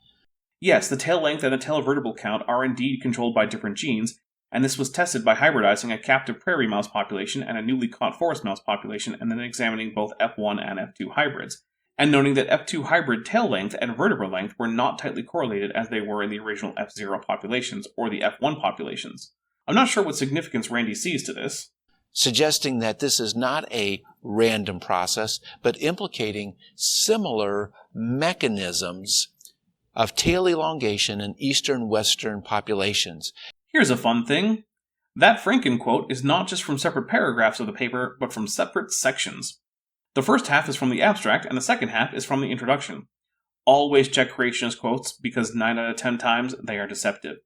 Yes, the tail length and the tail vertebral count are indeed controlled by different genes, and this was tested by hybridizing a captive prairie mouse population and a newly caught forest mouse population, and then examining both F1 and F2 hybrids, and noting that F2 hybrid tail length and vertebral length were not tightly correlated as they were in the original F0 populations or the F1 populations. I'm not sure what significance Randy sees to this. Suggesting that this is not a random process, but implicating similar mechanisms of tail elongation in eastern-western populations. Here's a fun thing. That Franken quote is not just from separate paragraphs of the paper, but from separate sections. The first half is from the abstract, and the second half is from the introduction. Always check creationist quotes, because 9 out of 10 times they are deceptive.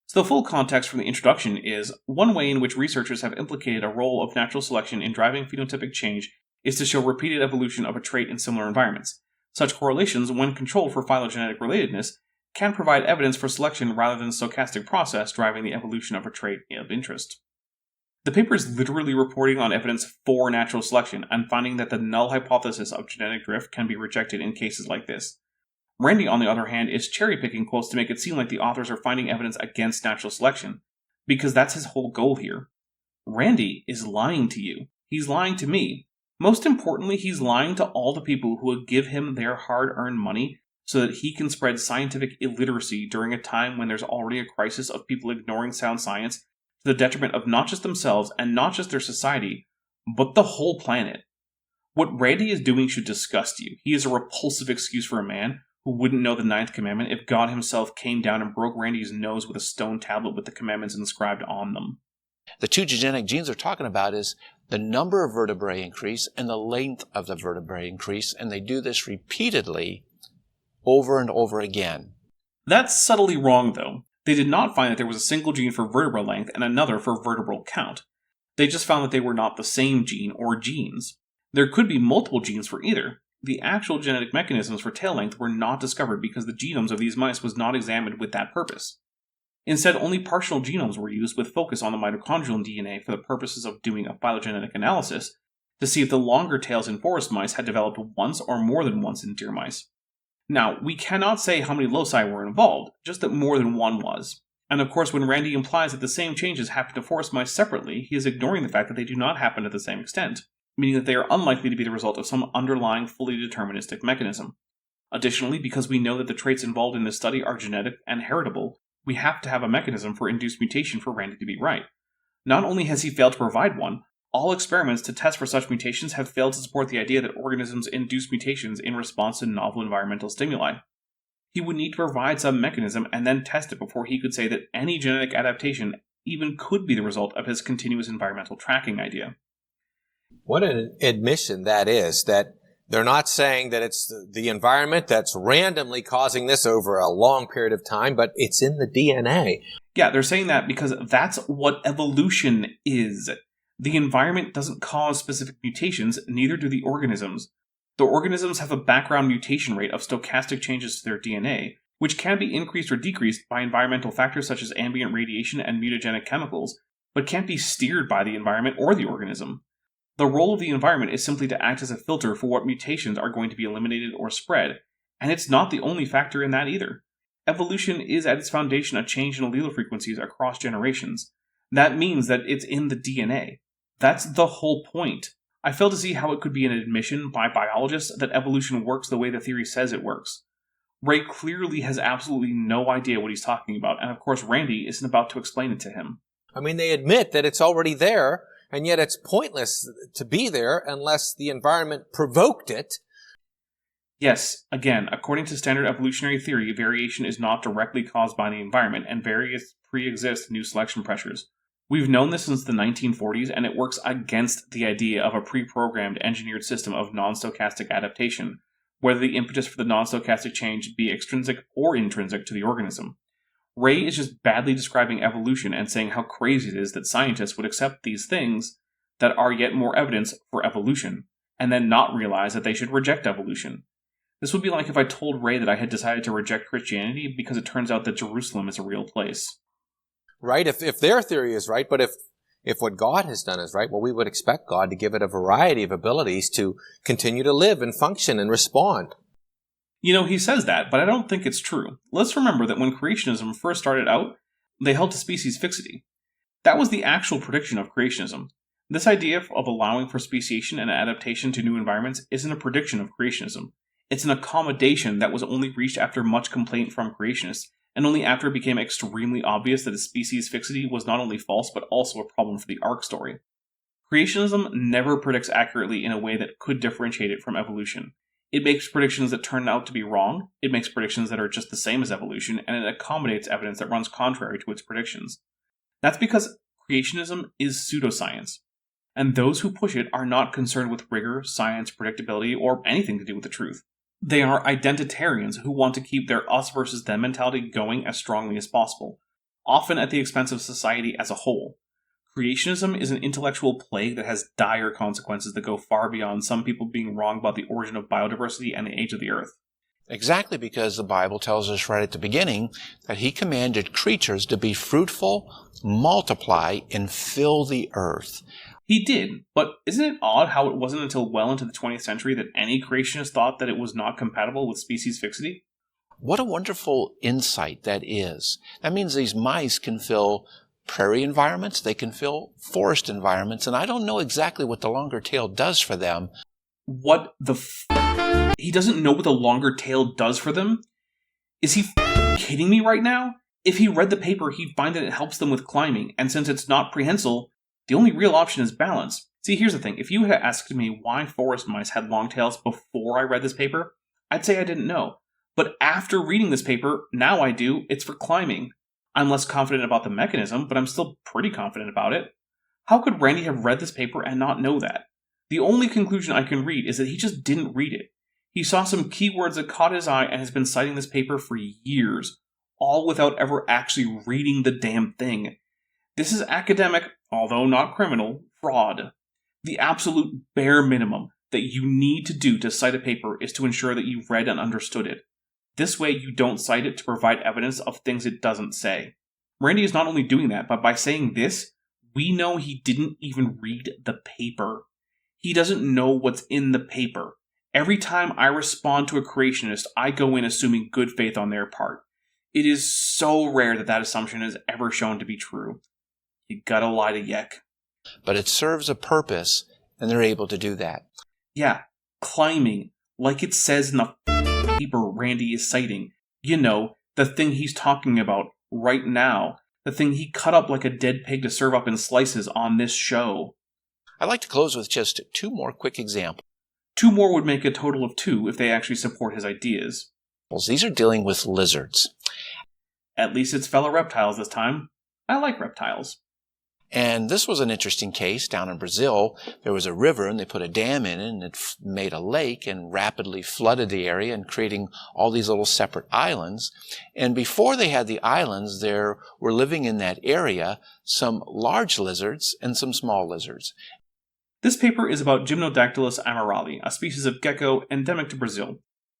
So the full context from the introduction is, one way in which researchers have implicated a role of natural selection in driving phenotypic change is to show repeated evolution of a trait in similar environments. Such correlations, when controlled for phylogenetic relatedness, can provide evidence for selection rather than the stochastic process driving the evolution of a trait of interest. The paper is literally reporting on evidence for natural selection and finding that the null hypothesis of genetic drift can be rejected in cases like this. Randy, on the other hand, is cherry-picking quotes to make it seem like the authors are finding evidence against natural selection, because that's his whole goal here. Randy is lying to you. He's lying to me. Most importantly, he's lying to all the people who would give him their hard-earned money so that he can spread scientific illiteracy during a time when there's already a crisis of people ignoring sound science to the detriment of not just themselves and not just their society, but the whole planet. What Randy is doing should disgust you. He is a repulsive excuse for a man who wouldn't know the 9th commandment if God himself came down and broke Randy's nose with a stone tablet with the commandments inscribed on them. The two genetic genes they're talking about is the number of vertebrae increase and the length of the vertebrae increase, and they do this repeatedly over and over again. That's subtly wrong, though. They did not find that there was a single gene for vertebral length and another for vertebral count. They just found that they were not the same gene or genes. There could be multiple genes for either. The actual genetic mechanisms for tail length were not discovered because the genomes of these mice was not examined with that purpose. Instead, only partial genomes were used with focus on the mitochondrial DNA for the purposes of doing a phylogenetic analysis to see if the longer tails in forest mice had developed once or more than once in deer mice. Now, we cannot say how many loci were involved, just that more than one was. And of course, when Randy implies that the same changes happen to forest mice separately, he is ignoring the fact that they do not happen to the same extent, meaning that they are unlikely to be the result of some underlying fully deterministic mechanism. Additionally, because we know that the traits involved in this study are genetic and heritable, we have to have a mechanism for induced mutation for Randy to be right. Not only has he failed to provide one, all experiments to test for such mutations have failed to support the idea that organisms induce mutations in response to novel environmental stimuli. He would need to provide some mechanism and then test it before he could say that any genetic adaptation even could be the result of his continuous environmental tracking idea. What an admission that is, that they're not saying that it's the environment that's randomly causing this over a long period of time, but it's in the DNA. Yeah, they're saying that because that's what evolution is. The environment doesn't cause specific mutations, neither do the organisms. The organisms have a background mutation rate of stochastic changes to their DNA, which can be increased or decreased by environmental factors such as ambient radiation and mutagenic chemicals, but can't be steered by the environment or the organism. The role of the environment is simply to act as a filter for what mutations are going to be eliminated or spread, and it's not the only factor in that either. Evolution is at its foundation a change in allele frequencies across generations. That means that it's in the DNA. That's the whole point. I fail to see how it could be an admission by biologists that evolution works the way the theory says it works. Ray clearly has absolutely no idea what he's talking about, and of course Randy isn't about to explain it to him. I mean, they admit that it's already there, and yet it's pointless to be there unless the environment provoked it. Yes, again, according to standard evolutionary theory, variation is not directly caused by the environment, and various pre-exist new selection pressures. We've known this since the 1940s, and it works against the idea of a pre-programmed engineered system of non-stochastic adaptation, whether the impetus for the non-stochastic change be extrinsic or intrinsic to the organism. Ray is just badly describing evolution and saying how crazy it is that scientists would accept these things that are yet more evidence for evolution, and then not realize that they should reject evolution. This would be like if I told Ray that I had decided to reject Christianity because it turns out that Jerusalem is a real place. Right, if their theory is right, but If what God has done is right, well, we would expect God to give it a variety of abilities to continue to live and function and respond. He says that, but I don't think it's true. Let's remember that when creationism first started out, they held to species fixity. That was the actual prediction of creationism. This idea of allowing for speciation and adaptation to new environments isn't a prediction of creationism. It's an accommodation that was only reached after much complaint from creationists, and only after it became extremely obvious that a species fixity was not only false but also a problem for the arc story. Creationism never predicts accurately in a way that could differentiate it from evolution. It makes predictions that turn out to be wrong, it makes predictions that are just the same as evolution, and it accommodates evidence that runs contrary to its predictions. That's because creationism is pseudoscience, and those who push it are not concerned with rigor, science, predictability, or anything to do with the truth. They are identitarians who want to keep their us versus them mentality going as strongly as possible, often at the expense of society as a whole. Creationism is an intellectual plague that has dire consequences that go far beyond some people being wrong about the origin of biodiversity and the age of the earth. Exactly, because the Bible tells us right at the beginning that he commanded creatures to be fruitful, multiply, and fill the earth. He did, but isn't it odd how it wasn't until well into the 20th century that any creationist thought that it was not compatible with species fixity? What a wonderful insight that is. That means these mice can fill prairie environments, they can fill forest environments, and I don't know exactly what the longer tail does for them. What the He doesn't know what the longer tail does for them? Is he kidding me right now? If he read the paper, he'd find that it helps them with climbing, and since it's not prehensile, the only real option is balance. See, here's the thing. If you had asked me why forest mice had long tails before I read this paper, I'd say I didn't know. But after reading this paper, now I do. It's for climbing. I'm less confident about the mechanism, but I'm still pretty confident about it. How could Randy have read this paper and not know that? The only conclusion I can read is that he just didn't read it. He saw some keywords that caught his eye and has been citing this paper for years, all without ever actually reading the damn thing. This is academic, although not criminal, fraud. The absolute bare minimum that you need to do to cite a paper is to ensure that you've read and understood it. This way you don't cite it to provide evidence of things it doesn't say. Randy is not only doing that, but by saying this, we know he didn't even read the paper. He doesn't know what's in the paper. Every time I respond to a creationist, I go in assuming good faith on their part. It is so rare that that assumption is ever shown to be true. You gotta lie to Yek. But it serves a purpose, and they're able to do that. Yeah, climbing, like it says in the paper Randy is citing. You know, the thing he's talking about right now. The thing he cut up like a dead pig to serve up in slices on this show. I'd like to close with just 2 more quick examples. 2 more would make a total of 2 if they actually support his ideas. These are dealing with lizards. At least it's fellow reptiles this time. I like reptiles. And this was an interesting case down in Brazil. There was a river and they put a dam in it and it made a lake and rapidly flooded the area and creating all these little separate islands. And before they had the islands, there were living in that area some large lizards and some small lizards. This paper is about Gymnodactylus amarali, a species of gecko endemic to Brazil.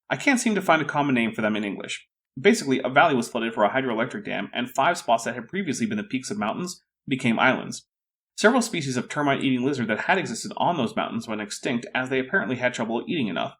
I can't seem to find a common name for them in English. Basically, a valley was flooded for a hydroelectric dam, and 5 spots that had previously been the peaks of mountains became islands. Several species of termite-eating lizard that had existed on those mountains went extinct as they apparently had trouble eating enough.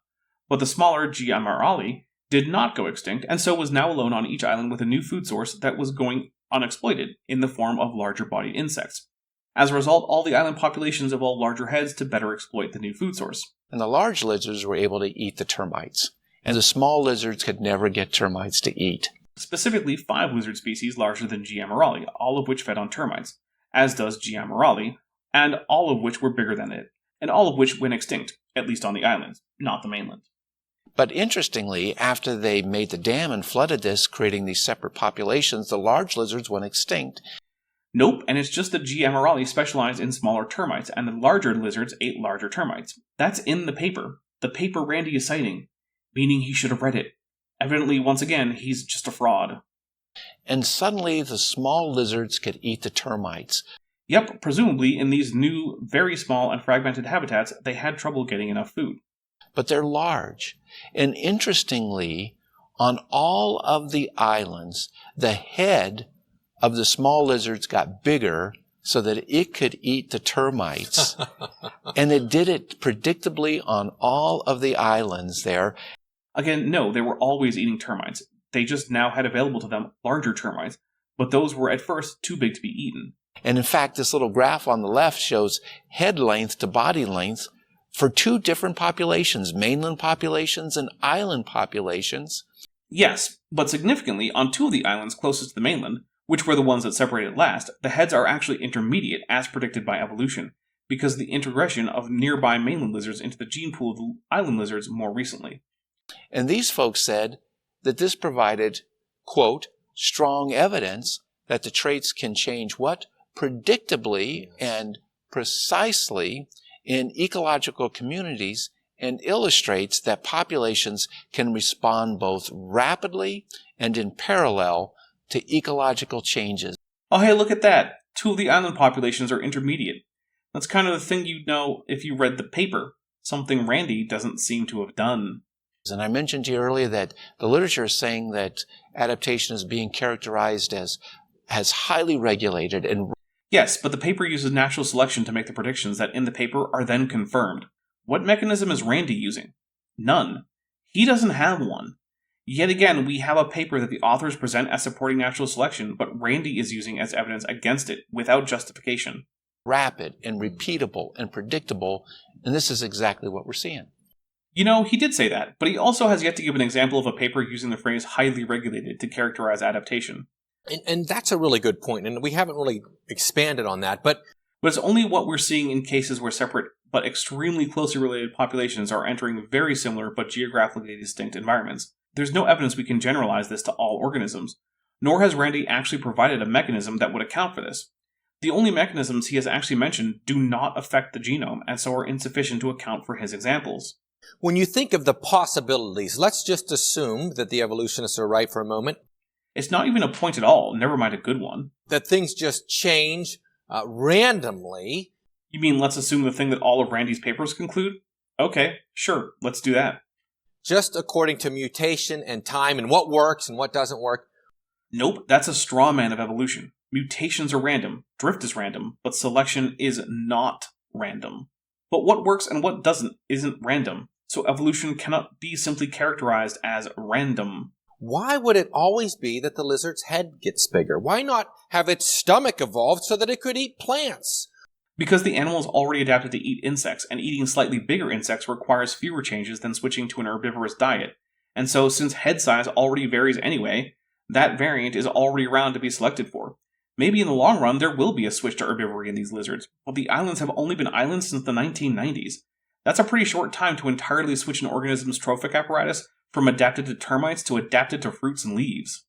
But the smaller G. amarali did not go extinct, and so was now alone on each island with a new food source that was going unexploited in the form of larger-bodied insects. As a result, all the island populations evolved larger heads to better exploit the new food source. And the large lizards were able to eat the termites, and the small lizards could never get termites to eat. Specifically, 5 lizard species larger than G. amarali, all of which fed on termites, as does G. amarali, and all of which were bigger than it, and all of which went extinct, at least on the islands, not the mainland. But interestingly, after they made the dam and flooded this, creating these separate populations, the large lizards went extinct. Nope, and it's just that G. amarali specialized in smaller termites, and the larger lizards ate larger termites. That's in the paper Randy is citing, meaning he should have read it. Evidently, once again, he's just a fraud. And suddenly the small lizards could eat the termites. Yep, presumably in these new, very small and fragmented habitats, they had trouble getting enough food. But they're large. And interestingly, on all of the islands, the head of the small lizards got bigger so that it could eat the termites. And it did it predictably on all of the islands there. Again, no, they were always eating termites. They just now had available to them larger termites, but those were at first too big to be eaten. And in fact, this little graph on the left shows head length to body length for two different populations, mainland populations and island populations. Yes, but significantly, on two of the islands closest to the mainland, which were the ones that separated last, the heads are actually intermediate as predicted by evolution, because of the integration of nearby mainland lizards into the gene pool of the island lizards more recently. And these folks said that this provided, quote, strong evidence that the traits can change what? Predictably and precisely in ecological communities, and illustrates that populations can respond both rapidly and in parallel to ecological changes. Oh hey, look at that! Two of the island populations are intermediate. That's kind of the thing you'd know if you read the paper, something Randy doesn't seem to have done. And I mentioned to you earlier that the literature is saying that adaptation is being characterized as highly regulated. And yes, but the paper uses natural selection to make the predictions that in the paper are then confirmed. What mechanism is Randy using? None. He doesn't have one. Yet again, we have a paper that the authors present as supporting natural selection, but Randy is using as evidence against it without justification. Rapid and repeatable and predictable, and this is exactly what we're seeing. You know, he did say that, but he also has yet to give an example of a paper using the phrase highly regulated to characterize adaptation. And that's a really good point, and we haven't really expanded on that, but it's only what we're seeing in cases where separate but extremely closely related populations are entering very similar but geographically distinct environments. There's no evidence we can generalize this to all organisms, nor has Randy actually provided a mechanism that would account for this. The only mechanisms he has actually mentioned do not affect the genome, and so are insufficient to account for his examples. When you think of the possibilities, let's just assume that the evolutionists are right for a moment. It's not even a point at all, never mind a good one. That things just change randomly. You mean let's assume the thing that all of Randy's papers conclude? Okay, sure, let's do that. Just according to mutation and time and what works and what doesn't work? Nope, that's a straw man of evolution. Mutations are random, drift is random, but selection is not random. But what works and what doesn't isn't random, so evolution cannot be simply characterized as random. Why would it always be that the lizard's head gets bigger? Why not have its stomach evolved so that it could eat plants? Because the animal is already adapted to eat insects, and eating slightly bigger insects requires fewer changes than switching to an herbivorous diet. And so, since head size already varies anyway, that variant is already around to be selected for. Maybe in the long run there will be a switch to herbivory in these lizards, but the islands have only been islands since the 1990s. That's a pretty short time to entirely switch an organism's trophic apparatus from adapted to termites to adapted to fruits and leaves.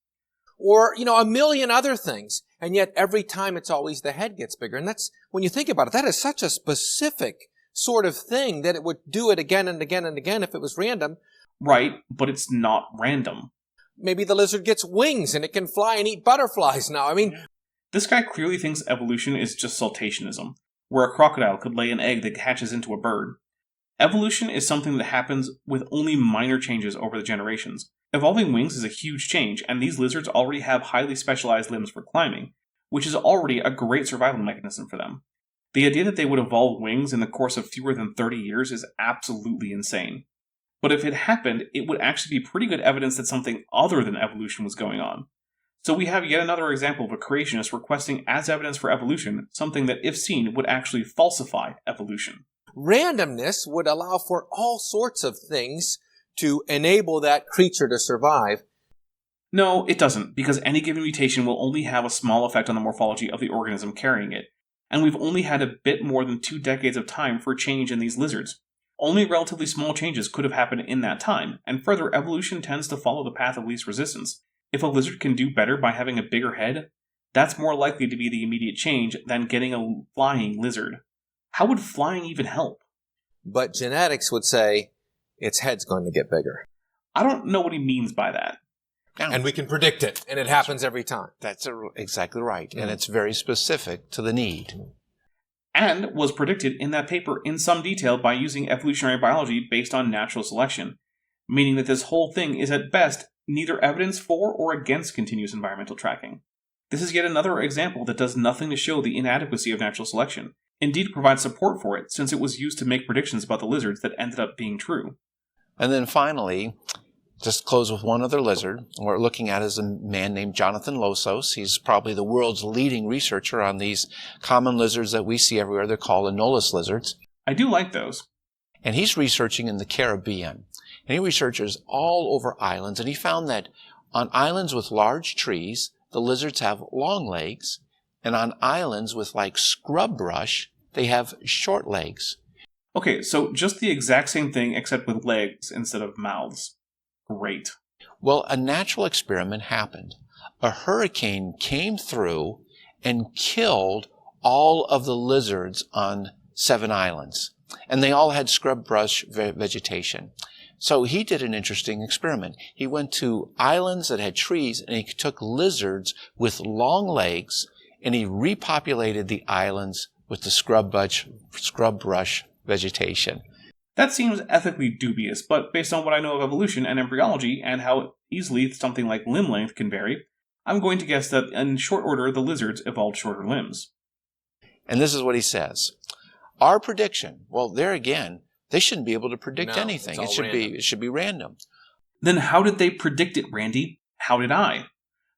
Or, a million other things. And yet every time it's always the head gets bigger. And that's, when you think about it, that is such a specific sort of thing that it would do it again and again and again if it was random. Right, but it's not random. Maybe the lizard gets wings and it can fly and eat butterflies now. This guy clearly thinks evolution is just citationism, where a crocodile could lay an egg that hatches into a bird. Evolution is something that happens with only minor changes over the generations. Evolving wings is a huge change, and these lizards already have highly specialized limbs for climbing, which is already a great survival mechanism for them. The idea that they would evolve wings in the course of fewer than 30 years is absolutely insane. But if it happened, it would actually be pretty good evidence that something other than evolution was going on. So we have yet another example of a creationist requesting as evidence for evolution something that, if seen, would actually falsify evolution. Randomness would allow for all sorts of things to enable that creature to survive. No, it doesn't, because any given mutation will only have a small effect on the morphology of the organism carrying it, and we've only had a bit more than 2 decades of time for change in these lizards. Only relatively small changes could have happened in that time, and further, evolution tends to follow the path of least resistance. If a lizard can do better by having a bigger head, that's more likely to be the immediate change than getting a flying lizard. How would flying even help? But genetics would say its head's going to get bigger. I don't know what he means by that. And we can predict it, and it happens every time. That's exactly right, and it's very specific to the need. And was predicted in that paper in some detail by using evolutionary biology based on natural selection, meaning that this whole thing is at best neither evidence for or against continuous environmental tracking. This is yet another example that does nothing to show the inadequacy of natural selection. Indeed, provides support for it, since it was used to make predictions about the lizards that ended up being true. And then finally, just close with one other lizard. What we're looking at is a man named Jonathan Losos. He's probably the world's leading researcher on these common lizards that we see everywhere. They're called Anolis lizards. I do like those. And he's researching in the Caribbean. And he researches all over islands, and he found that on islands with large trees, the lizards have long legs, and on islands with like scrub brush, they have short legs. Okay, so just the exact same thing except with legs instead of mouths. Great. Well, a natural experiment happened. A hurricane came through and killed all of the lizards on 7 islands. And they all had scrub brush vegetation. So he did an interesting experiment. He went to islands that had trees, and he took lizards with long legs, and he repopulated the islands with the scrub brush vegetation. That seems ethically dubious, but based on what I know of evolution and embryology and how easily something like limb length can vary, I'm going to guess that in short order the lizards evolved shorter limbs. And this is what he says. Our prediction, well, there again, they shouldn't be able to predict anything. It should be random. Then how did they predict it, Randy? How did I?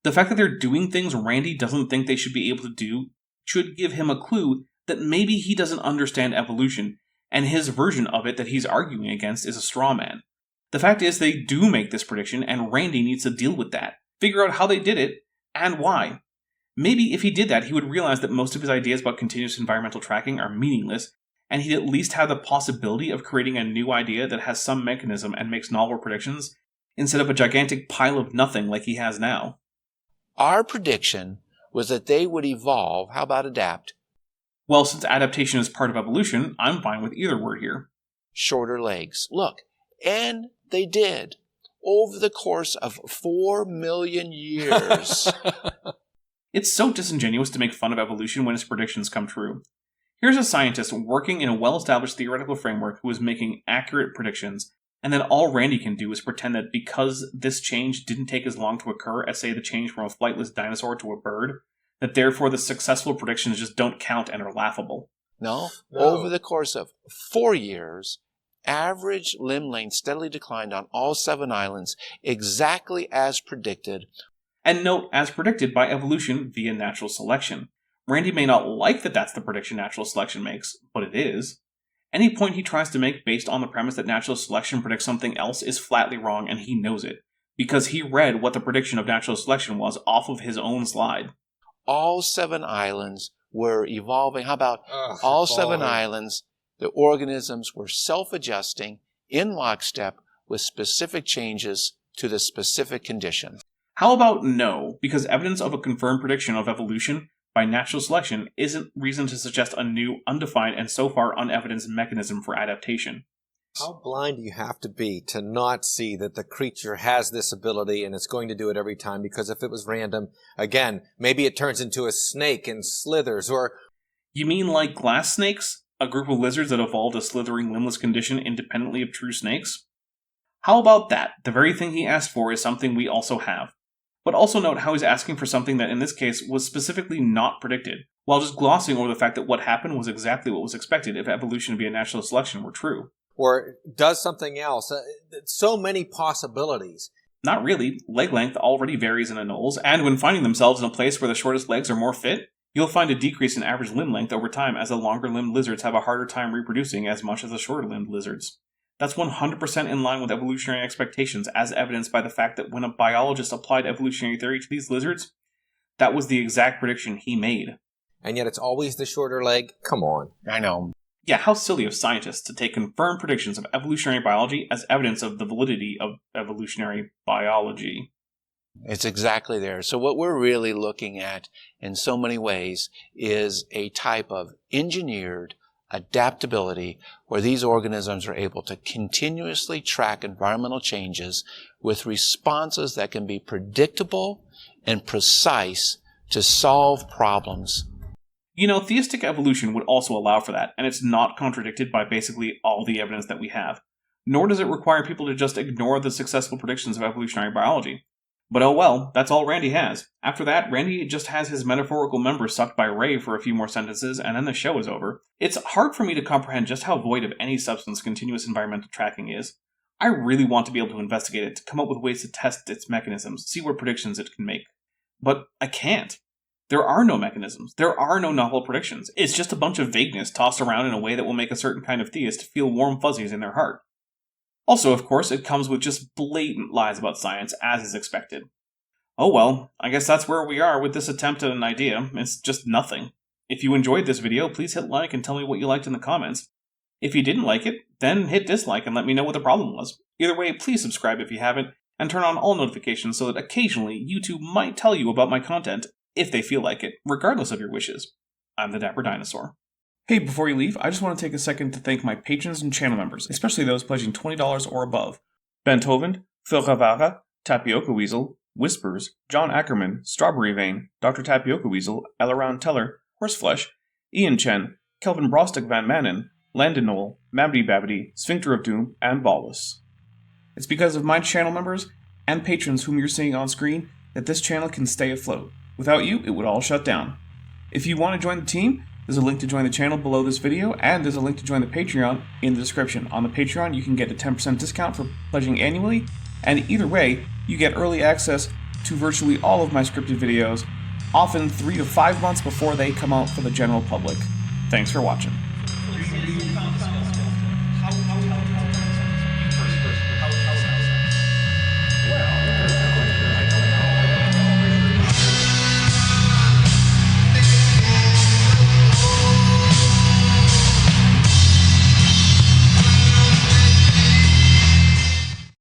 The fact that they're doing things Randy doesn't think they should be able to do should give him a clue that maybe he doesn't understand evolution, and his version of it that he's arguing against is a straw man. The fact is they do make this prediction, and Randy needs to deal with that, figure out how they did it, and why. Maybe if he did that, he would realize that most of his ideas about continuous environmental tracking are meaningless, and he'd at least have the possibility of creating a new idea that has some mechanism and makes novel predictions, instead of a gigantic pile of nothing like he has now. Our prediction was that they would evolve. How about adapt? Well, since adaptation is part of evolution, I'm fine with either word here. Shorter legs. Look, and they did. Over the course of 4 million years. It's so disingenuous to make fun of evolution when its predictions come true. Here's a scientist working in a well-established theoretical framework who is making accurate predictions, and then all Randy can do is pretend that because this change didn't take as long to occur as, say, the change from a flightless dinosaur to a bird, that therefore the successful predictions just don't count and are laughable. No. Over the course of 4 years, average limb length steadily declined on all 7 islands, exactly as predicted. And note, as predicted by evolution via natural selection. Randy may not like that that's the prediction natural selection makes, but it is. Any point he tries to make based on the premise that natural selection predicts something else is flatly wrong, and he knows it, because he read what the prediction of natural selection was off of his own slide. All 7 islands were evolving. How about all 7 islands, the organisms were self-adjusting in lockstep with specific changes to the specific condition. How about no, because evidence of a confirmed prediction of evolution by natural selection isn't reason to suggest a new, undefined, and so far unevidenced mechanism for adaptation. How blind do you have to be to not see that the creature has this ability and it's going to do it every time? Because if it was random, again, maybe it turns into a snake and slithers, or... You mean like glass snakes? A group of lizards that evolved a slithering limbless condition independently of true snakes? How about that? The very thing he asked for is something we also have. But also note how he's asking for something that in this case was specifically not predicted, while just glossing over the fact that what happened was exactly what was expected if evolution via natural selection were true. Or does something else. So many possibilities. Not really. Leg length already varies in anoles, and when finding themselves in a place where the shortest legs are more fit, you'll find a decrease in average limb length over time as the longer-limbed lizards have a harder time reproducing as much as the shorter-limbed lizards. That's 100% in line with evolutionary expectations, as evidenced by the fact that when a biologist applied evolutionary theory to these lizards, that was the exact prediction he made. And yet it's always the shorter leg? Come on. I know. Yeah, how silly of scientists to take confirmed predictions of evolutionary biology as evidence of the validity of evolutionary biology. It's exactly there. So what we're really looking at in so many ways is a type of engineered adaptability where these organisms are able to continuously track environmental changes with responses that can be predictable and precise to solve problems. You know, theistic evolution would also allow for that, and it's not contradicted by basically all the evidence that we have. Nor does it require people to just ignore the successful predictions of evolutionary biology. But oh well, that's all Randy has. After that, Randy just has his metaphorical members sucked by Ray for a few more sentences, and then the show is over. It's hard for me to comprehend just how void of any substance continuous environmental tracking is. I really want to be able to investigate it, to come up with ways to test its mechanisms, see what predictions it can make. But I can't. There are no mechanisms. There are no novel predictions. It's just a bunch of vagueness tossed around in a way that will make a certain kind of theist feel warm fuzzies in their heart. Also, of course, it comes with just blatant lies about science, as is expected. Oh well, I guess that's where we are with this attempt at an idea. It's just nothing. If you enjoyed this video, please hit like and tell me what you liked in the comments. If you didn't like it, then hit dislike and let me know what the problem was. Either way, please subscribe if you haven't, and turn on all notifications so that occasionally YouTube might tell you about my content, if they feel like it, regardless of your wishes. I'm the Dapper Dinosaur. Hey, before you leave, I just want to take a second to thank my patrons and channel members, especially those pledging $20 or above. Ben Tovand, Phil Ravara, Tapioca Weasel, Whispers, John Ackerman, Strawberry Vein, Dr. Tapioca Weasel, Elaround Teller, Horseflesh, Ian Chen, Kelvin Brostick Van Manen, Landon Knoll, Mabdy Babbity, Sphincter of Doom, and Ballus. It's because of my channel members and patrons whom you're seeing on screen that this channel can stay afloat. Without you, it would all shut down. If you want to join the team, there's a link to join the channel below this video, and there's a link to join the Patreon in the description. On the Patreon, you can get a 10% discount for pledging annually, and either way, you get early access to virtually all of my scripted videos, often 3 to 5 months before they come out for the general public. Thanks for watching.